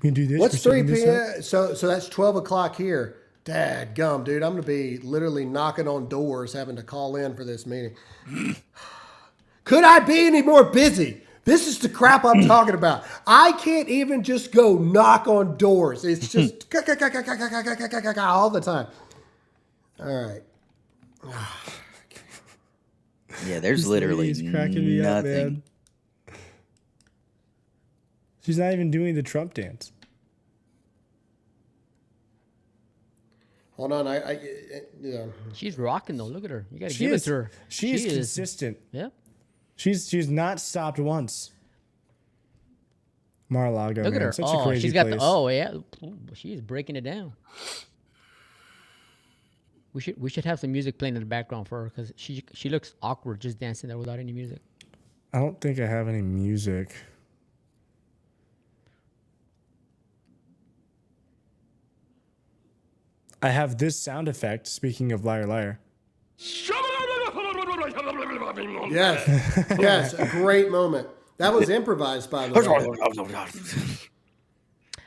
We can do this. What's We're 3 setting this up." p.m.? So that's 12 o'clock here. Dad gum, dude. I'm going to be literally knocking on doors having to call in for this meeting. Could I be any more busy? This is the crap I'm talking about. I can't even just go knock on doors. It's just all the time. All right. Yeah, there's This literally lady's cracking me up, nothing. man. She's not even doing the Trump dance. Hold on. Yeah. She's rocking though. Look at her. You gotta She give is, it to her. she is consistent. Yeah. She's not stopped once. Mar-a-Lago, Look man. at her. Such a crazy she's got place. yeah. Ooh, she's breaking it down. We should have some music playing in the background for her because she looks awkward just dancing there without any music. I don't think I have any music. I have this sound effect, speaking of liar liar. Yes. Yes. A great moment. That was improvised, by the way.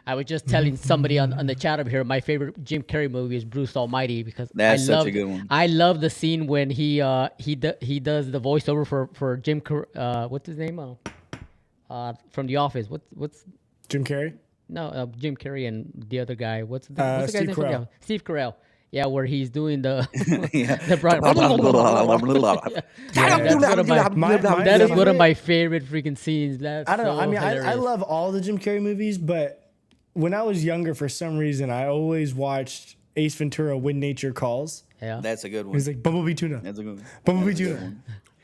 I was just telling somebody on the chat over here, my favorite Jim Carrey movie is Bruce Almighty because That's such a good one. I love the scene when he does the voiceover for Jim what's his name from The Office. What's Jim Carrey? No, Jim Carrey and the other guy. What's the guy's Steve name from The Carell. Office? Steve Carell. Yeah, where he's doing the Yeah. the that is one of my favorite freaking scenes. That's I don't know. so I mean, I hilarious. love all the Jim Carrey movies, but when I was younger, for some reason, I always watched Ace Ventura: When Nature Calls. Yeah, That's a good one. He's like Bumblebee Tuna. That's a good one. Bumblebee Tuna.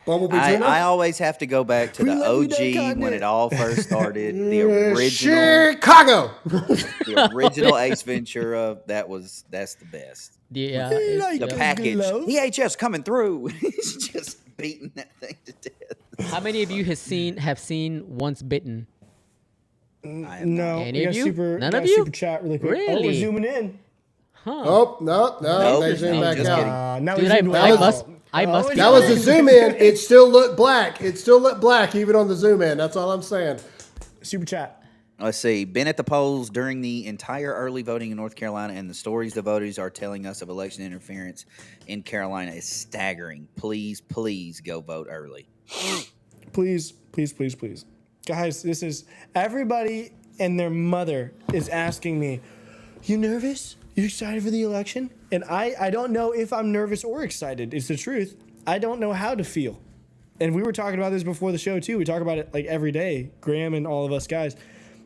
Bumblebee tuna? I always have to go back to We the love you, OG Doug when Condit. it all first started. The original, Chicago. the original Ace Ventura. That's the best. The package. EHS coming through. He's just beating that thing to death. How many of you have seen Once Bitten? No. Any of you? None of you? Super chat really quick. Oh, we're Really? zooming in. Huh. Oh, no, Nope, they zoom back just out. Now Dude, we I zoomed must. out. I must. be That was the blind. zoom in. It still looked black. It still looked black even on the zoom in. That's all I'm saying. Super chat. Let's see. Been at the polls during the entire early voting in North Carolina, and the stories the voters are telling us of election interference in Carolina is staggering. Please, please go vote early. Please, please, please, please. Guys, this is everybody and their mother is asking me, you nervous? You excited for the election? And I don't know if I'm nervous or excited. It's the truth. I don't know how to feel. And we were talking about this before the show too. We talk about it like every day, Graham and all of us guys.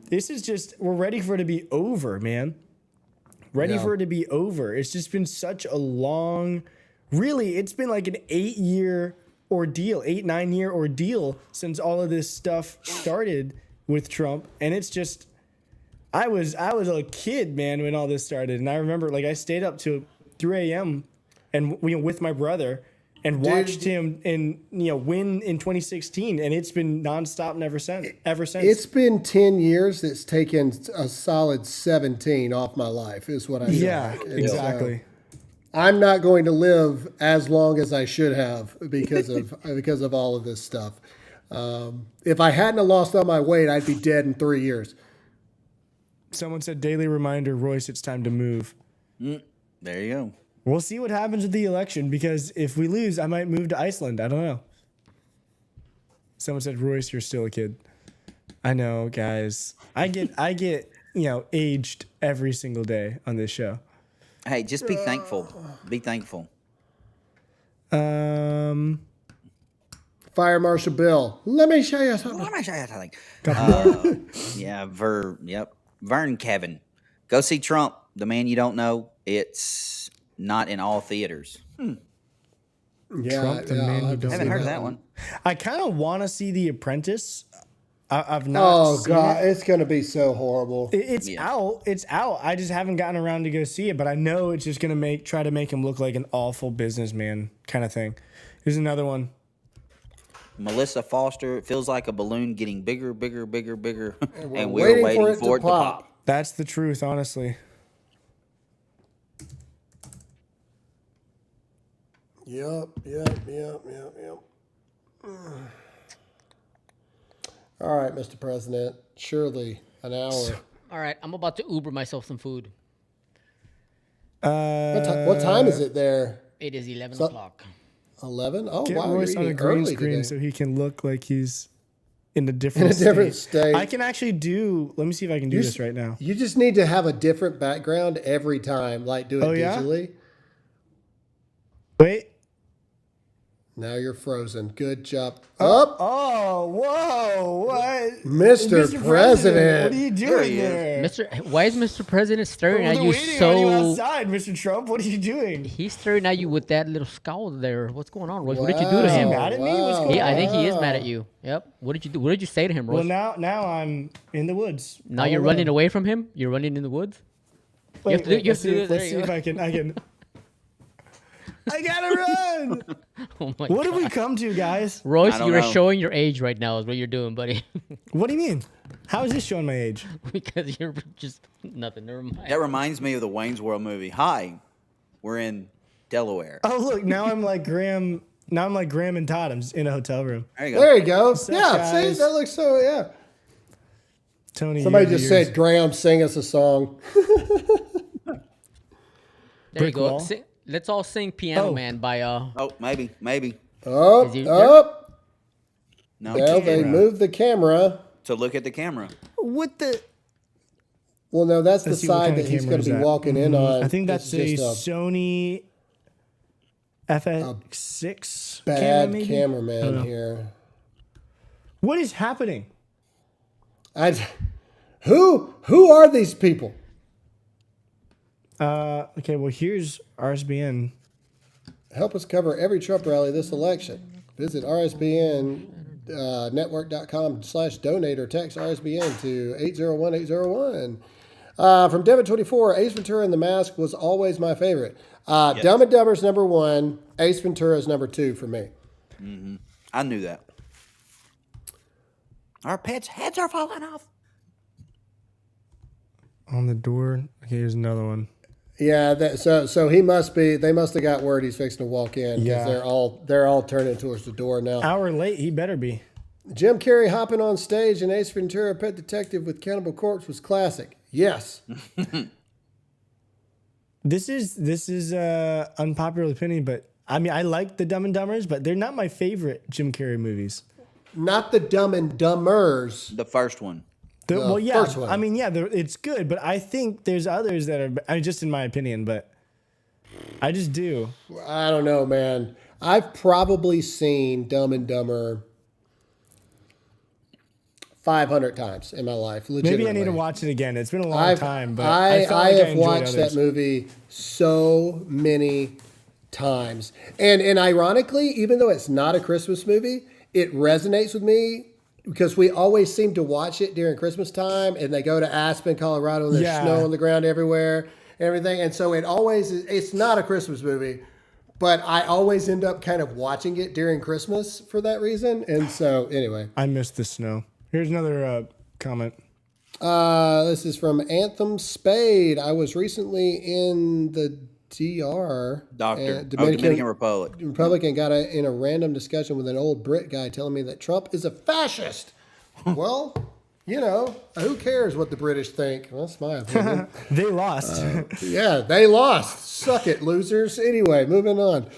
This is just, we're ready for it to be over, man. Ready for it to be over. It's just been such a long, really, it's been like an 8-year ordeal, 9-year ordeal since all of this stuff started with Trump. And it's just, I was a kid, man, when all this started. And I remember, like, I stayed up till 3 a.m. and with my brother and watched him win in 2016, and it's been nonstop ever since. It's been 10 years. It's taken a solid 17 off my life, is what I feel like. And exactly. I'm not going to live as long as I should have because of all of this stuff. If I hadn't have lost all my weight, I'd be dead in 3 years. Someone said, daily reminder, Royce, it's time to move. There you go. We'll see what happens with the election, because if we lose, I might move to Iceland. I don't know. Someone said, Royce, you're still a kid. I know, guys. I get aged every single day on this show. Hey, just be thankful. Be thankful. Fire Marshal Bill, let me show you something. Vern Kevin. Go see Trump, the man you don't know. It's not in all theaters. Yeah, Trump, the man you don't I haven't heard know. that one. I kind of want to see The Apprentice. I've not. Oh seen God, it. it's going to be so horrible. It's out. It's out. I just haven't gotten around to go see it, but I know it's just gonna try to make him look like an awful businessman kind of thing. Here's another one. Melissa Foster. It feels like a balloon getting bigger, bigger, bigger, bigger, and we're we're waiting waiting for it to pop. That's the truth, honestly. Yep. All right, Mr. President. Surely an hour. All right, I'm about to Uber myself some food. What time is it there? It is 11 o'clock. 11? Oh, Get wow. Royce You're on a eating green early screen today. so he can look like he's in a different state. I can actually do. Let me see if I can do this right now. You just need to have a different background every time. Like do it digitally. Wait. Now you're frozen. Good job. Up. Oh, whoa. What? Mr. President. What are you doing there? Why is Mr. President staring Well, at they're you waiting so... on you outside, Mr. Trump. What are you doing? He's staring at you with that little scowl there. What's going on, Royce? What did you do to him? Is he mad at me? What's going on? I think he is mad at you. Yep. What did you do? What did you say to him, Royce? Well, now I'm in the woods. Now you're running away from him? You're running in the woods? Wait, let's see if I can. I gotta run. Oh my What God. have we come to, guys? Royce, you're showing your age right now is what you're doing, buddy. What do you mean? How is this showing my age? Because you're just nothing. Never mind. That reminds me of the Wayne's World movie. Hi, we're in Delaware. Oh, look, now I'm like Graham. Now I'm like Graham and Todd. I'm just in a hotel room. There you go. What's up, Yeah, guys? see, that looks so, yeah. Tony, Somebody you're just yours. said, Graham, sing us a song. There Brick you go. wall? Let's all sing Piano Man by... Oh, maybe. Up, Is he- up. No. Well, they moved the camera. So look at the camera. What the? Well, no, that's the Let's see what side kind that of he's camera going is to be that. walking in on. I think It's that's a just Sony FX6 bad camera, maybe? I don't cameraman know. here. What is happening? Who are these people? Okay, well, here's RSBN. Help us cover every Trump rally this election. Visit rsbnnetwork.com/donate or text RSBN to 801-801. From Devin24, Ace Ventura and the Mask was always my favorite. Yes. Dumb and Dumber's number 1. Ace Ventura's number 2 for me. Mm-hmm. I knew that. Our pets' heads are falling off. On the door. Okay, here's another one. Yeah, so he must be. They must have got word he's fixing to walk in because they're all turning towards the door now. Hour late, he better be. Jim Carrey hopping on stage in Ace Ventura: Pet Detective with Cannibal Corpse was classic. Yes. This is unpopular opinion, but I mean I like the Dumb and Dumbers, but they're not my favorite Jim Carrey movies. Not the Dumb and Dumbers. The first one. Well, yeah. First one. I mean, yeah, it's good, but I think there's others that are. I mean, just in my opinion, but I just do. I don't know, man. I've probably seen Dumb and Dumber 500 times in my life. Maybe I need to watch it again. It's been a long time, but I felt like have enjoyed watched others. that movie so many times. And ironically, even though it's not a Christmas movie, it resonates with me because we always seem to watch it during Christmas time, and they go to Aspen, Colorado, and there's snow on the ground everywhere, everything. And so it's not a Christmas movie, but I always end up kind of watching it during Christmas for that reason. And so anyway. I missed the snow. Here's another comment. This is from Anthem Spade. I was recently in the Dominican Republic. Republican got in a random discussion with an old Brit guy telling me that Trump is a fascist. Well, who cares what the British think? Well, that's my opinion. They lost. Yeah, they lost. Suck it, losers. Anyway, moving on.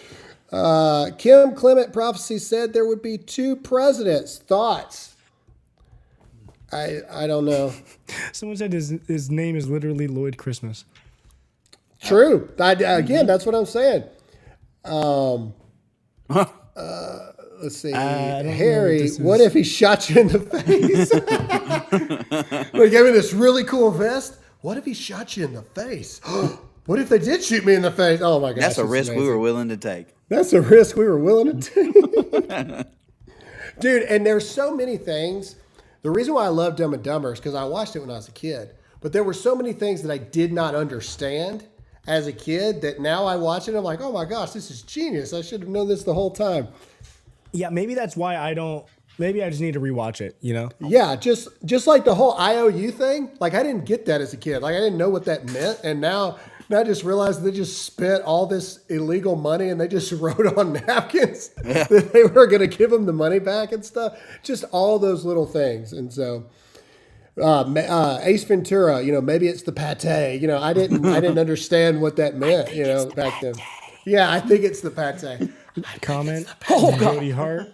Kim Clement Prophecy said there would be 2 presidents. Thoughts? I don't know. Someone said his name is literally Lloyd Christmas. True. Again, that's what I'm saying. Let's see. Harry, what if he shot you in the face? He gave me this really cool vest. What if he shot you in the face? What if they did shoot me in the face? Oh my gosh. That's a risk we were willing to take. That's a risk we were willing to take. Dude, and there's so many things. The reason why I love Dumb and Dumber is because I watched it when I was a kid. But there were so many things that I did not understand as a kid that now I watch it and I'm like, oh my gosh, this is genius. I should have known this the whole time. Yeah, maybe that's why I don't. Maybe I just need to rewatch it, Yeah, just like the whole IOU thing. Like, I didn't get that as a kid. Like, I didn't know what that meant. And now I just realized they just spent all this illegal money and they just wrote on napkins that they were going to give them the money back and stuff. Just all those little things. And so... Ace Ventura, maybe it's the pate. I didn't understand what that meant, back then. Yeah, I think it's the pate. Comment. Jody Hart.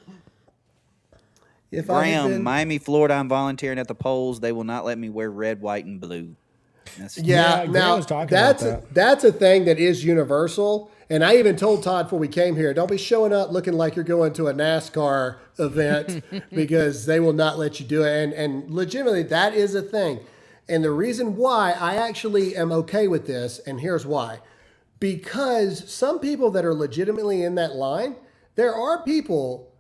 Graham, Miami, Florida. I'm volunteering at the polls. They will not let me wear red, white, and blue. Now that's a thing that is universal. And I even told Todd before we came here, don't be showing up looking like you're going to a NASCAR event because they will not let you do it. And legitimately, that is a thing. And the reason why I actually am okay with this, and here's why. Because some people that are legitimately in that line, there are people,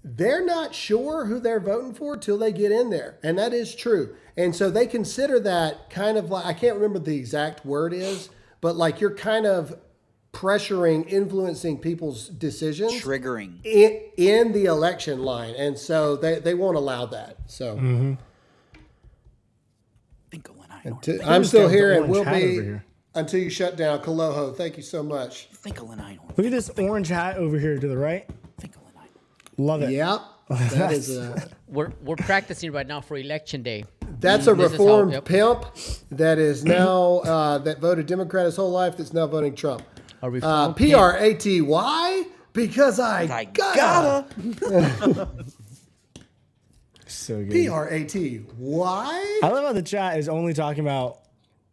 they're not sure who they're voting for till they get in there. And that is true. And so they consider that kind of like, I can't remember the exact word is, but like you're kind of pressuring, influencing people's decisions. Triggering. In the election line. And so they won't allow that. So I'm still here and will be until you shut down. Kaloho, thank you so much. Look at this orange hat over here to the right. Love it. Yep. That is we're practicing right now for election day. That's a reformed pimp that is now that voted Democrat his whole life that's now voting Trump. Praty because I gotta. So good. Praty. I love how the chat is only talking about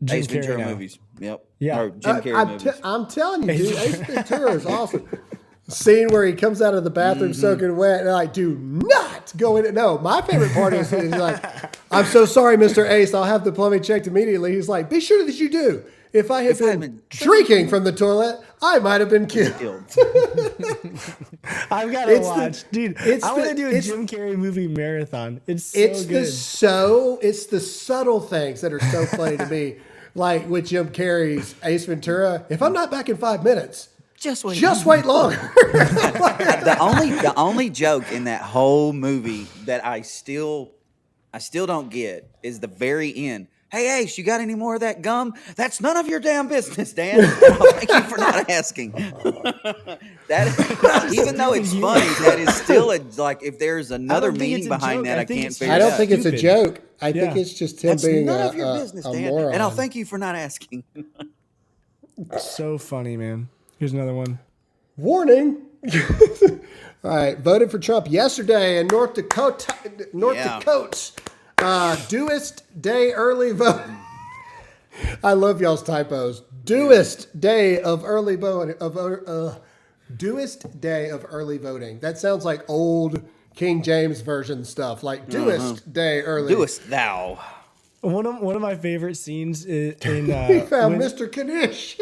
Jim Ace Ventura Carrey now. movies. Yep. Yeah. Or Jim Carrey movies. I'm telling you, dude, Ace Ventura is awesome. Scene where he comes out of the bathroom soaking wet, and I do not go in it. No, my favorite part is he's like, "I'm so sorry, Mr. Ace. I'll have the plumbing checked immediately." He's like, "Be sure that you do. If I had been drinking from the toilet, I might have been killed." I've got to watch, dude. I want to do a Jim Carrey movie marathon. It's so good. It's the subtle things that are so funny to me. like with Jim Carrey's Ace Ventura. If I'm not back in 5 minutes, Just wait. just wait longer. The only joke in that whole movie that I still don't get is the very end. Hey Ace, you got any more of that gum? That's none of your damn business, Dan. Thank you for not asking. That even though it's funny, that is still like if there's another meaning behind that, I can't figure it out. I don't think it's a joke. I think it's just him That's being none a, of your business, a Dan. moron. And I'll thank you for not asking. So funny, man. Here's another one. Warning. All right, voted for Trump yesterday in North Dakota. Doest day early vote. I love y'all's typos. Doest day of early voting. Doest day of early voting. That sounds like old King James version stuff. Like doest day early. Doest thou. One of my favorite scenes in He found Mr. Kanish.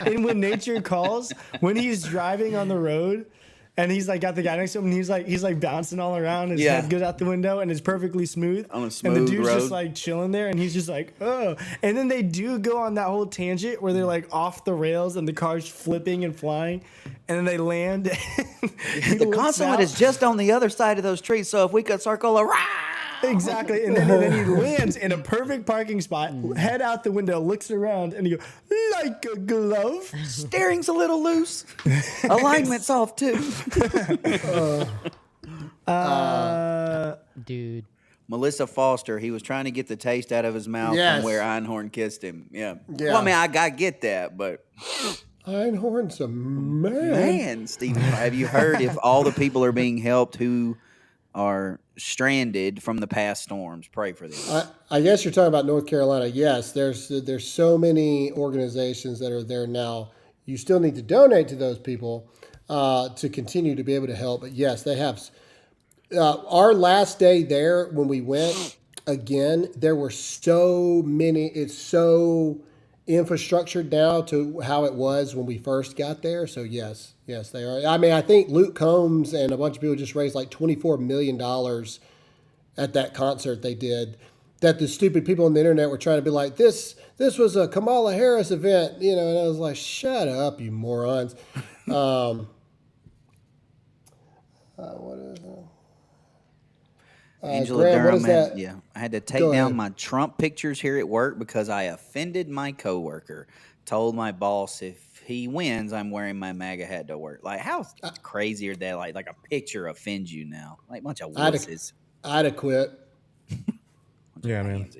no. In When Nature Calls, when he's driving on the road and he's like got the guy next to him and he's like bouncing all around, his head goes out the window and it's perfectly smooth. On a smooth and the dude's road. just like chilling there and he's just like, oh. And then they do go on that whole tangent where they're like off the rails and the car's flipping and flying and then they land. The consulate is just on the other side of those trees, so if we could circle around. Exactly. And then he lands in a perfect parking spot, head out the window, looks around, and he goes, like a glove. Steering's a little loose. Alignment's off, too. Dude. Melissa Foster, he was trying to get the taste out of his mouth from where Einhorn kissed him. Yeah. Well, I mean, I get that, but... Einhorn's a man. Man, Stephen, have you heard if all the people are being helped who are stranded from the past storms? Pray for them. I guess you're talking about North Carolina. Yes, there's so many organizations that are there now. You still need to donate to those people to continue to be able to help. But yes, they have. Our last day there when we went, again, there were so many. It's so infrastructured now to how it was when we first got there. So yes, they are. I mean, I think Luke Combs and a bunch of people just raised like $24 million at that concert they did, that the stupid people on the internet were trying to be like, this was a Kamala Harris event, and I was like, shut up, you morons. What is that? Angela Graham, what Durham, is that? I had to take Go down ahead. my Trump pictures here at work because I offended my coworker. Told my boss if he wins, I'm wearing my MAGA hat to work. Like, how crazy are they? Like a picture offends you now? Like a bunch of wusses. I'd have quit. Yeah, man.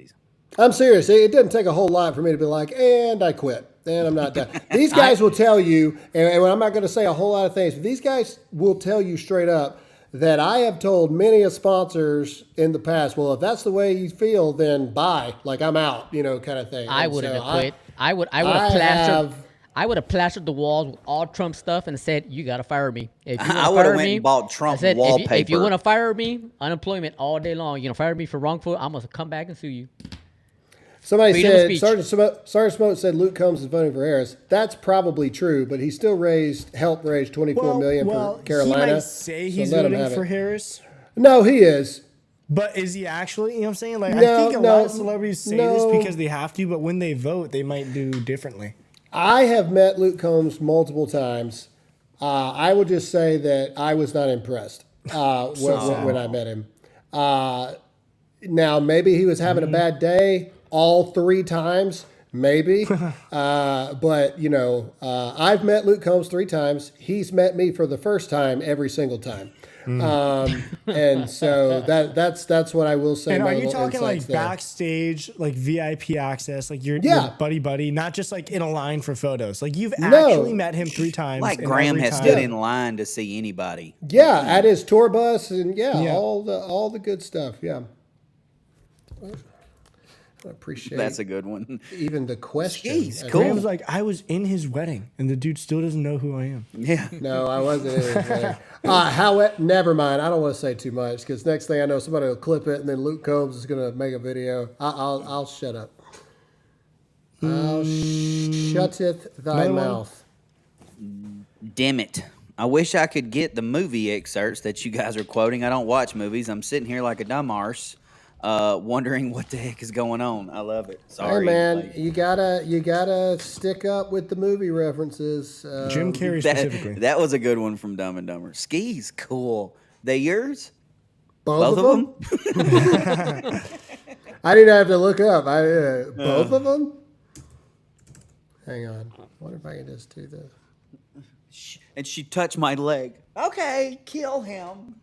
I'm serious. It doesn't take a whole lot for me to be like, and I quit. And I'm not done. These guys will tell you, and I'm not going to say a whole lot of things, but these guys will tell you straight up that I have told many of sponsors in the past, well, if that's the way you feel, then bye. Like, I'm out, kind of thing. I And wouldn't so have quit. I would have plastered the walls with all Trump stuff and said, you got to fire me. If you I would have went and bought Trump I said, wallpaper. If you want to fire me, unemployment all day long. You're going to fire me for wrongful, I'm going to come back and sue you. Somebody Freedom of said, speech. Sergeant Smoke said Luke Combs is voting for Harris. That's probably true, but he still helped raise $24 million for Carolina. He might say he's let him voting have for it. Harris. No, he is. But is he actually? You know what I'm saying? Like, I No, think a no, lot of celebrities say no. this because they have to, but when they vote, they might do differently. I have met Luke Combs multiple times. I will just say that I was not impressed when I met him. Now, maybe he was having a bad day all 3 times, maybe. But, I've met Luke Combs 3 times. He's met me for the first time every single time. And so that's what I will say. And my are you little talking like insights there. backstage, like VIP access, like your buddy, not just like in a line for photos? Like you've actually met him 3 times. Like and Graham every has time- stood in line to see anybody. Yeah, at his tour bus and all the good stuff. Yeah. I appreciate That's a good one. even the question. Jeez, As cool. Graham was like, I was in his wedding, and the dude still doesn't know who I am. Yeah. No, I wasn't in his wedding. Never mind. I don't want to say too much because next thing I know, somebody will clip it, and then Luke Combs is going to make a video. I'll shut up. I'll shutteth thy Another one? mouth. Damn it. I wish I could get the movie excerpts that you guys are quoting. I don't watch movies. I'm sitting here like a dumb arse. wondering what the heck is going on. I love it. Sorry, Hey man, like, you gotta stick up with the movie references. Jim Carrey specifically. that was a good one from Dumb and Dumber. Skis, cool. They yours? Both of them? I didn't have to look up. Both of them? Hang on. What if I can just do this? And she touched my leg. Okay, kill him.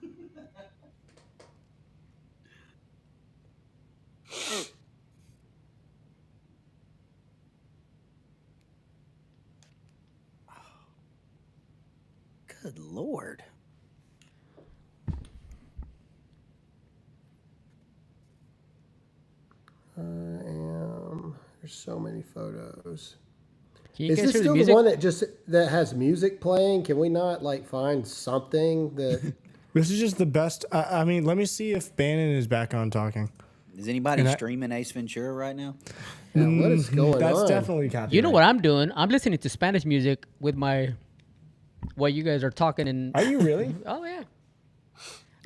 Good Lord. There's so many photos. Can you Is guys this hear still the the music? one that has music playing? Can we not like find something that? This is just the best. I mean, let me see if Bannon is back on talking. Is anybody streaming Ace Ventura right now? Yeah, what is going on? That's definitely copyright. You know what I'm doing? I'm listening to Spanish music with while you guys are talking. And Are you really? Oh yeah.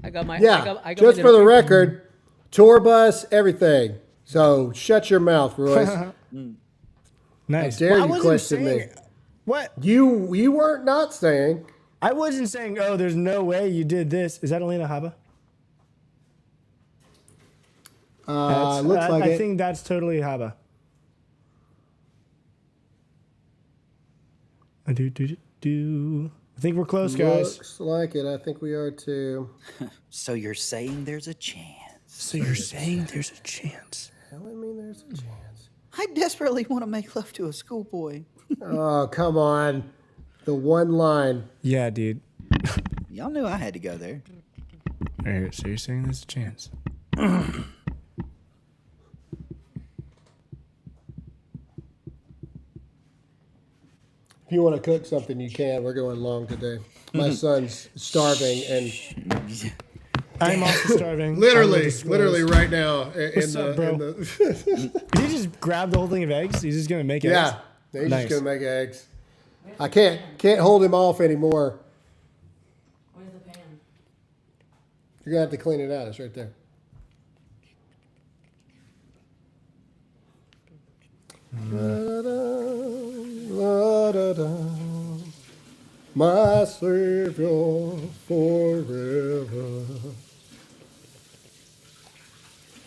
I got my Yeah, I got just my for the little- record, tour bus, everything. So shut your mouth, Royce. Nice. How dare Well, I you wasn't question me? saying- What? You weren't not saying. I wasn't saying, oh, there's no way you did this. Is that Alina Haba? Looks like I it. think that's totally Haba. I think we're close, guys. Looks like it. I think we are too. So you're saying there's a chance? So you're saying there's a chance? Hell, I mean, there's a chance. I desperately want to make love to a schoolboy. Oh, come on. The one line. Yeah, dude. Y'all knew I had to go there. All right, so you're saying there's a chance? If you want to cook something, you can. We're going long today. My son's starving, and I'm also starving. literally right now. What's up, bro? Did he just grab the whole thing of eggs? He's just gonna make eggs? Yeah, he's Nice. just gonna make eggs. I can't hold him off anymore. Where's the pan? You're gonna have to clean it out. It's right there. La-da-da, my Savior forever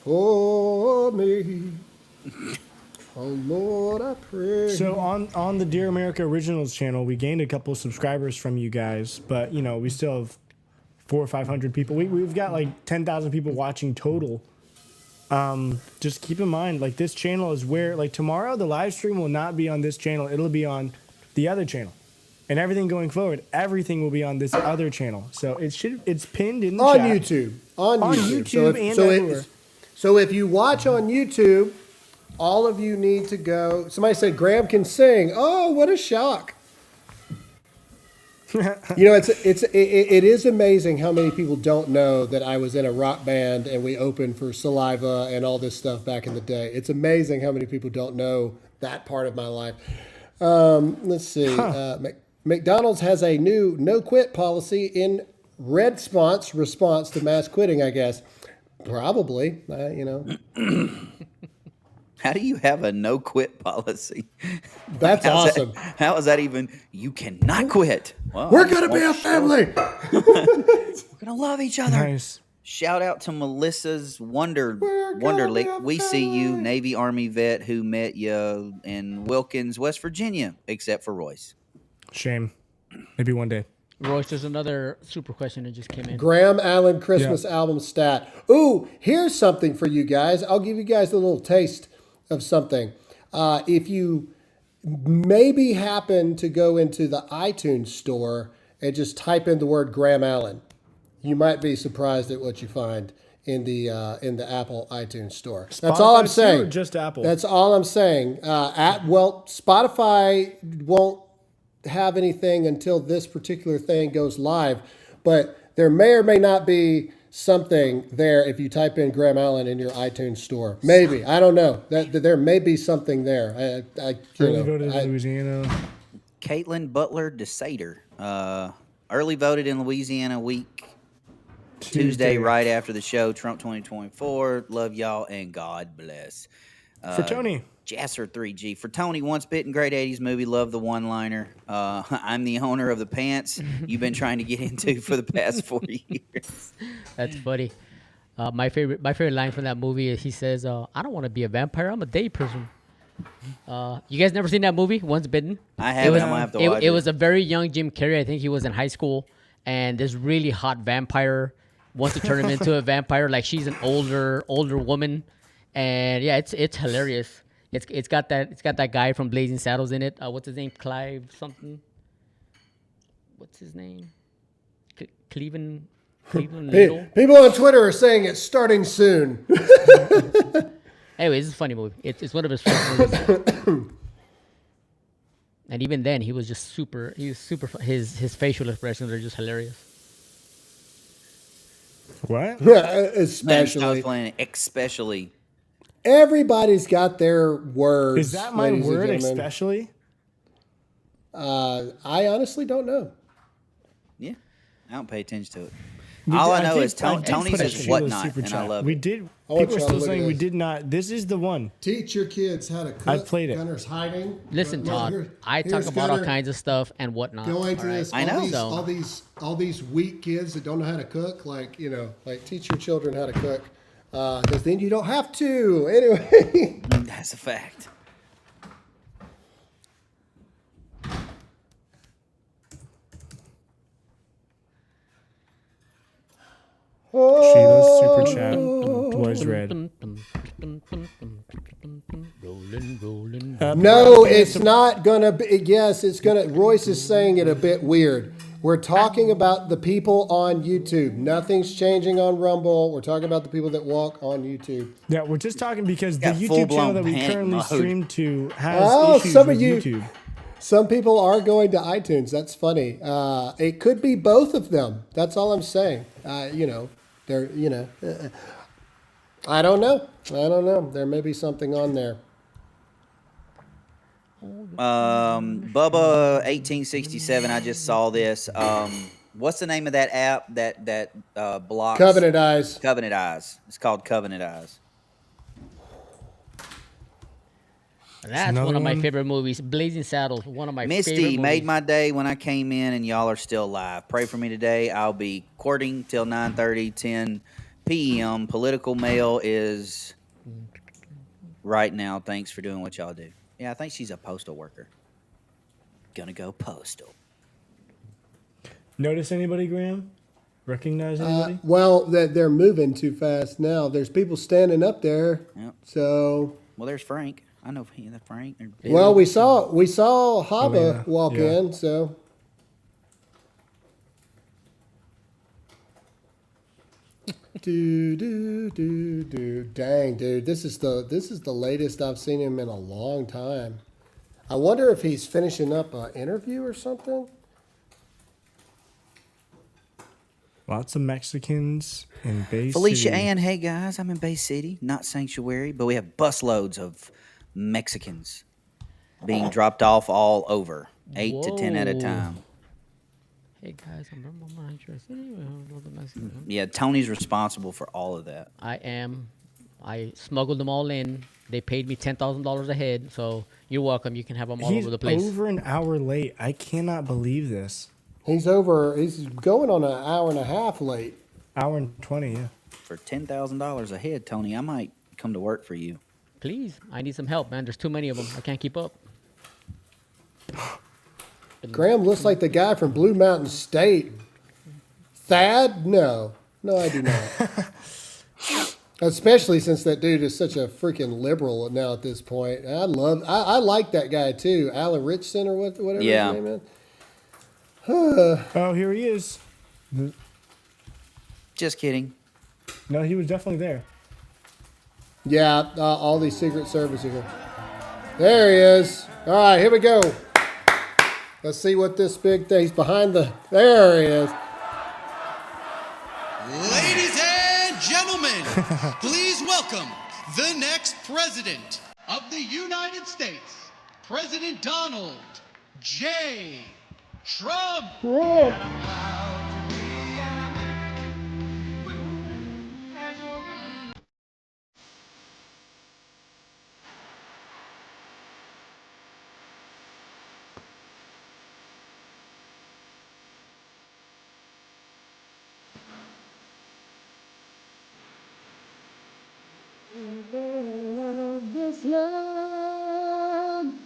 for me. Oh Lord, I pray. So on the Dear America Originals channel, we gained a couple of subscribers from you guys, but you know we still have 400 or 500 people. We've got like 10,000 people watching total. Just keep in mind, like this channel is where, like tomorrow, the live stream will not be on this channel. It'll be on the other channel, and everything going forward, everything will be on this other channel. So it's pinned in the on chat. YouTube. On YouTube. YouTube and everywhere. So if you watch on YouTube, all of you need to go. Somebody said Graham can sing. Oh, what a shock! You know, it is amazing how many people don't know that I was in a rock band and we opened for Saliva and all this stuff back in the day. It's amazing how many people don't know that part of my life. Let's see. McDonald's has a new no quit policy in response to mass quitting, I guess. Probably, you know. How do you have a no quit policy? That's awesome. How is that even? You cannot quit. Well, We're going to be a family. We're going to love each other. Nice. Shout out to Melissa's We're gonna be Wonderlick. a We see you, family. Navy Army vet who met you in Wilkins, West Virginia, except for Royce. Shame. Maybe one day. Royce, there's another super question that just came in. Graham Allen Christmas album stat. Ooh, here's something for you guys. I'll give you guys a little taste of something. If you maybe happen to go into the iTunes store and just type in the word Graham Allen, you might be surprised at what you find in the Apple iTunes store. That's all I'm Spotify too, saying. or just Apple? That's all I'm saying. Spotify won't have anything until this particular thing goes live, but there may or may not be something there if you type in Graham Allen in your iTunes store. Maybe. I don't know. There may be something there. Early voted in Louisiana. Caitlin Butler DeSater, early voted in Louisiana week Tuesday, right after the show. Trump 2024. Love y'all and God bless. For Tony. Jasser 3G. For Tony, once bitten, great 80s movie. Love the one-liner. I'm the owner of the pants you've been trying to get into for the past 40 years. That's funny. My favorite line from that movie is he says, "I don't want to be a vampire. I'm a day person." You guys never seen that movie, Once Bitten? I haven't. I'm gonna have to watch it. It was a very young Jim Carrey. I think he was in high school, and this really hot vampire wants to turn him into a vampire. Like she's an older woman, and yeah, it's hilarious. It's got that guy from Blazing Saddles in it. What's his name? Clive something. What's his name? Cleveland Needle. People on Twitter are saying it's starting soon. Anyways, it's a funny movie. It's one of his first movies. And even then, he was super. His facial expressions are just hilarious. What? Especially. Everybody's got their words. Is that my word, especially? I honestly don't know. Yeah, I don't pay attention to it. All I know is Tony's is Whatnot, and I love it. People are still saying we did not. This is the one. Teach your kids how to cook. I played it. Gunner's hiding. Listen, Todd, I talk about all kinds of stuff and whatnot. Going to this, I know. All these weak kids that don't know how to cook, like teach your children how to cook, because then you don't have to. Anyway, that's a fact. Sheila's super chat was read. No, it's not gonna be. Yes, it's gonna. Royce is saying it a bit weird. We're talking about the people on YouTube. Nothing's changing on Rumble. We're talking about the people that walk on YouTube. Yeah, we're just talking because the YouTube channel that we currently stream to has issues some with of you, YouTube. Some people are going to iTunes. That's funny. It could be both of them. That's all I'm saying. They're, I don't know. There may be something on there. Bubba 1867. I just saw this. What's the name of that app that blocks? Covenant Eyes. Covenant Eyes. It's called Covenant Eyes. That's one of my favorite movies. Blazing Saddles, one of my favorite movies. Misty made my day when I came in, and y'all are still live. Pray for me today. I'll be courting till 9:30, 10 p.m. Political mail is right now. Thanks for doing what y'all do. Yeah, I think she's a postal worker. Gonna go postal. Notice anybody, Graham? Recognize anybody? Well, they're moving too fast now. There's people standing up there. Yep. So. Well, there's Frank. I know that Frank. Well, we saw Hava walk in, so. Dang, dude, this is the latest I've seen him in a long time. I wonder if he's finishing up an interview or something. Lots of Mexicans in Bay City. Felicia Ann, hey guys, I'm in Bay City, not Sanctuary, but we have busloads of Mexicans being dropped off all over, 8 to 10 at a time. Hey guys, I'm from Manchester City. Yeah, Tony's responsible for all of that. I am. I smuggled them all in. They paid me $10,000 a head, so you're welcome. You can have them all over the place. He's over an hour late. I cannot believe this. He's going on an hour and a half late. Hour and 20, yeah. For $10,000 a head, Tony, I might come to work for you. Please, I need some help, man. There's too many of them. I can't keep up. Graham looks like the guy from Blue Mountain State. Thad? No, I do not. Especially since that dude is such a freaking liberal now at this point. I like that guy too, Alan Richson or whatever his name is. Oh, here he is. Just kidding. No, he was definitely there. Yeah, all these Secret Services. There he is. All right, here we go. Let's see what this big thing's behind the. There he is. Ladies and gentlemen, please welcome the next president of the United States, President Donald J. Trump. Carlson.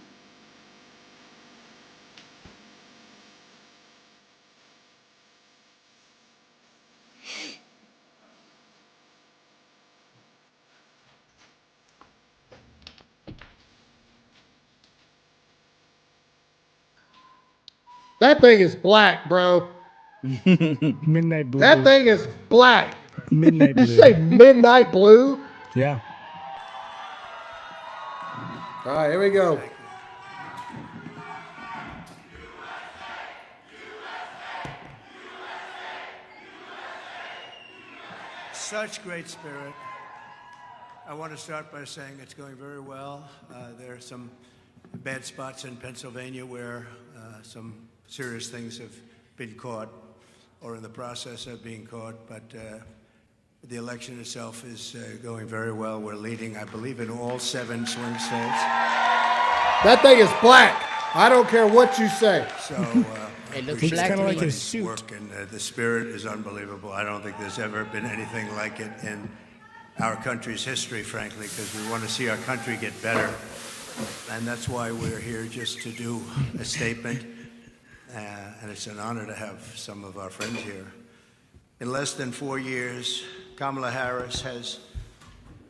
That thing is black, bro. Midnight blue. That thing is black. Midnight You blue. say midnight blue? Yeah. All right, here we go. Such great spirit. I want to start by saying it's going very well. There are some bad spots in Pennsylvania where some serious things have been caught or in the process of being caught, but the election itself is going very well. We're leading, I believe, in all 7 swing states. That thing is black. I don't care what you say. So It looks appreciate black to me. like his everybody's suit. work, and the spirit is unbelievable. I don't think there's ever been anything like it in our country's history, frankly, because we want to see our country get better. And that's why we're here, just to do a statement. And it's an honor to have some of our friends here. In less than 4 years, Kamala Harris has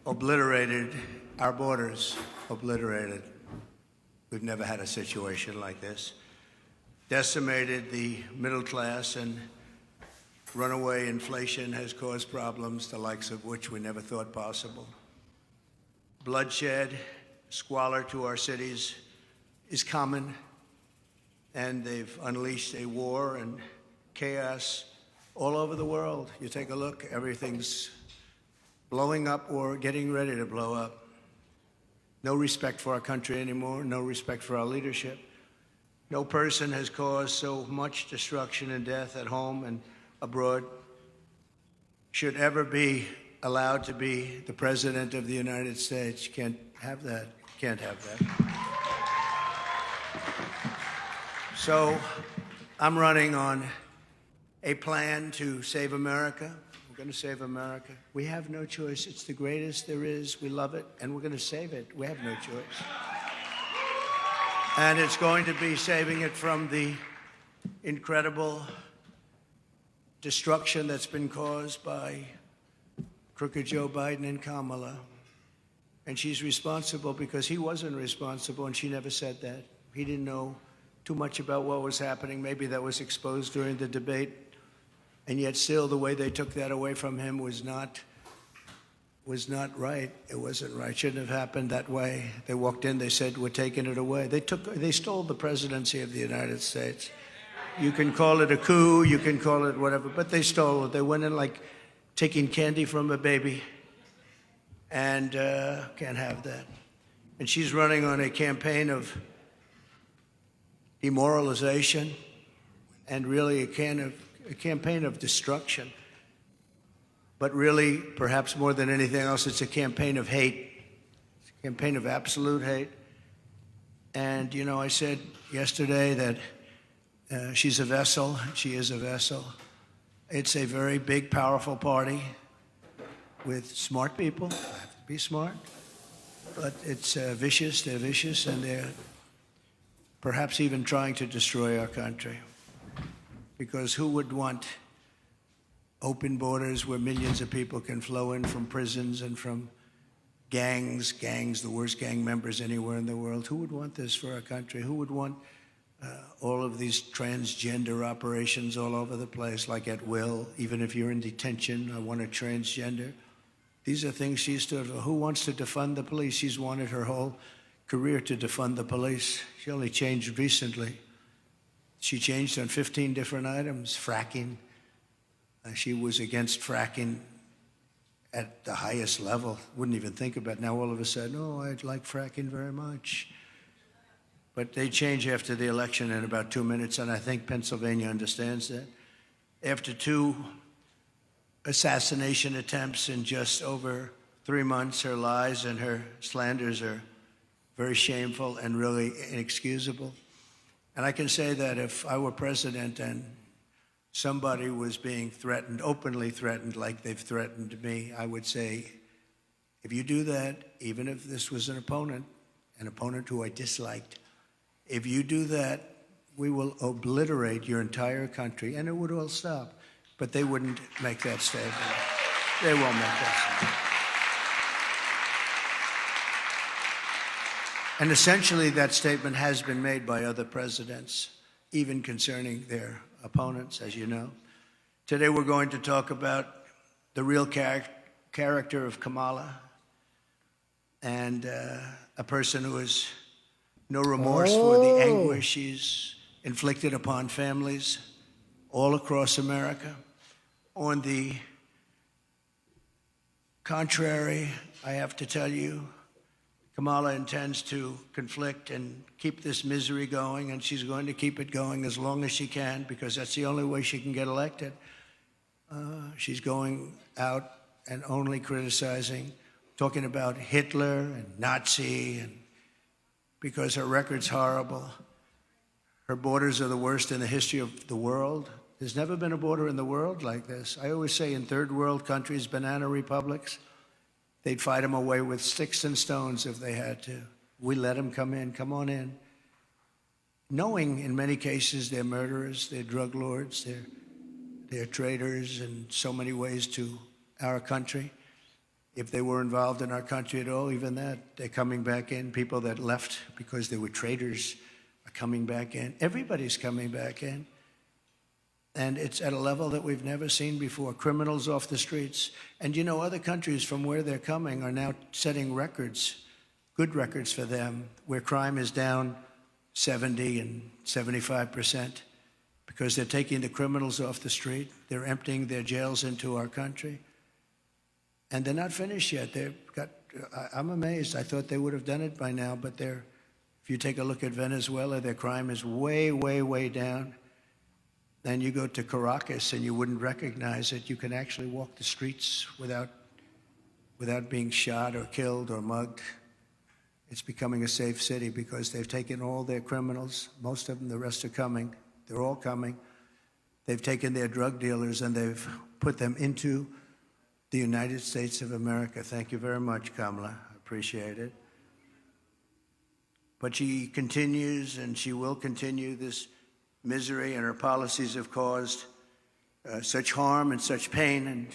obliterated our borders, obliterated. We've never had a situation like this. Decimated the middle class, and runaway inflation has caused problems, the likes of which we never thought possible. Bloodshed, squalor to our cities is common, and they've unleashed a war and chaos all over the world. You take a look, everything's blowing up or getting ready to blow up. No respect for our country anymore, no respect for our leadership. No person has caused so much destruction and death at home and abroad should ever be allowed to be the President of the United States. You can't have that. Can't have that. So I'm running on a plan to save America. We're going to save America. We have no choice. It's the greatest there is. We love it, and we're going to save it. We have no choice. And it's going to be saving it from the incredible destruction that's been caused by crooked Joe Biden and Kamala. And she's responsible because he wasn't responsible, and she never said that. He didn't know too much about what was happening. Maybe that was exposed during the debate. And yet still, the way they took that away from him was not right. It wasn't right. Shouldn't have happened that way. They walked in, they said, we're taking it away. They stole the presidency of the United States. You can call it a coup, you can call it whatever, but they stole it. They went in like taking candy from a baby, and can't have that. And she's running on a campaign of demoralization and really a campaign of destruction. But really, perhaps more than anything else, it's a campaign of hate. It's a campaign of absolute hate. And, you know, I said yesterday that she's a vessel. She is a vessel. It's a very big, powerful party with smart people. They have to be smart. But it's vicious. They're vicious, and they're perhaps even trying to destroy our country. Because who would want open borders where millions of people can flow in from prisons and from gangs, the worst gang members anywhere in the world? Who would want this for our country? Who would want all of these transgender operations all over the place, like at will? Even if you're in detention, I want a transgender. These are things she stood for. Who wants to defund the police? She's wanted her whole career to defund the police. She only changed recently. She changed on 15 different items. Fracking. She was against fracking at the highest level. Wouldn't even think about it. Now all of a sudden, oh, I'd like fracking very much. But they change after the election in about 2 minutes, and I think Pennsylvania understands that. After 2 assassination attempts in just over 3 months, her lies and her slanders are very shameful and really inexcusable. And I can say that if I were president and somebody was being threatened, openly threatened like they've threatened me, I would say, If you do that, even if this was an opponent who I disliked, if you do that, we will obliterate your entire country, and it would all stop. But they wouldn't make that statement. They won't make that statement. And essentially, that statement has been made by other presidents, even concerning their opponents, as you know. Today, we're going to talk about the real character of Kamala, and a person who has no remorse for the anguish she's inflicted upon families all across America. On the contrary, I have to tell you, Kamala intends to conflict and keep this misery going, and she's going to keep it going as long as she can, because that's the only way she can get elected. She's going out and only criticizing, talking about Hitler and Nazi, and because her record's horrible. Her borders are the worst in the history of the world. There's never been a border in the world like this. I always say in third world countries, banana republics, they'd fight them away with sticks and stones if they had to. We let them come in, come on in. Knowing in many cases they're murderers, they're drug lords, they're traitors in so many ways to our country. If they were involved in our country at all, even that, they're coming back in. People that left because they were traitors are coming back in. Everybody's coming back in. And it's at a level that we've never seen before. Criminals off the streets. And you know, other countries from where they're coming are now setting records, good records for them, where crime is down 70 and 75%, because they're taking the criminals off the street. They're emptying their jails into our country. And they're not finished yet. I'm amazed. I thought they would have done it by now, but if you take a look at Venezuela, their crime is way, way, way down. Then you go to Caracas and you wouldn't recognize it. You can actually walk the streets without being shot or killed or mugged. It's becoming a safe city because they've taken all their criminals, most of them, the rest are coming. They're all coming. They've taken their drug dealers and they've put them into the United States of America. Thank you very much, Kamala. I appreciate it. But she continues, and she will continue this misery, and her policies have caused such harm and such pain. And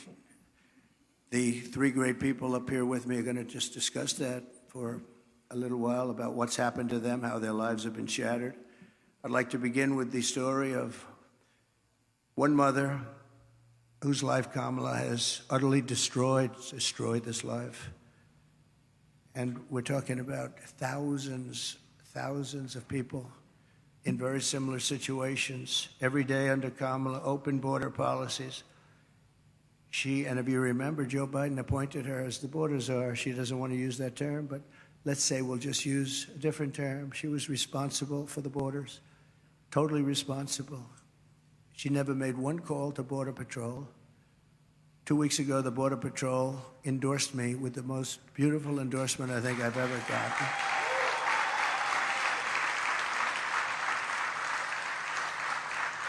the three great people up here with me are going to just discuss that for a little while, about what's happened to them, how their lives have been shattered. I'd like to begin with the story of one mother whose life Kamala has utterly destroyed this life. And we're talking about thousands of people in very similar situations. Every day under Kamala, open border policies. And if you remember, Joe Biden appointed her as the border czar. She doesn't want to use that term, but let's say we'll just use a different term. She was responsible for the borders, totally responsible. She never made one call to Border Patrol. 2 weeks ago, the Border Patrol endorsed me with the most beautiful endorsement I think I've ever gotten.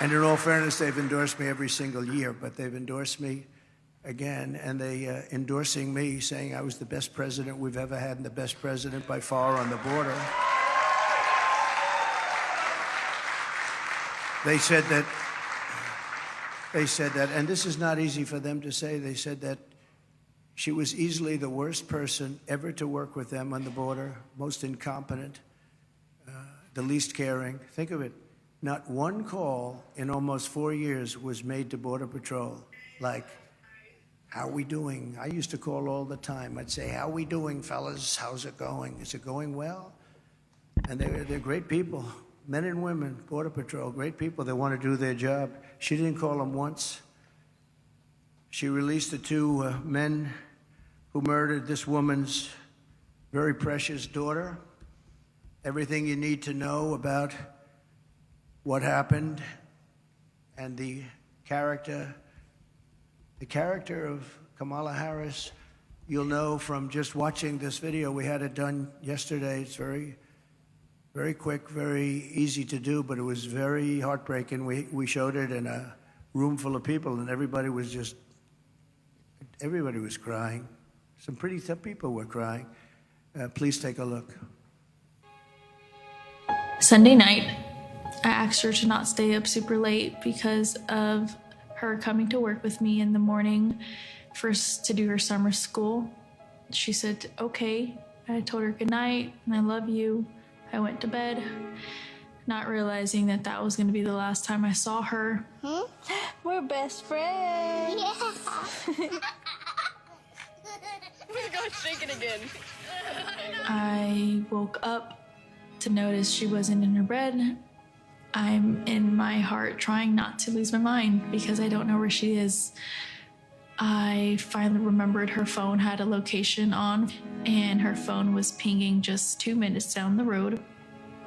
And in all fairness, they've endorsed me every single year, but they've endorsed me again, and they endorsing me, saying I was the best president we've ever had and the best president by far on the border. They said that, and this is not easy for them to say, they said that she was easily the worst person ever to work with them on the border, most incompetent, the least caring. Think of it. Not one call in almost 4 years was made to Border Patrol, like, how are we doing? I used to call all the time. I'd say, how are we doing, fellas? How's it going? Is it going well? And they're great people. Men and women, Border Patrol, great people. They want to do their job. She didn't call them once. She released the two men who murdered this woman's very precious daughter. Everything you need to know about what happened and the character of Kamala Harris, you'll know from just watching this video. We had it done yesterday. It's very, very quick, very easy to do, but it was very heartbreaking. We showed it in a room full of people, and everybody was crying. Some pretty tough people were crying. Please take a look. Sunday night, I asked her to not stay up super late because of her coming to work with me in the morning first to do her summer school. She said, okay. I told her good night and I love you. I went to bed, not realizing that that was going to be the last time I saw her. We're best friends. Yeah. I'm gonna go shake it again. I woke up to notice she wasn't in her bed. I'm in my heart trying not to lose my mind because I don't know where she is. I finally remembered her phone had a location on, and her phone was pinging just 2 minutes down the road,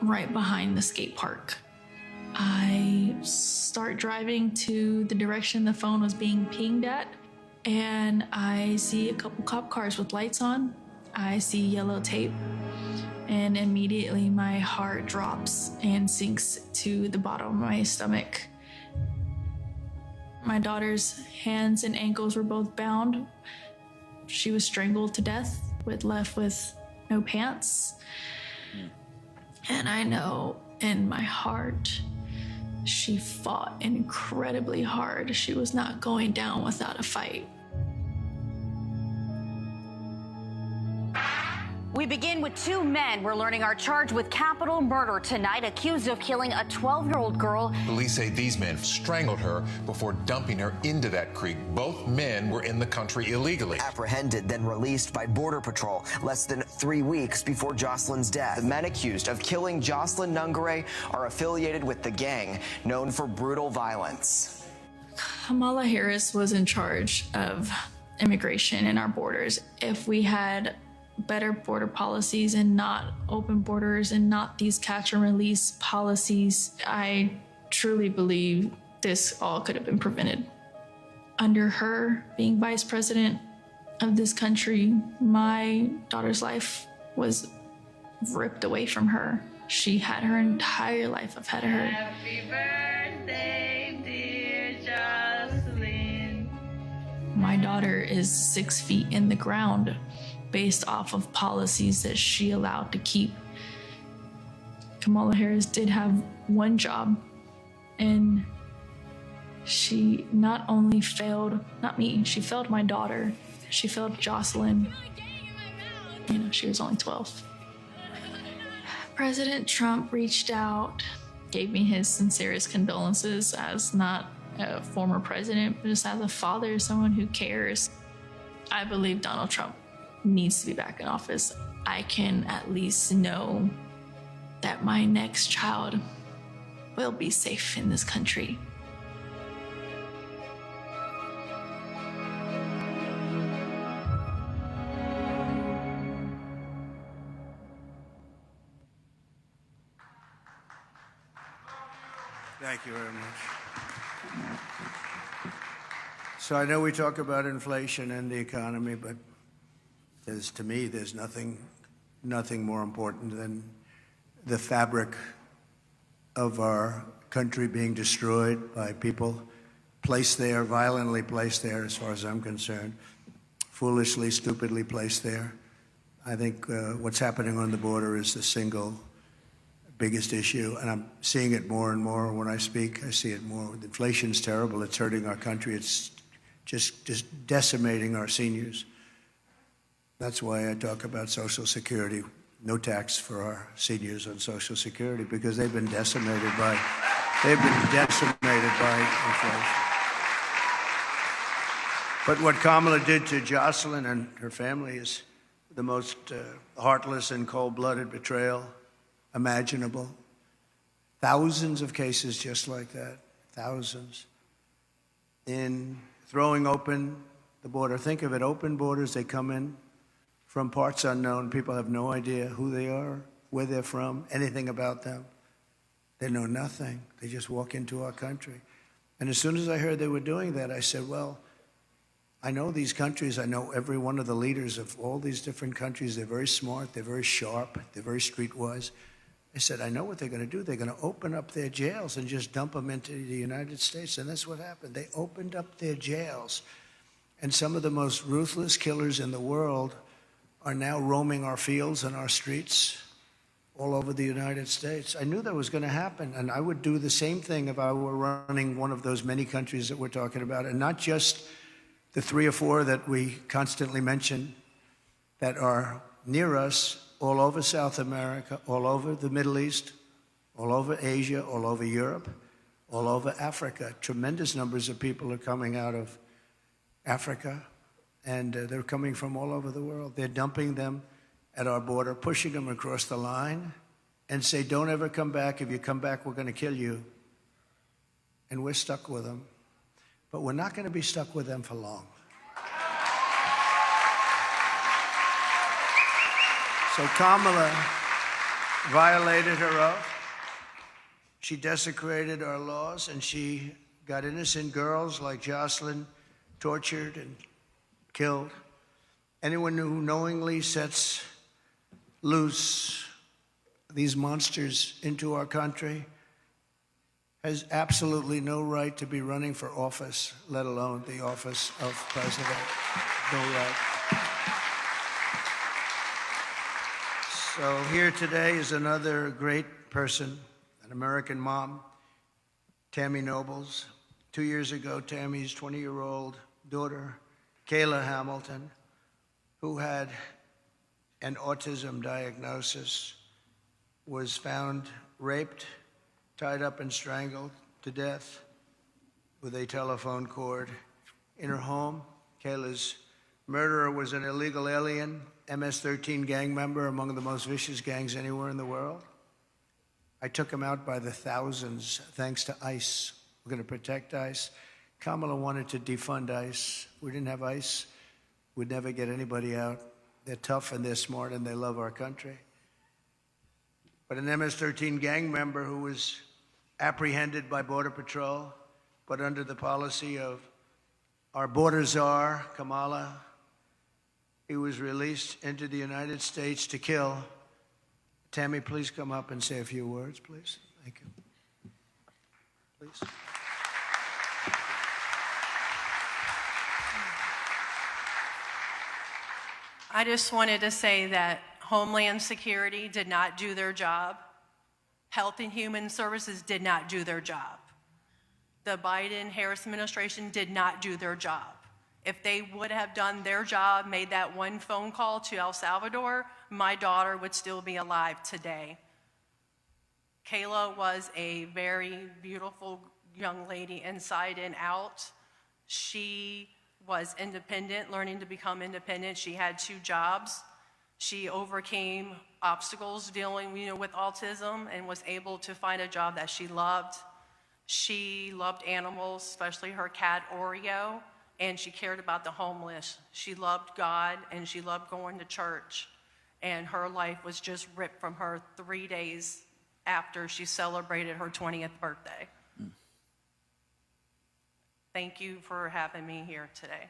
right behind the skate park. I start driving to the direction the phone was being pinged at, and I see a couple cop cars with lights on. I see yellow tape, and immediately my heart drops and sinks to the bottom of my stomach. My daughter's hands and ankles were both bound. She was strangled to death, left with no pants. And I know in my heart, she fought incredibly hard. She was not going down without a fight. We begin with two men we're learning are charged with capital murder tonight, accused of killing a 12-year-old girl. Police say these men strangled her before dumping her into that creek. Both men were in the country illegally. Apprehended, then released by Border Patrol less than 3 weeks before Jocelyn's death. The men accused of killing Jocelyn Nungare are affiliated with the gang known for brutal violence. Kamala Harris was in charge of immigration in our borders. If we had better border policies and not open borders and not these catch and release policies, I truly believe this all could have been prevented. Under her being vice president of this country, my daughter's life was ripped away from her. She had her entire life ahead of her. Happy birthday, dear Jocelyn. My daughter is 6 feet in the ground based off of policies that she allowed to keep. Kamala Harris did have one job, and she not only failed, not me, she failed my daughter. She failed Jocelyn. You know, she was only 12. President Trump reached out, gave me his sincerest condolences as not a former president, but just as a father, someone who cares. I believe Donald Trump needs to be back in office. I can at least know that my next child will be safe in this country. Thank you very much. So I know we talk about inflation and the economy, but to me, there's nothing more important than the fabric of our country being destroyed by people placed there, violently placed there, as far as I'm concerned, foolishly, stupidly placed there. I think what's happening on the border is the single biggest issue, and I'm seeing it more and more when I speak. I see it more. Inflation's terrible. It's hurting our country. It's just decimating our seniors. That's why I talk about Social Security, no tax for our seniors on Social Security, because they've been decimated by inflation. But what Kamala did to Jocelyn and her family is the most heartless and cold-blooded betrayal imaginable. Thousands of cases just like that, thousands. In throwing open the border, think of it, open borders, they come in from parts unknown. People have no idea who they are, where they're from, anything about them. They know nothing. They just walk into our country. And as soon as I heard they were doing that, I said, well, I know these countries. I know every one of the leaders of all these different countries. They're very smart. They're very sharp. They're very streetwise. I said, I know what they're going to do. They're going to open up their jails and just dump them into the United States. And that's what happened. They opened up their jails And some of the most ruthless killers in the world are now roaming our fields and our streets all over the United States. I knew that was going to happen, and I would do the same thing if I were running one of those many countries that we're talking about, and not just the 3 or 4 that we constantly mention that are near us, all over South America, all over the Middle East, all over Asia, all over Europe, all over Africa. Tremendous numbers of people are coming out of Africa, and they're coming from all over the world. They're dumping them at our border, pushing them across the line, and say, don't ever come back. If you come back, we're going to kill you. And we're stuck with them. But we're not going to be stuck with them for long. So Kamala violated her oath. She desecrated our laws, and she got innocent girls like Jocelyn tortured and killed. Anyone who knowingly sets loose these monsters into our country has absolutely no right to be running for office, let alone the office of president. No right. So here today is another great person, an American mom, Tammy Nobles. 2 years ago, Tammy's 20-year-old daughter, Kayla Hamilton, who had an autism diagnosis, was found raped, tied up and strangled to death with a telephone cord in her home. Kayla's murderer was an illegal alien, MS-13 gang member, among the most vicious gangs anywhere in the world. I took him out by the thousands thanks to ICE. We're going to protect ICE. Kamala wanted to defund ICE. We didn't have ICE, we'd never get anybody out. They're tough and they're smart and they love our country. But an MS-13 gang member who was apprehended by Border Patrol, but under the policy of our border czar, Kamala, he was released into the United States to kill. Tammy, please come up and say a few words, please. Thank you. Please. I just wanted to say that Homeland Security did not do their job. Health and Human Services did not do their job. The Biden-Harris administration did not do their job. If they would have done their job, made that one phone call to El Salvador, my daughter would still be alive today. Kayla was a very beautiful young lady inside and out. She was independent, learning to become independent. She had 2 jobs. She overcame obstacles dealing with autism and was able to find a job that she loved. She loved animals, especially her cat Oreo, and she cared about the homeless. She loved God and she loved going to church. And her life was just ripped from her 3 days after she celebrated her 20th birthday. Thank you for having me here today.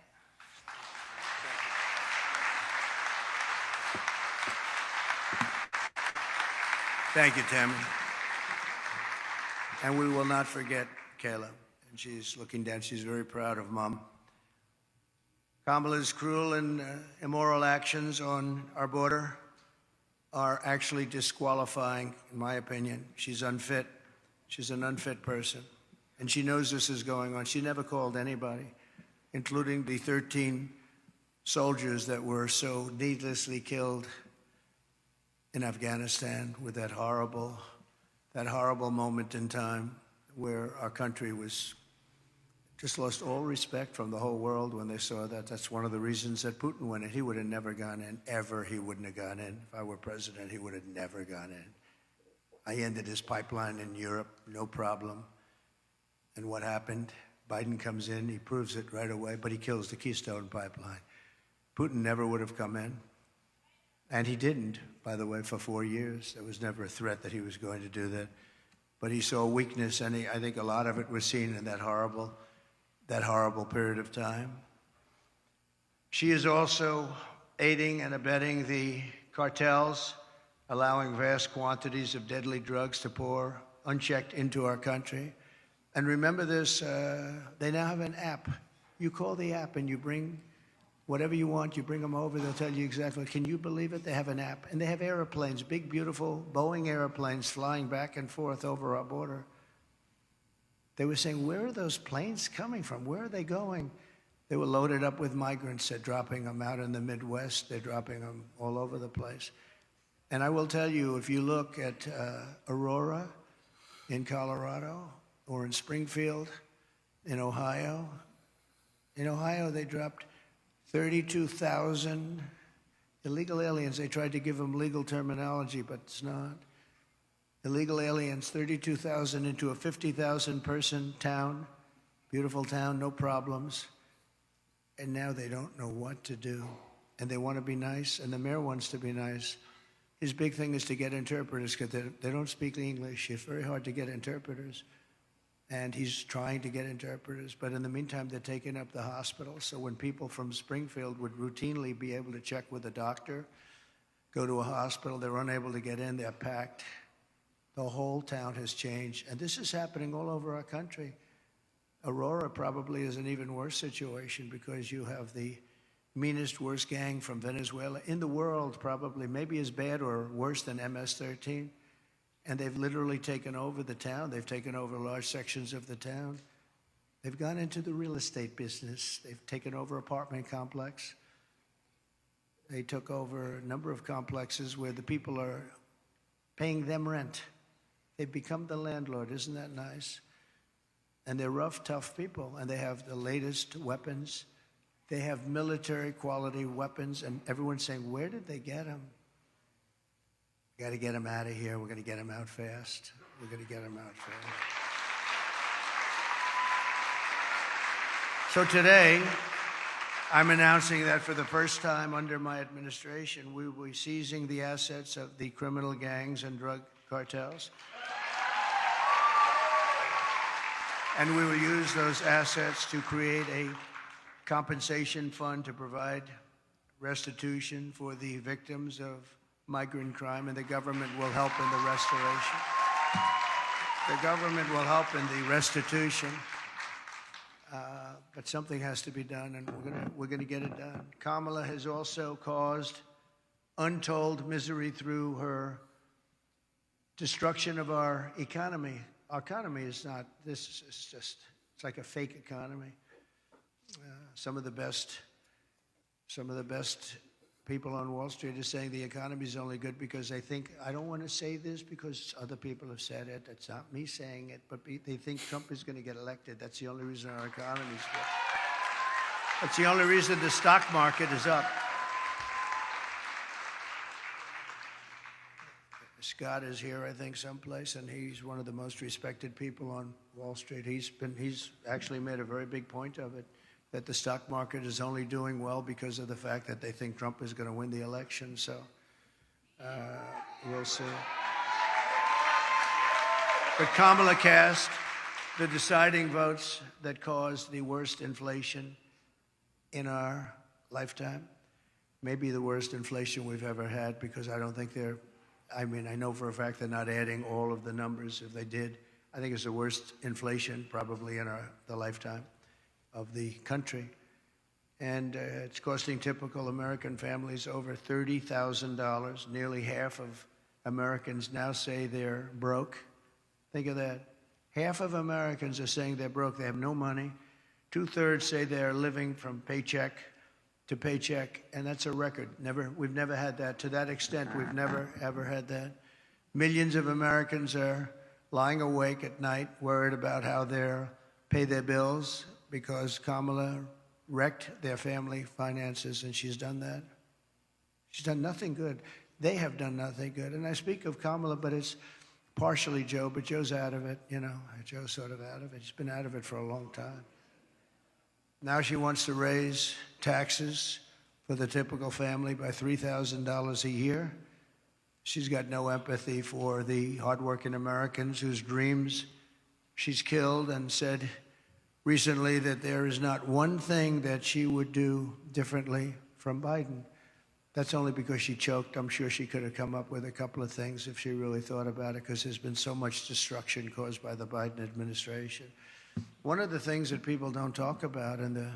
Thank you, Tammy. And we will not forget Kayla. And she's looking down. She's very proud of Mom. Kamala's cruel and immoral actions on our border are actually disqualifying, in my opinion. She's unfit. She's an unfit person. And she knows this is going on. She never called anybody, including the 13 soldiers that were so needlessly killed in Afghanistan with that horrible moment in time where our country was just lost all respect from the whole world when they saw that. That's one of the reasons that Putin went in. He would have never gone in, ever. He wouldn't have gone in. If I were president, he would have never gone in. I ended his pipeline in Europe, no problem. And what happened? Biden comes in, he proves it right away, but he kills the Keystone Pipeline. Putin never would have come in. And he didn't, by the way, for 4 years. There was never a threat that he was going to do that. But he saw weakness, and I think a lot of it was seen in that horrible period of time. She is also aiding and abetting the cartels, allowing vast quantities of deadly drugs to pour unchecked into our country. And remember this, they now have an app You call the app and you bring whatever you want, you bring them over, they'll tell you exactly. Can you believe it? They have an app. And they have airplanes, big, beautiful Boeing airplanes flying back and forth over our border. They were saying, where are those planes coming from? Where are they going? They were loaded up with migrants. They're dropping them out in the Midwest. They're dropping them all over the place. And I will tell you, if you look at Aurora in Colorado or in Springfield in Ohio they dropped 32,000 illegal aliens. They tried to give them legal terminology, but it's not. Illegal aliens, 32,000 into a 50,000 person town, beautiful town, no problems. And now they don't know what to do. And they want to be nice, and the mayor wants to be nice. His big thing is to get interpreters because they don't speak English. It's very hard to get interpreters. And he's trying to get interpreters. But in the meantime, they're taking up the hospital. So when people from Springfield would routinely be able to check with a doctor, go to a hospital, they're unable to get in, they're packed. The whole town has changed. And this is happening all over our country. Aurora probably is an even worse situation because you have the meanest, worst gang from Venezuela in the world, probably, maybe as bad or worse than MS-13. And they've literally taken over the town. They've taken over large sections of the town. They've gone into the real estate business. They've taken over apartment complex. They took over a number of complexes where the people are paying them rent. They've become the landlord. Isn't that nice? And they're rough, tough people, and they have the latest weapons. They have military quality weapons, and everyone's saying, where did they get them? We got to get them out of here. We're going to get them out fast. We're going to get them out fast. So today, I'm announcing that for the first time under my administration, we will be seizing the assets of the criminal gangs and drug cartels. And we will use those assets to create a compensation fund to provide restitution for the victims of migrant crime, and the government will help in the restoration. The government will help in the restitution, but something has to be done, and we're gonna get it done. Kamala has also caused untold misery through her destruction of our economy. Our economy is not, this is just, it's like a fake economy. Some of the best people on Wall Street are saying the economy is only good because they think, I don't want to say this because other people have said it. It's not me saying it, but they think Trump is going to get elected. That's the only reason our economy is good. That's the only reason the stock market is up. Scott is here, I think, someplace, and he's one of the most respected people on Wall Street. He's actually made a very big point of it, that the stock market is only doing well because of the fact that they think Trump is going to win the election. So we'll see. But Kamala cast the deciding votes that caused the worst inflation in our lifetime. Maybe the worst inflation we've ever had, because I don't think I know for a fact they're not adding all of the numbers. If they did, I think it's the worst inflation probably in the lifetime of the country. And it's costing typical American families over $30,000. Nearly half of Americans now say they're broke. Think of that. Half of Americans are saying they're broke. They have no money. 2/3 say they're living from paycheck to paycheck, and that's a record. We've never had that. To that extent, we've never, ever had that. Millions of Americans are lying awake at night, worried about how they'll pay their bills because Kamala wrecked their family finances, and she's done that. She's done nothing good. They have done nothing good. And I speak of Kamala, but it's partially Joe, but Joe's out of it, Joe's sort of out of it. He's been out of it for a long time. Now she wants to raise taxes for the typical family by $3,000 a year. She's got no empathy for the hardworking Americans whose dreams she's killed, and said recently that there is not one thing that she would do differently from Biden. That's only because she choked. I'm sure she could have come up with a couple of things if she really thought about it, because there's been so much destruction caused by the Biden administration. one of the things that people don't talk about and the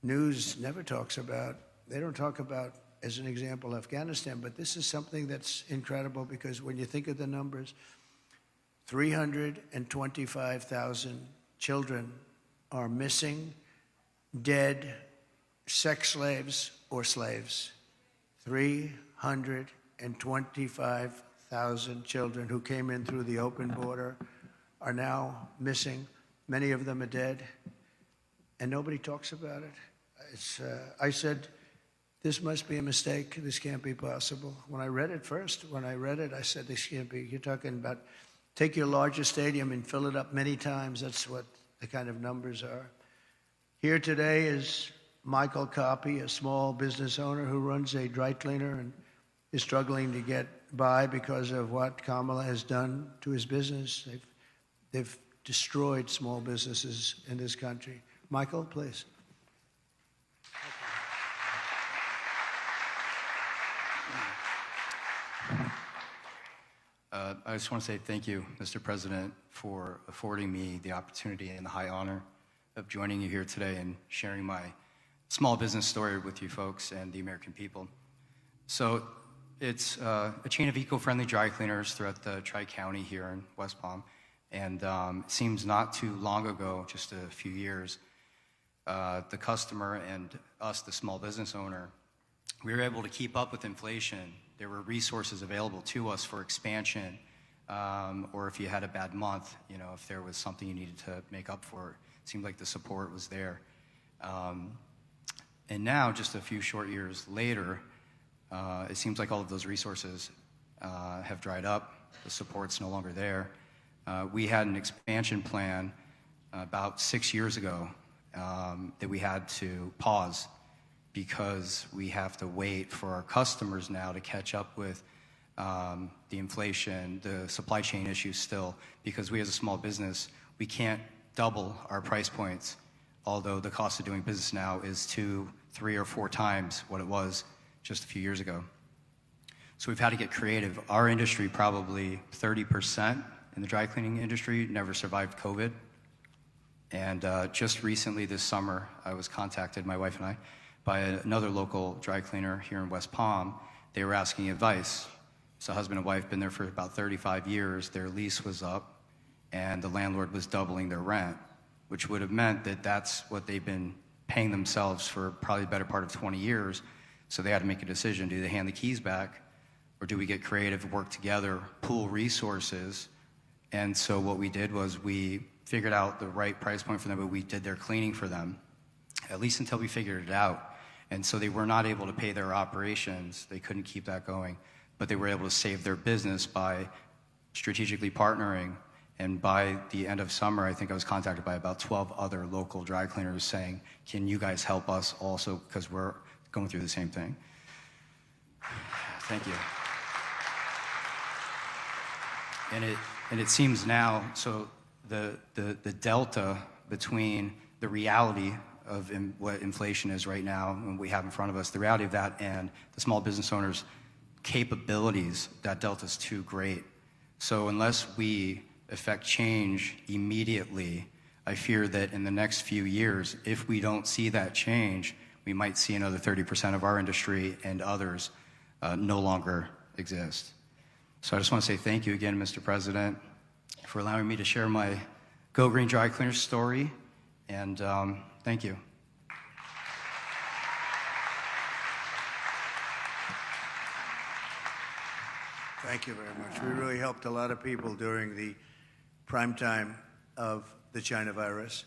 news never talks about, they don't talk about, as an example, Afghanistan, but this is something that's incredible because when you think of the numbers, 325,000 children are missing, dead, sex slaves, or slaves. 325,000 children who came in through the open border are now missing. Many of them are dead, and nobody talks about it. I said, this must be a mistake. This can't be possible. When I read it, I said, this can't be. You're talking about take your largest stadium and fill it up many times. That's what the kind of numbers are. Here today is Michael Copy, a small business owner who runs a dry cleaner and is struggling to get by because of what Kamala has done to his business. They've destroyed small businesses in this country. Michael, please. I just want to say thank you, Mr. President, for affording me the opportunity and the high honor of joining you here today and sharing my small business story with you folks and the American people. So it's a chain of eco-friendly dry cleaners throughout the Tri-County here in West Palm. And it seems not too long ago, just a few years, the customer and us, the small business owner, we were able to keep up with inflation. There were resources available to us for expansion, or if you had a bad month, you know, if there was something you needed to make up for, it seemed like the support was there. And now, just a few short years later, it seems like all of those resources have dried up. The support's no longer there. We had an expansion plan about 6 years ago that we had to pause because we have to wait for our customers now to catch up with the inflation, the supply chain issues still, because we as a small business, we can't double our price points, although the cost of doing business now is 2, 3, or 4 times what it was just a few years ago. So we've had to get creative. Our industry, probably 30% in the dry cleaning industry, never survived COVID. And just recently this summer, I was contacted, my wife and I, by another local dry cleaner here in West Palm. They were asking advice. So husband and wife been there for about 35 years. Their lease was up, and the landlord was doubling their rent, which would have meant that that's what they've been paying themselves for probably the better part of 20 years. So they had to make a decision. Do they hand the keys back, or do we get creative, work together, pool resources? And so what we did was we figured out the right price point for them, but we did their cleaning for them, at least until we figured it out. And so they were not able to pay their operations. They couldn't keep that going, but they were able to save their business by strategically partnering. And by the end of summer, I think I was contacted by about 12 other local dry cleaners saying, can you guys help us also, because we're going through the same thing. Thank you. And it seems now, so the delta between the reality of what inflation is right now and we have in front of us, the reality of that and the small business owners' capabilities, that delta is too great. So unless we affect change immediately, I fear that in the next few years, if we don't see that change, we might see another 30% of our industry and others no longer exist. So I just want to say thank you again, Mr. President, for allowing me to share my Go Green Dry Cleaner story, and thank you. Thank you very much. We really helped a lot of people during the prime time of the China virus.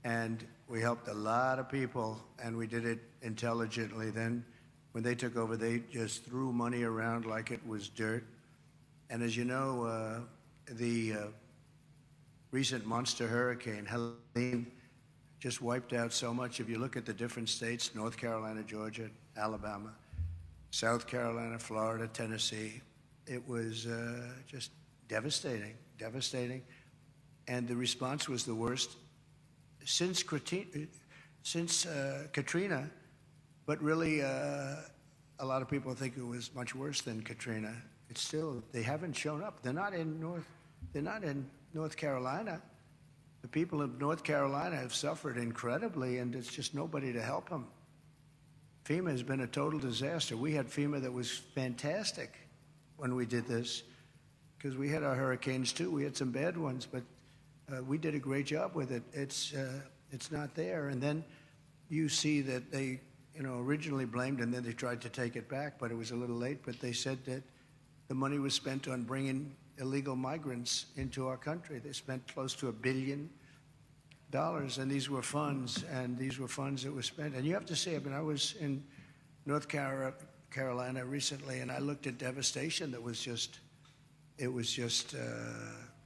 And we helped a lot of people, and we did it intelligently. Then when they took over, they just threw money around like it was dirt. And as you know, the recent monster hurricane, Helene, just wiped out so much. If you look at the different states, North Carolina, Georgia, Alabama, South Carolina, Florida, Tennessee, it was just devastating, devastating. And the response was the worst since Katrina, but really a lot of people think it was much worse than Katrina. It's still, they haven't shown up. They're not in North Carolina. The people of North Carolina have suffered incredibly, and there's just nobody to help them. FEMA has been a total disaster. We had FEMA that was fantastic when we did this, because we had our hurricanes too. We had some bad ones, but we did a great job with it. It's not there. And then you see that they, originally blamed, and then they tried to take it back, but it was a little late. But they said that the money was spent on bringing illegal migrants into our country. They spent close to $1 billion, and these were funds that were spent. And you have to say, I was in North Carolina recently, and I looked at devastation that was just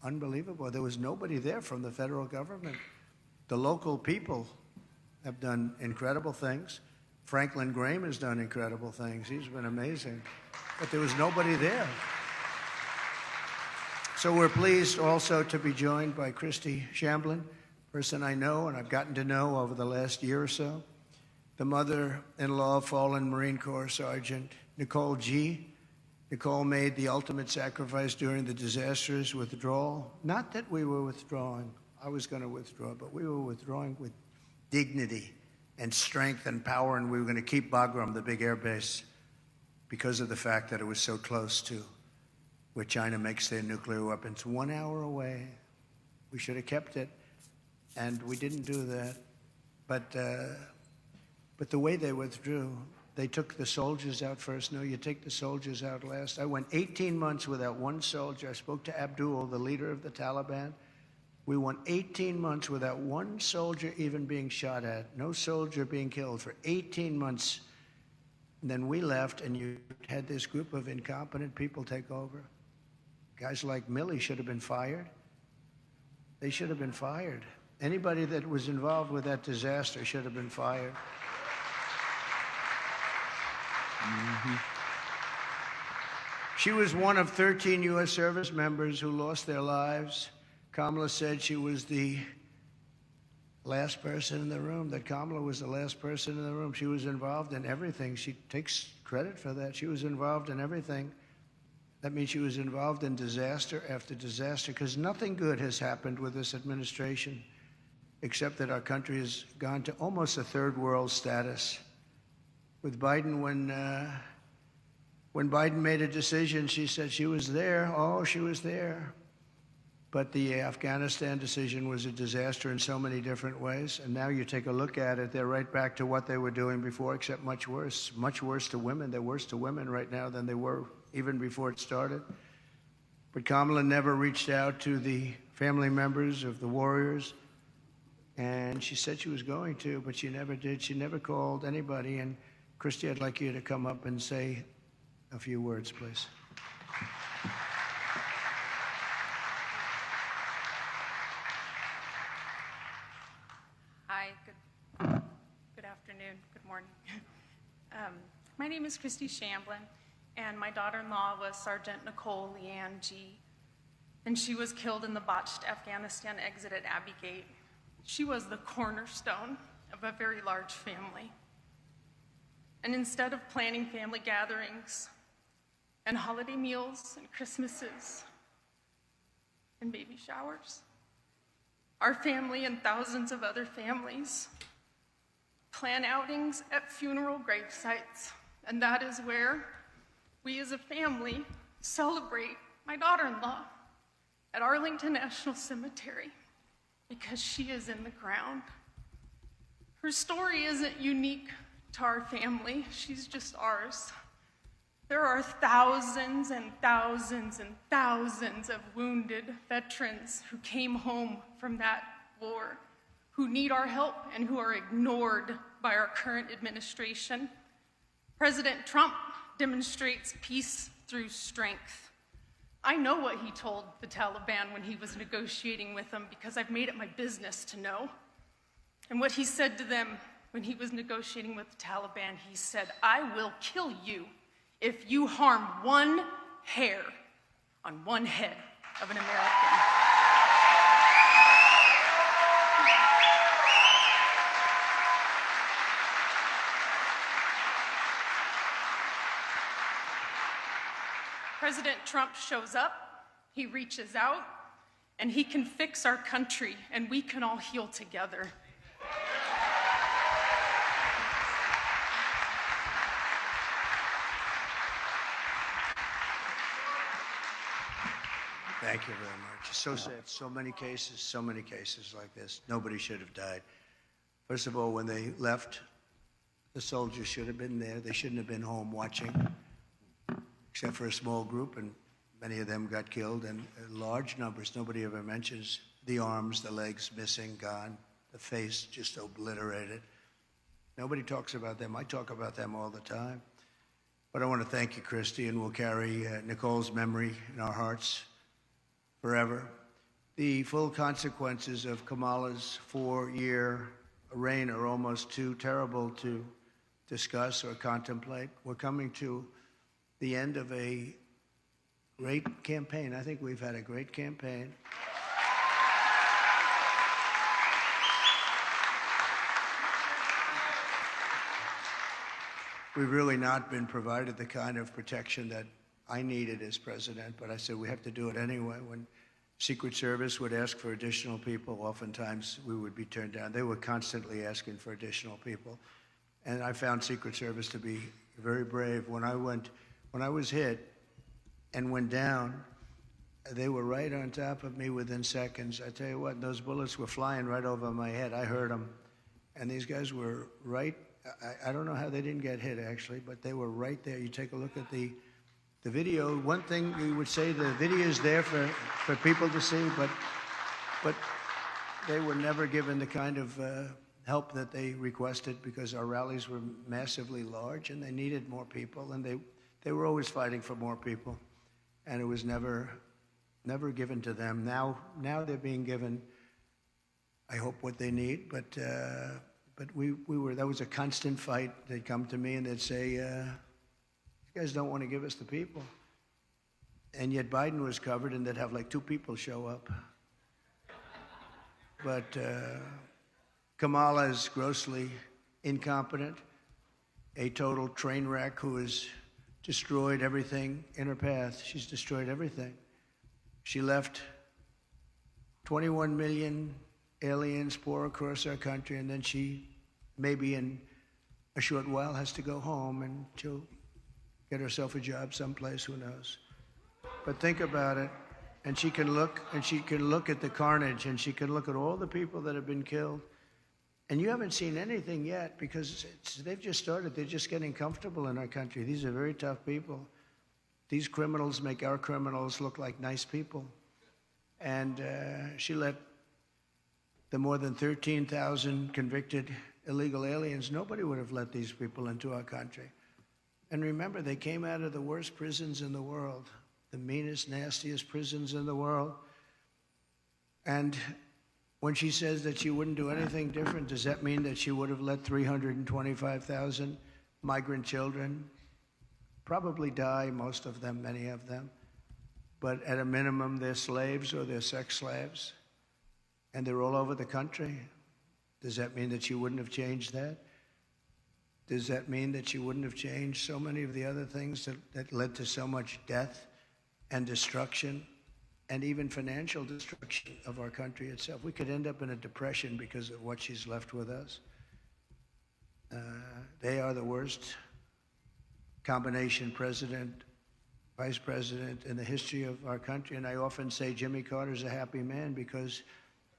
unbelievable. There was nobody there from the federal government. The local people have done incredible things. Franklin Graham has done incredible things. He's been amazing. But there was nobody there. So we're pleased also to be joined by Christy Shamblin, person I know and I've gotten to know over the last year or so, the mother-in-law of fallen Marine Corps Sergeant Nicole G. Nicole made the ultimate sacrifice during the disastrous withdrawal. Not that we were withdrawing. I was going to withdraw, but we were withdrawing with dignity and strength and power, and we were going to keep Bagram, the big air base, because of the fact that it was so close to where China makes their nuclear weapons. 1 hour away. We should have kept it, and we didn't do that. But the way they withdrew, they took the soldiers out first. No, you take the soldiers out last. I went 18 months without one soldier. I spoke to Abdul, the leader of the Taliban. We went 18 months without one soldier even being shot at, no soldier being killed for 18 months. And then we left, and you had this group of incompetent people take over. Guys like Milley should have been fired. They should have been fired. Anybody that was involved with that disaster should have been fired. She was one of 13 U.S. service members who lost their lives. Kamala said she was the last person in the room, that Kamala was the last person in the room. She was involved in everything. She takes credit for that. She was involved in everything. That means she was involved in disaster after disaster, because nothing good has happened with this administration, except that our country has gone to almost a third world status. With Biden, when Biden made a decision, she said she was there. Oh, she was there. But the Afghanistan decision was a disaster in so many different ways. And now you take a look at it, they're right back to what they were doing before, except much worse to women. They're worse to women right now than they were even before it started. But Kamala never reached out to the family members of the warriors. And she said she was going to, but she never did. She never called anybody. And Christy, I'd like you to come up and say a few words, please. Hi, good afternoon, good morning. My name is Christy Shamblin, and my daughter-in-law was Sergeant Nicole Leanne G., and she was killed in the botched Afghanistan exit at Abbey Gate. She was the cornerstone of a very large family. And instead of planning family gatherings and holiday meals and Christmases and baby showers, our family and thousands of other families plan outings at funeral grave sites, and that is where we as a family celebrate my daughter-in-law at Arlington National Cemetery, because she is in the ground. Her story isn't unique to our family, she's just ours. There are thousands and thousands and thousands of wounded veterans who came home from that war, who need our help and who are ignored by our current administration. President Trump demonstrates peace through strength. I know what he told the Taliban when he was negotiating with them, because I've made it my business to know. And what he said to them when he was negotiating with the Taliban, he said, "I will kill you if you harm one hair on one head of an American." President Trump shows up, he reaches out, and he can fix our country, and we can all heal together. Thank you very much. It's so sad. So many cases like this. Nobody should have died. First of all, when they left, the soldiers should have been there. They shouldn't have been home watching, except for a small group, and many of them got killed, and large numbers. Nobody ever mentions the arms, the legs missing, gone, the face just obliterated. Nobody talks about them. I talk about them all the time. But I want to thank you, Christy, and we'll carry Nicole's memory in our hearts forever. The full consequences of Kamala's 4-year reign are almost too terrible to discuss or contemplate. We're coming to the end of a great campaign. I think we've had a great campaign. We've really not been provided the kind of protection that I needed as president, but I said we have to do it anyway. When Secret Service would ask for additional people, oftentimes we would be turned down. They were constantly asking for additional people. And I found Secret Service to be very brave. When I was hit and went down, they were right on top of me within seconds. I tell you what, those bullets were flying right over my head. I heard them. And these guys were right. I don't know how they didn't get hit, actually, but they were right there. You take a look at the video. One thing we would say, the video is there for people to see, but they were never given the kind of help that they requested, because our rallies were massively large and they needed more people, and they were always fighting for more people, and it was never given to them. Now they're being given, I hope, what they need, but we were, that was a constant fight. They'd come to me and they'd say, you guys don't want to give us the people. And yet Biden was covered, and they'd have like 2 people show up. But Kamala is grossly incompetent, a total train wreck who has destroyed everything in her path. She's destroyed everything. She left 21 million aliens pour across our country, and then she, maybe in a short while, has to go home, and she'll get herself a job someplace, who knows. But think about it, and she can look at the carnage, and she can look at all the people that have been killed. And you haven't seen anything yet, because they've just started. They're just getting comfortable in our country. These are very tough people. These criminals make our criminals look like nice people. And she let the more than 13,000 convicted illegal aliens, nobody would have let these people into our country. And remember, they came out of the worst prisons in the world, the meanest, nastiest prisons in the world. And when she says that she wouldn't do anything different, does that mean that she would have let 325,000 migrant children probably die, most of them, many of them? But at a minimum, they're slaves or they're sex slaves. And they're all over the country. Does that mean that she wouldn't have changed that? Does that mean that she wouldn't have changed so many of the other things that led to so much death and destruction, and even financial destruction of our country itself? We could end up in a depression because of what she's left with us. They are the worst combination president, vice president in the history of our country. And I often say Jimmy Carter's a happy man, because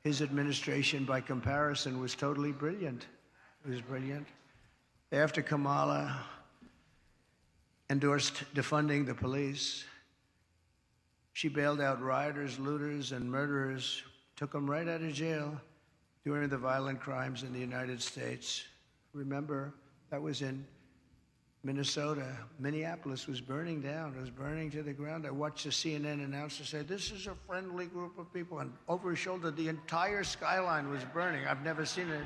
his administration, by comparison, was totally brilliant. It was brilliant. After Kamala endorsed defunding the police, she bailed out rioters, looters, and murderers, took them right out of jail during the violent crimes in the United States. Remember, that was in Minnesota. Minneapolis was burning down. It was burning to the ground. I watched the CNN announcer say, "This is a friendly group of people." And over his shoulder, the entire skyline was burning. I've never seen it.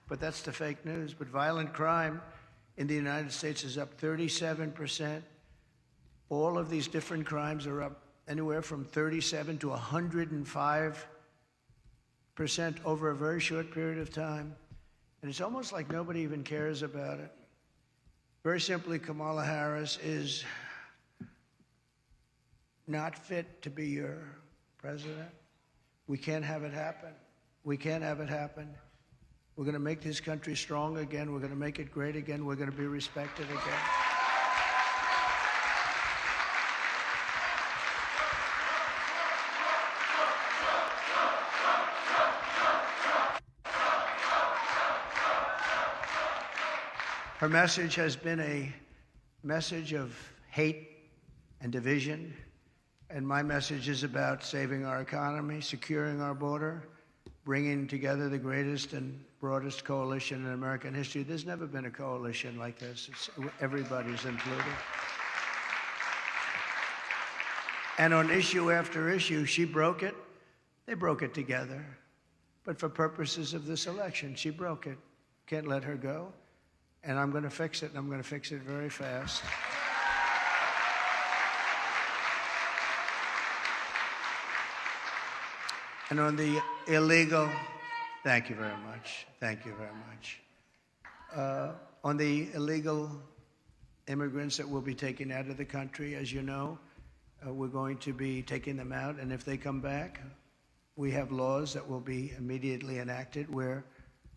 But that's the fake news. But violent crime in the United States is up 37%. All of these different crimes are up anywhere from 37 to 105% over a very short period of time. And it's almost like nobody even cares about it. Very simply, Kamala Harris is not fit to be your president. We can't have it happen. We can't have it happen. We're going to make this country strong again. We're going to make it great again. We're going to be respected again. Her message has been a message of hate and division, and my message is about saving our economy, securing our border, bringing together the greatest and broadest coalition in American history. There's never been a coalition like this. Everybody's included. And on issue after issue, she broke it. They broke it together. But for purposes of this election, she broke it. Can't let her go. And I'm going to fix it, and I'm going to fix it very fast. And on the illegal, thank you very much. Thank you very much. On the illegal immigrants that will be taken out of the country, as you know, we're going to be taking them out. And if they come back, we have laws that will be immediately enacted where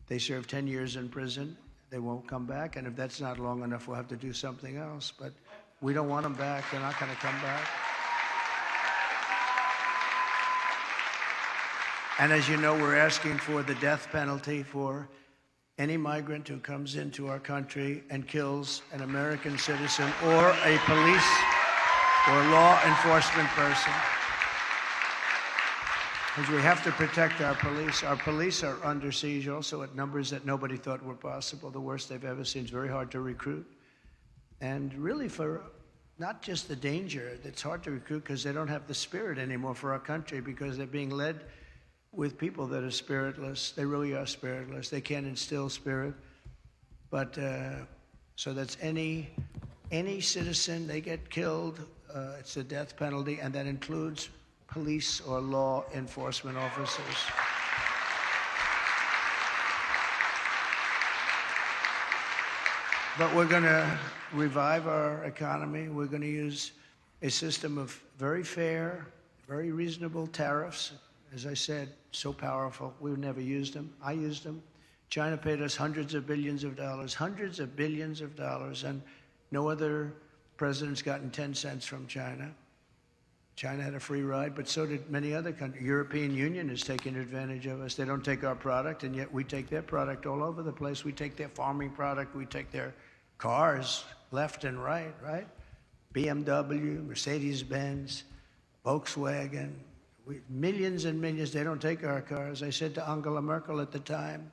they serve 10 years in prison. They won't come back. And if that's not long enough, we'll have to do something else. But we don't want them back. They're not going to come back. And as you know, we're asking for the death penalty for any migrant who comes into our country and kills an American citizen or a police or law enforcement person. Because we have to protect our police. Our police are under siege also at numbers that nobody thought were possible, the worst they've ever seen. It's very hard to recruit. And really for not just the danger, it's hard to recruit because they don't have the spirit anymore for our country because they're being led with people that are spiritless. They really are spiritless. They can't instill spirit. But so that's any citizen, they get killed, it's a death penalty, and that includes police or law enforcement officers. But we're going to revive our economy. We're going to use a system of very fair, very reasonable tariffs. As I said, so powerful. We've never used them. I used them. China paid us hundreds of billions of dollars, and no other president's gotten 10 cents from China. China had a free ride, but so did many other countries. European Union is taking advantage of us. They don't take our product, and yet we take their product all over the place. We take their farming product. We take their cars left and right, right? BMW, Mercedes-Benz, Volkswagen, millions and millions. They don't take our cars. I said to Angela Merkel at the time,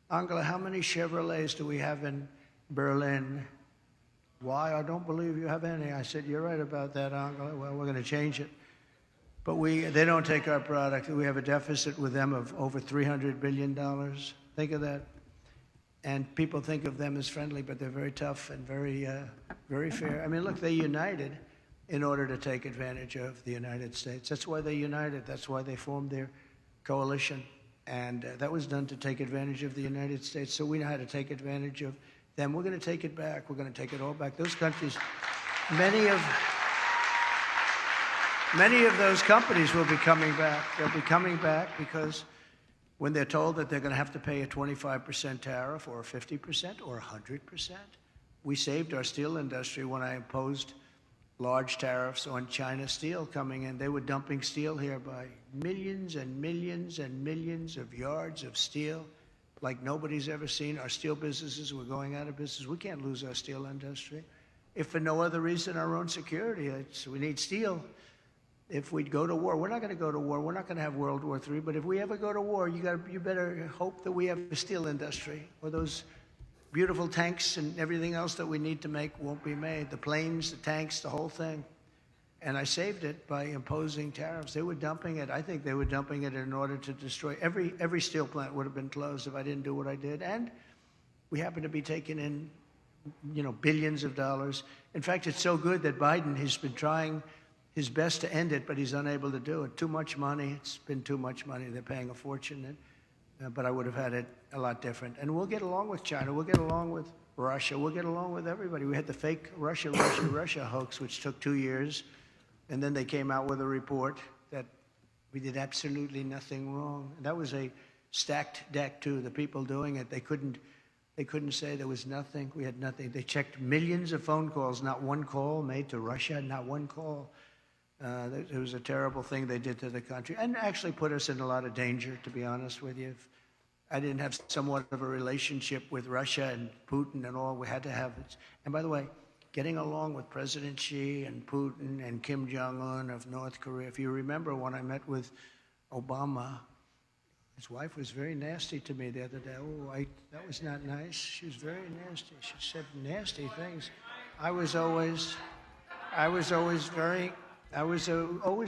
Angela, how many Chevrolets do we have in Berlin? Why? I don't believe you have any. I said, you're right about that, Angela. Well, we're going to change it. But they don't take our product. We have a deficit with them of over $300 billion. Think of that. And people think of them as friendly, but they're very tough and very, very fair. I mean, look, they united in order to take advantage of the United States. That's why they united. That's why they formed their coalition. And that was done to take advantage of the United States. So we know how to take advantage of them. We're going to take it back. We're going to take it all back. Those countries, many of those companies will be coming back. They'll be coming back because when they're told that they're going to have to pay a 25% tariff or 50% or 100%, we saved our steel industry when I imposed large tariffs on China steel coming in. They were dumping steel here by millions and millions and millions of yards of steel like nobody's ever seen. Our steel businesses were going out of business. We can't lose our steel industry. If for no other reason, our own security. We need steel. If we'd go to war, we're not going to go to war. We're not going to have World War III. But if we ever go to war, you better hope that we have a steel industry, or those beautiful tanks and everything else that we need to make won't be made. The planes, the tanks, the whole thing. And I saved it by imposing tariffs. They were dumping it. I think they were dumping it in order to destroy. Every steel plant would have been closed if I didn't do what I did. And we happen to be taking in, billions of dollars. In fact, it's so good that Biden has been trying his best to end it, but he's unable to do it. Too much money. It's been too much money. They're paying a fortune. But I would have had it a lot different. And we'll get along with China. We'll get along with Russia. We'll get along with everybody. We had the fake Russia hoax, which took 2 years. And then they came out with a report that We did absolutely nothing wrong. And that was a stacked deck too. The people doing it, they couldn't say there was nothing. We had nothing. They checked millions of phone calls, not one call made to Russia, not one call. It was a terrible thing they did to the country, and actually put us in a lot of danger, to be honest with you. If I didn't have somewhat of a relationship with Russia and Putin and all, we had to have it. And by the way, getting along with President Xi and Putin and Kim Jong-un of North Korea. If you remember when I met with Obama, his wife was very nasty to me the other day. That was not nice. She was very nasty. She said nasty things. I was always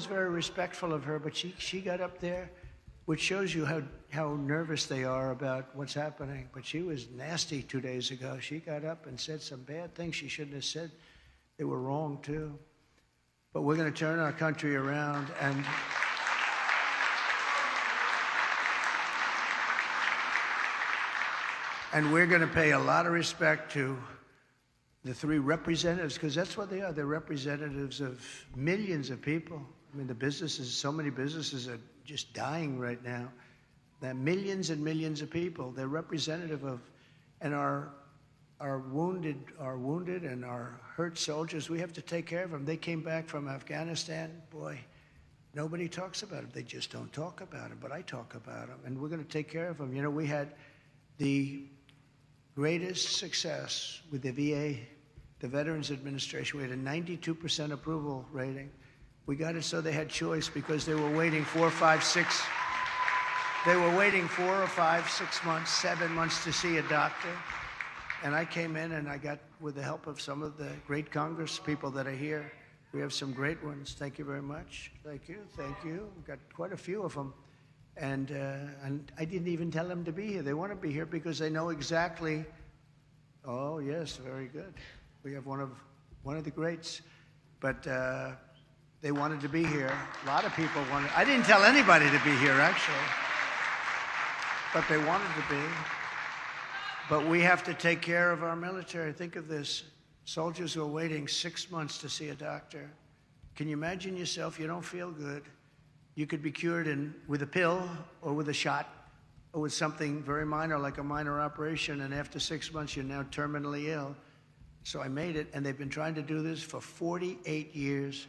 very respectful of her, but she got up there, which shows you how nervous they are about what's happening. But she was nasty 2 days ago. She got up and said some bad things she shouldn't have said. They were wrong, too. But we're going to turn our country around, and we're going to pay a lot of respect to the three representatives, because that's what they are. They're representatives of millions of people. I mean, the businesses, so many businesses are just dying right now. There are millions and millions of people. They're representative of, and our wounded and our hurt soldiers. We have to take care of them. They came back from Afghanistan. Boy, nobody talks about them. They just don't talk about them, but I talk about them, and we're going to take care of them. You know, we had the greatest success with the VA, the Veterans Administration. We had a 92% approval rating. We got it so they had choice because they were waiting 4 or 5, 6. They were waiting 4 or 5, 6 months, 7 months to see a doctor. And I came in and I got, with the help of some of the great Congress people that are here, we have some great ones. Thank you very much. Thank you. Thank you. We've got quite a few of them. And I didn't even tell them to be here. They want to be here because they know exactly. Oh, yes, very good. We have one of the greats. But they wanted to be here. A lot of people wanted. I didn't tell anybody to be here, actually. But they wanted to be. But we have to take care of our military. Think of this. Soldiers who are waiting 6 months to see a doctor. Can you imagine yourself? You don't feel good. You could be cured with a pill or with a shot or with something very minor, like a minor operation, and after 6 months, you're now terminally ill. So I made it, and they've been trying to do this for 48 years.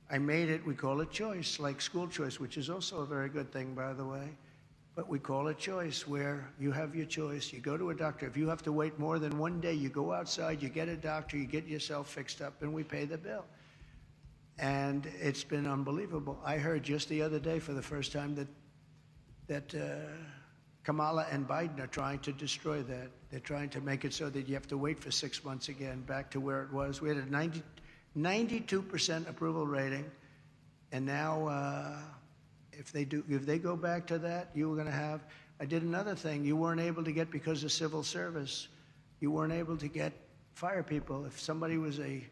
I made it, we call it choice, like school choice, which is also a very good thing, by the way. But we call it choice, where you have your choice. You go to a doctor. If you have to wait more than 1 day, you go outside, you get a doctor, you get yourself fixed up, and we pay the bill. And it's been unbelievable. I heard just the other day for the first time that Kamala and Biden are trying to destroy that. They're trying to make it so that you have to wait for 6 months again, back to where it was. We had a 92% approval rating, and now if they go back to that, you were going to have. I did another thing you weren't able to get because of civil service. You weren't able to get fire people. If somebody was a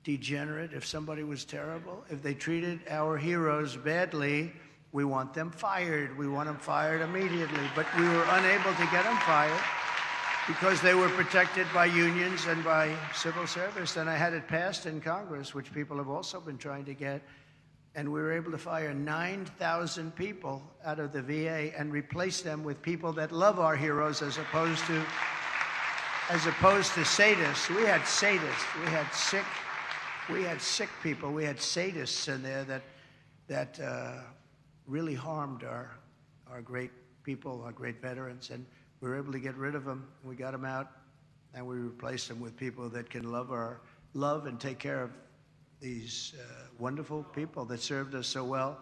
degenerate, if somebody was terrible, if they treated our heroes badly, we want them fired. We want them fired immediately. But we were unable to get them fired because they were protected by unions and by civil service. And I had it passed in Congress, which people have also been trying to get. And we were able to fire 9,000 people out of the VA and replace them with people that love our heroes as opposed to sadists. We had sadists. We had sick people. We had sadists in there that really harmed our great people, our great veterans, and we were able to get rid of them. We got them out, and we replaced them with people that can love and take care of these wonderful people that served us so well.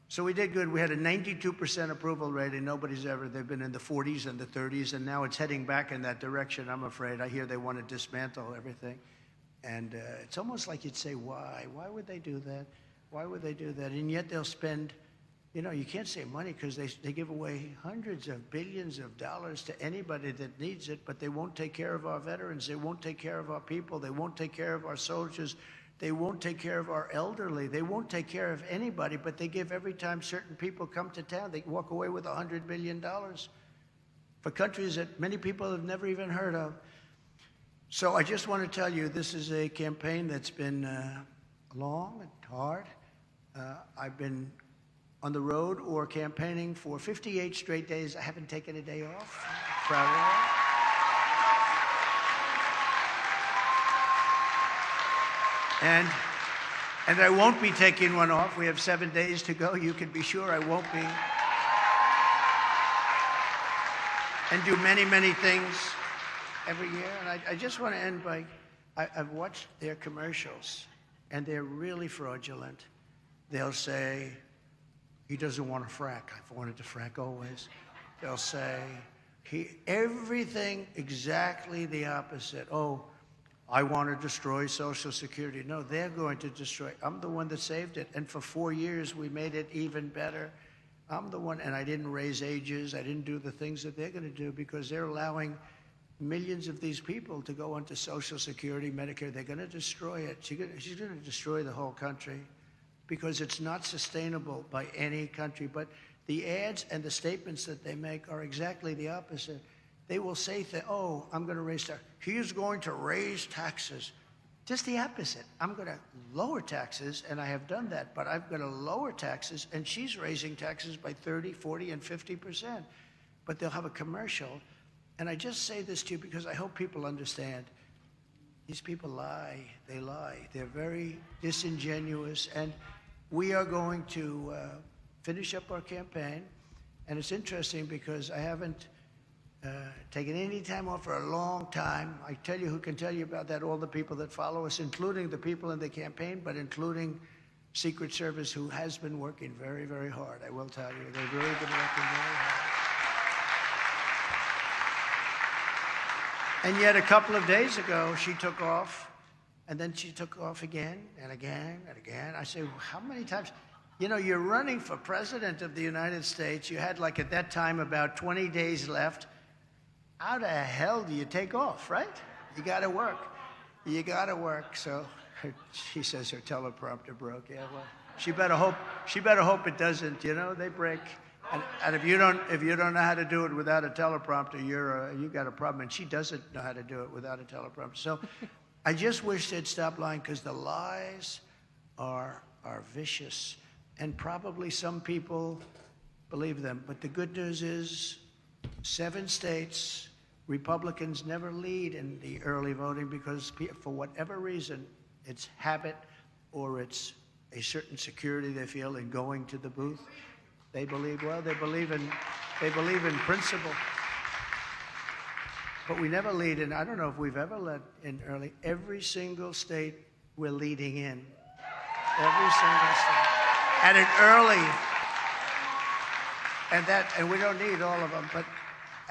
So we did good. We had a 92% approval rating. They've been in the 40s and the 30s, and now it's heading back in that direction, I'm afraid. I hear they want to dismantle everything. And it's almost like you'd say, why? Why would they do that? Why would they do that? And yet they'll spend, you can't say money because they give away hundreds of billions of dollars to anybody that needs it, but they won't take care of our veterans. They won't take care of our people. They won't take care of our soldiers. They won't take care of our elderly. They won't take care of anybody, but they give every time certain people come to town, they walk away with $100 billion for countries that many people have never even heard of. So I just want to tell you, this is a campaign that's been long and hard. I've been on the road or campaigning for 58 straight days. I haven't taken a day off. Proud of that. And I won't be taking one off. We have 7 days to go. You can be sure I won't be. And do many, many things every year. And I just want to end by, I've watched their commercials, and they're really fraudulent. They'll say, he doesn't want to frack. I've wanted to frack always. They'll say, everything exactly the opposite. Oh, I want to destroy Social Security. No, they're going to destroy. I'm the one that saved it. And for 4 years, we made it even better. I'm the one, and I didn't raise ages. I didn't do the things that they're going to do because they're allowing millions of these people to go onto Social Security, Medicare. They're going to destroy it. She's going to destroy the whole country because it's not sustainable by any country. But the ads and the statements that they make are exactly the opposite. They will say, oh, I'm going to raise taxes. He's going to raise taxes. Just the opposite. I'm going to lower taxes, and I have done that, but I'm going to lower taxes, and she's raising taxes by 30, 40, and 50%. But they'll have a commercial. And I just say this to you because I hope people understand. These people lie. They lie. They're very disingenuous. And we are going to finish up our campaign. And it's interesting because I haven't taken any time off for a long time. I tell you who can tell you about that, all the people that follow us, including the people in the campaign, but including Secret Service, who has been working very, very hard. I will tell you, they've really been working very hard. And yet a couple of days ago, she took off, and then she took off again and again and again. I say, how many times? You know, you're running for president of the United States. You had, like, at that time, about 20 days left. How the hell do you take off, right? You got to work. You got to work. So she says her teleprompter broke. Yeah, well, she better hope it doesn't. You know, they break. And if you don't know how to do it without a teleprompter, you got a problem. And she doesn't know how to do it without a teleprompter. So I just wish they'd stop lying because the lies are vicious, and probably some people believe them. But the good news is 7 states, Republicans never lead in the early voting because for whatever reason, it's habit or it's a certain security they feel in going to the booth. They believe in principle. But we never lead in. I don't know if we've ever led in early. Every single state we're leading in. Every single state. At an early. And we don't need all of them, but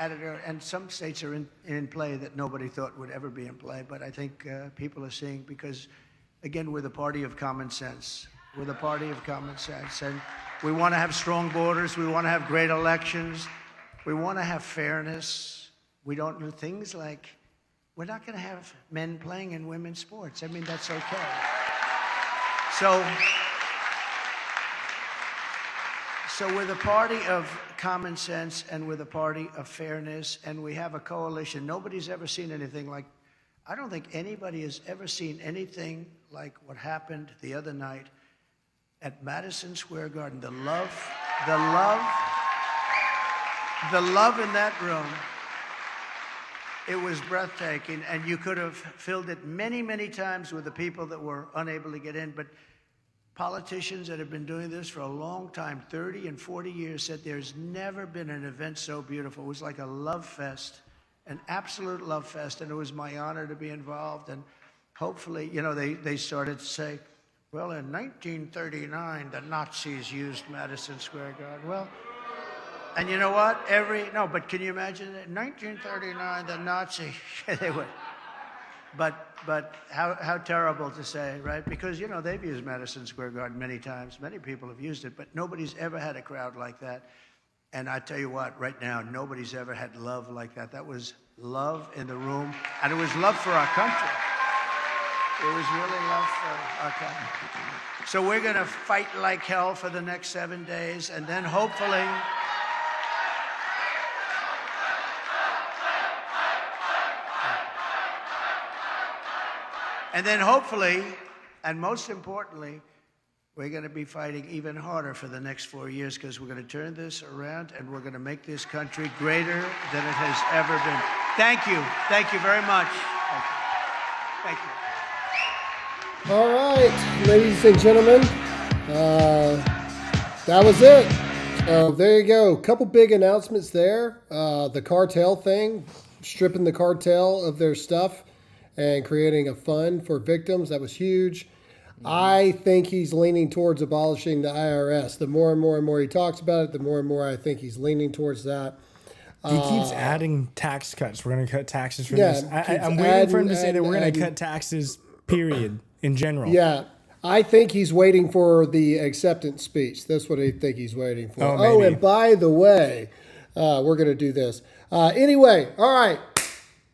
and some states are in play that nobody thought would ever be in play. But I think people are seeing, because, again, we're the party of common sense. We're the party of common sense. And we want to have strong borders. We want to have great elections. We want to have fairness. We don't do things like, we're not going to have men playing in women's sports. I mean, that's okay. So we're the party of common sense, and we're the party of fairness, and we have a coalition. Nobody's ever seen anything like, I don't think anybody has ever seen anything like what happened the other night at Madison Square Garden. The love in that room, it was breathtaking, and you could have filled it many, many times with the people that were unable to get in, but politicians that have been doing this for a long time, 30 and 40 years, said there's never been an event so beautiful. It was like a love fest, an absolute love fest, and it was my honor to be involved. And hopefully, you know, they started to say, well, in 1939, the Nazis used Madison Square Garden. Well, and you know what? But can you imagine it? In 1939, the Nazis, they would. But how terrible to say, right? Because, you know, they've used Madison Square Garden many times. Many people have used it, but nobody's ever had a crowd like that. And I tell you what, right now, nobody's ever had love like that. That was love in the room, and it was love for our country. It was really love for our country. So we're going to fight like hell for the next 7 days, and then hopefully... And then hopefully, and most importantly, we're going to be fighting even harder for the next 4 years because we're going to turn this around and we're going to make this country greater than it has ever been. Thank you. Thank you very much. Thank you. All right, ladies and gentlemen, that was it. So there you go. Couple big announcements there. The cartel thing, stripping the cartel of their stuff and creating a fund for victims. That was huge. I think he's leaning towards abolishing the IRS. The more and more he talks about it, the more and more I think he's leaning towards that. He keeps adding tax cuts. We're going to cut taxes for this. I'm waiting for him to say that we're going to cut taxes, period, in general. Yeah. I think he's waiting for the acceptance speech. That's what I think he's waiting for. Oh, and by the way, we're going to do this. Anyway, all right.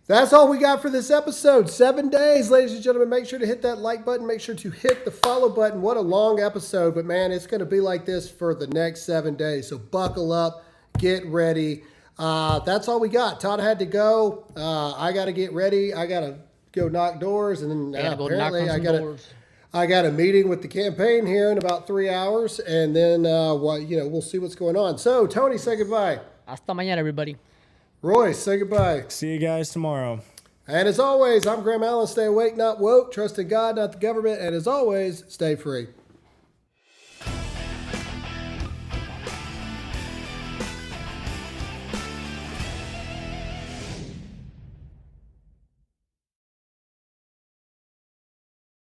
That's all we got for this episode. 7 days, ladies and gentlemen. Make sure to hit that like button. Make sure to hit the follow button. What a long episode, but man, it's going to be like this for the next 7 days. So buckle up, get ready. That's all we got. Todd had to go. I got to get ready. I got to go knock doors, and then apparently I got a meeting with the campaign here in about 3 hours, and then we'll see what's going on. So Tony, say goodbye. Hasta mañana, everybody. Royce, say goodbye. See you guys tomorrow. And as always, I'm Graham Allen. Stay awake, not woke. Trust in God, not the government. And as always, stay free.